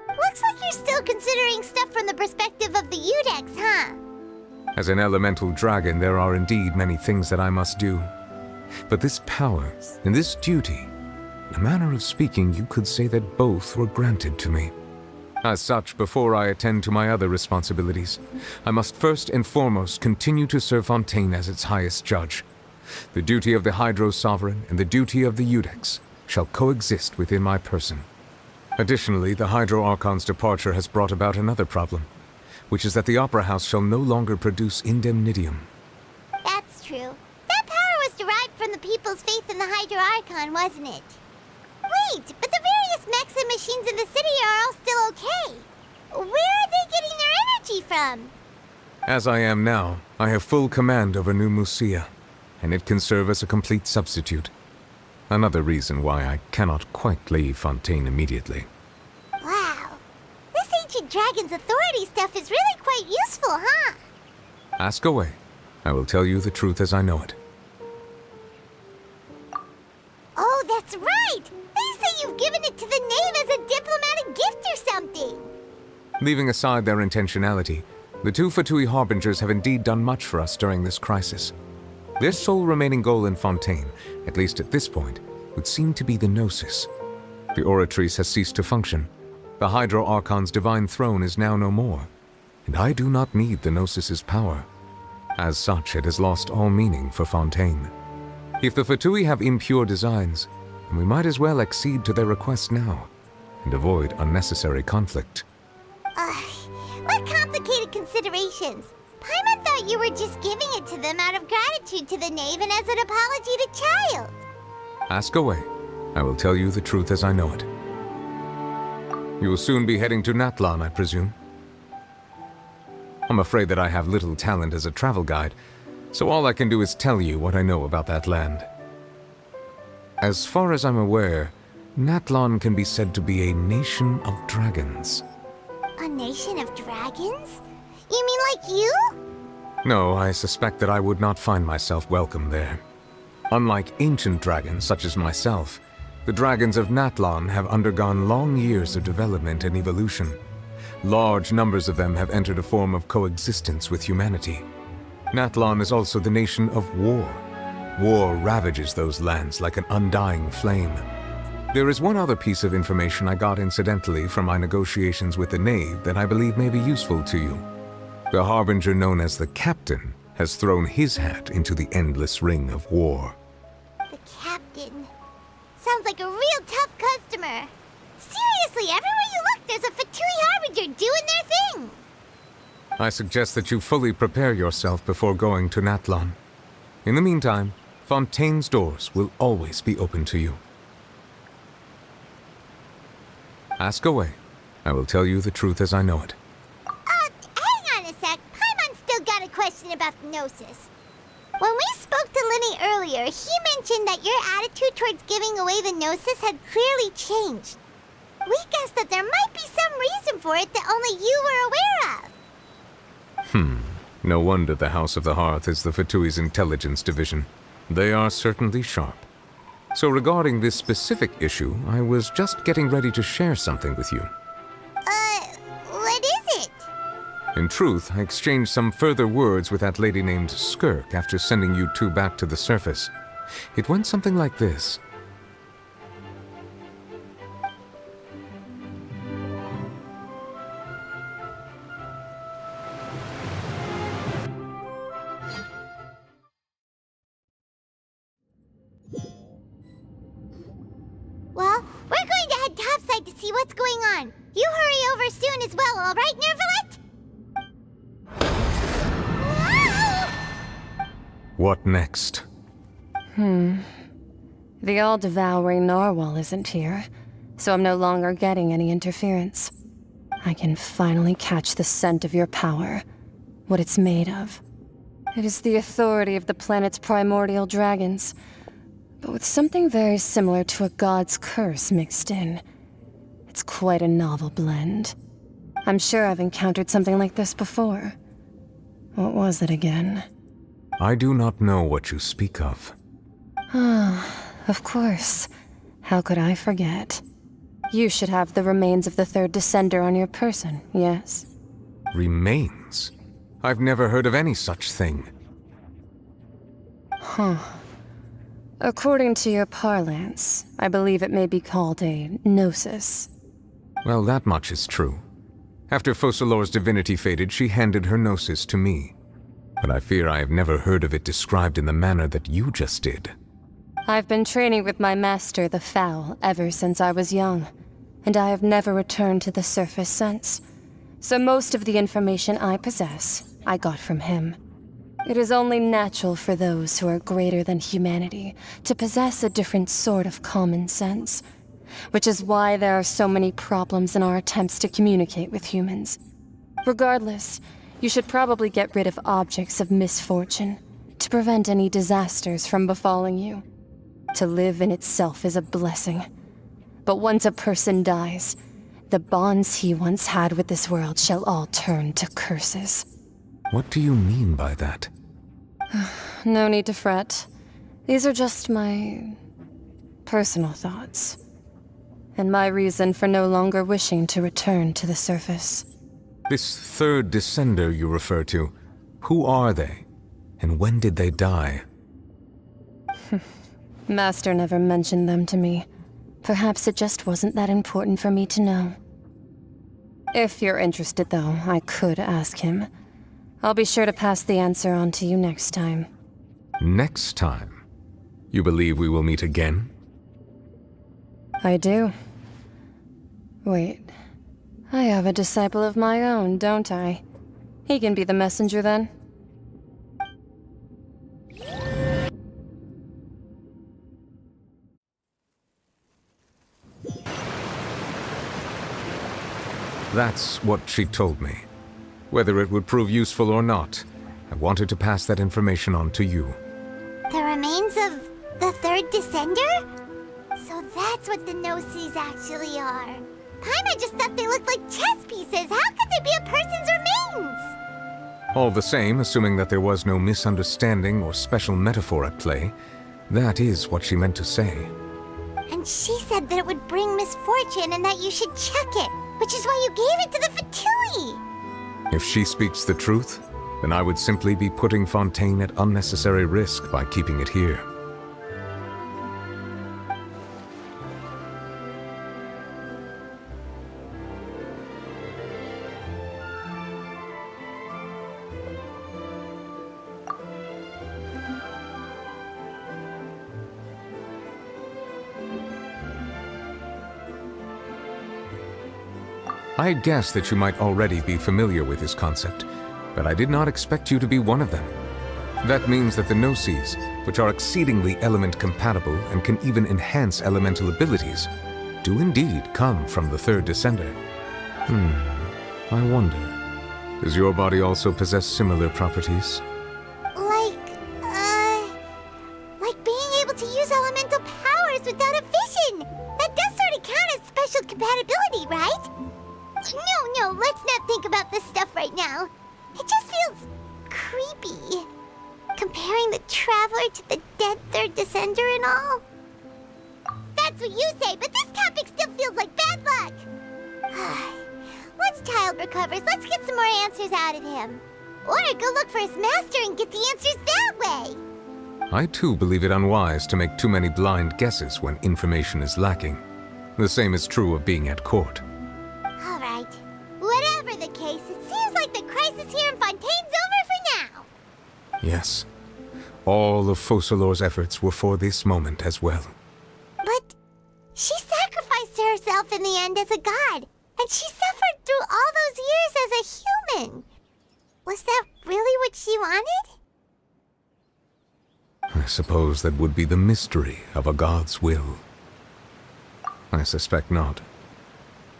Looks like you're still considering stuff from the perspective of the Udex, huh? As an elemental dragon, there are indeed many things that I must do. But this power and this duty, in a manner of speaking, you could say that both were granted to me. As such, before I attend to my other responsibilities, I must first and foremost continue to serve Fontaine as its highest judge. The duty of the Hydro Sovereign and the duty of the Udex shall coexist within my person. Additionally, the Hydro Archon's departure has brought about another problem, which is that the Opera House shall no longer produce indemnitium. That's true. That power was derived from the people's faith in the Hydro Archon, wasn't it? Wait, but the various mechs and machines in the city are all still okay. Where are they getting their energy from? As I am now, I have full command over New Musia, and it can serve as a complete substitute. Another reason why I cannot quite leave Fontaine immediately. Wow. This ancient dragon's authority stuff is really quite useful, huh? Ask away. I will tell you the truth as I know it. Oh, that's right! They say you've given it to the knave as a diplomatic gift or something! Leaving aside their intentionality, the two Fatui Harbingers have indeed done much for us during this crisis. Their sole remaining goal in Fontaine, at least at this point, would seem to be the Gnosis. The Oratrice has ceased to function. The Hydro Archon's divine throne is now no more, and I do not need the Gnosis's power. As such, it has lost all meaning for Fontaine. If the Fatui have impure designs, then we might as well accede to their request now, and avoid unnecessary conflict. What complicated considerations! Paimon thought you were just giving it to them out of gratitude to the knave and as an apology to Child. Ask away. I will tell you the truth as I know it. You will soon be heading to Natlan, I presume? I'm afraid that I have little talent as a travel guide, so all I can do is tell you what I know about that land. As far as I'm aware, Natlan can be said to be a nation of dragons. A nation of dragons? You mean like you? No, I suspect that I would not find myself welcome there. Unlike ancient dragons such as myself, the dragons of Natlan have undergone long years of development and evolution. Large numbers of them have entered a form of coexistence with humanity. Natlan is also the nation of war. War ravages those lands like an undying flame. There is one other piece of information I got incidentally from my negotiations with the knave that I believe may be useful to you. The Harbinger known as the Captain has thrown his hat into the endless ring of war. The Captain. Sounds like a real tough customer. Seriously, everywhere you look, there's a Fatui Harbinger doing their thing. I suggest that you fully prepare yourself before going to Natlan. In the meantime, Fontaine's doors will always be open to you. Ask away. I will tell you the truth as I know it. Hang on a sec. Paimon's still got a question about the Gnosis. When we spoke to Linny earlier, he mentioned that your attitude towards giving away the Gnosis had clearly changed. We guessed that there might be some reason for it that only you were aware of. No wonder the House of the Hearth is the Fatui's intelligence division. They are certainly sharp. So regarding this specific issue, I was just getting ready to share something with you. What is it? In truth, I exchanged some further words with that lady named Skirk after sending you two back to the surface. It went something like this. Well, we're going to head topside to see what's going on. You hurry over soon as well, all right, Nervalet? What next? The all-devouring narwhal isn't here, so I'm no longer getting any interference. I can finally catch the scent of your power, what it's made of. It is the authority of the planet's primordial dragons, but with something very similar to a god's curse mixed in. It's quite a novel blend. I'm sure I've encountered something like this before. What was it again? I do not know what you speak of. Ah, of course. How could I forget? You should have the remains of the third descender on your person, yes? Remains? I've never heard of any such thing. Huh. According to your parlance, I believe it may be called a gnosis. Well, that much is true. After Focalor's divinity faded, she handed her gnosis to me. But I fear I have never heard of it described in the manner that you just did. I've been training with my master, the Foul, ever since I was young, and I have never returned to the surface since. So most of the information I possess, I got from him. It is only natural for those who are greater than humanity to possess a different sort of common sense, which is why there are so many problems in our attempts to communicate with humans. Regardless, you should probably get rid of objects of misfortune to prevent any disasters from befalling you. To live in itself is a blessing. But once a person dies, the bonds he once had with this world shall all turn to curses. What do you mean by that? No need to fret. These are just my personal thoughts. And my reason for no longer wishing to return to the surface. This third descender you refer to, who are they? And when did they die? Master never mentioned them to me. Perhaps it just wasn't that important for me to know. If you're interested, though, I could ask him. I'll be sure to pass the answer on to you next time. Next time? You believe we will meet again? I do. Wait. I have a disciple of my own, don't I? He can be the messenger then. That's what she told me. Whether it would prove useful or not, I wanted to pass that information on to you. The remains of the third descender? So that's what the Gnosis actually are. Paimon just thought they looked like chess pieces. How could they be a person's remains? All the same, assuming that there was no misunderstanding or special metaphor at play, that is what she meant to say. And she said that it would bring misfortune and that you should check it, which is why you gave it to the Fatui. If she speaks the truth, then I would simply be putting Fontaine at unnecessary risk by keeping it here. I had guessed that you might already be familiar with this concept, but I did not expect you to be one of them. That means that the Gnosis, which are exceedingly element-compatible and can even enhance elemental abilities, do indeed come from the third descender. I wonder, does your body also possess similar properties? Like being able to use elemental powers without a vision! That does sort of count as special compatibility, right? No, let's not think about this stuff right now. It just feels creepy. Comparing the Traveler to the dead third descender and all. That's what you say, but this topic still feels like bad luck. Once Child recovers, let's get some more answers out of him. Or go look for his master and get the answers that way. I too believe it unwise to make too many blind guesses when information is lacking. The same is true of being at court. Alright. Whatever the case, it seems like the crisis here in Fontaine's over for now. Yes. All of Focalor's efforts were for this moment as well. But she sacrificed herself in the end as a god, and she suffered through all those years as a human. Was that really what she wanted? I suppose that would be the mystery of a god's will. I suspect not.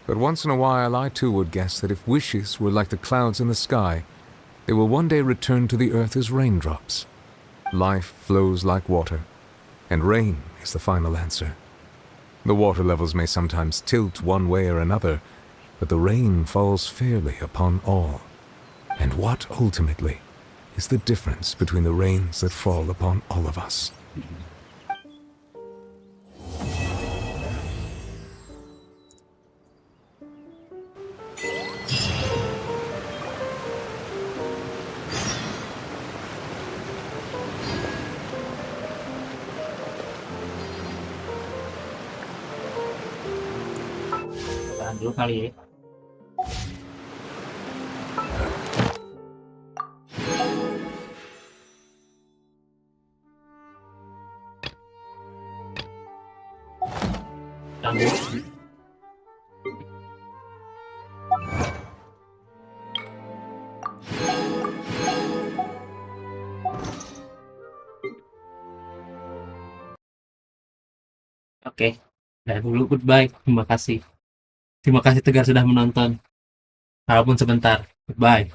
But once in a while I too would guess that if wishes were like the clouds in the sky, They will one day return to the earth as raindrops. Life flows like water, and rain is the final answer. The water levels may sometimes tilt one way or another, but the rain falls fairly upon all. And what, ultimately, is the difference between the rains that fall upon all of us? Tahan dulu kali ya. Tahan dulu. Oke, udah dulu, goodbye. Terima kasih. Terima kasih Tegar sudah menonton. Walaupun sebentar. Goodbye.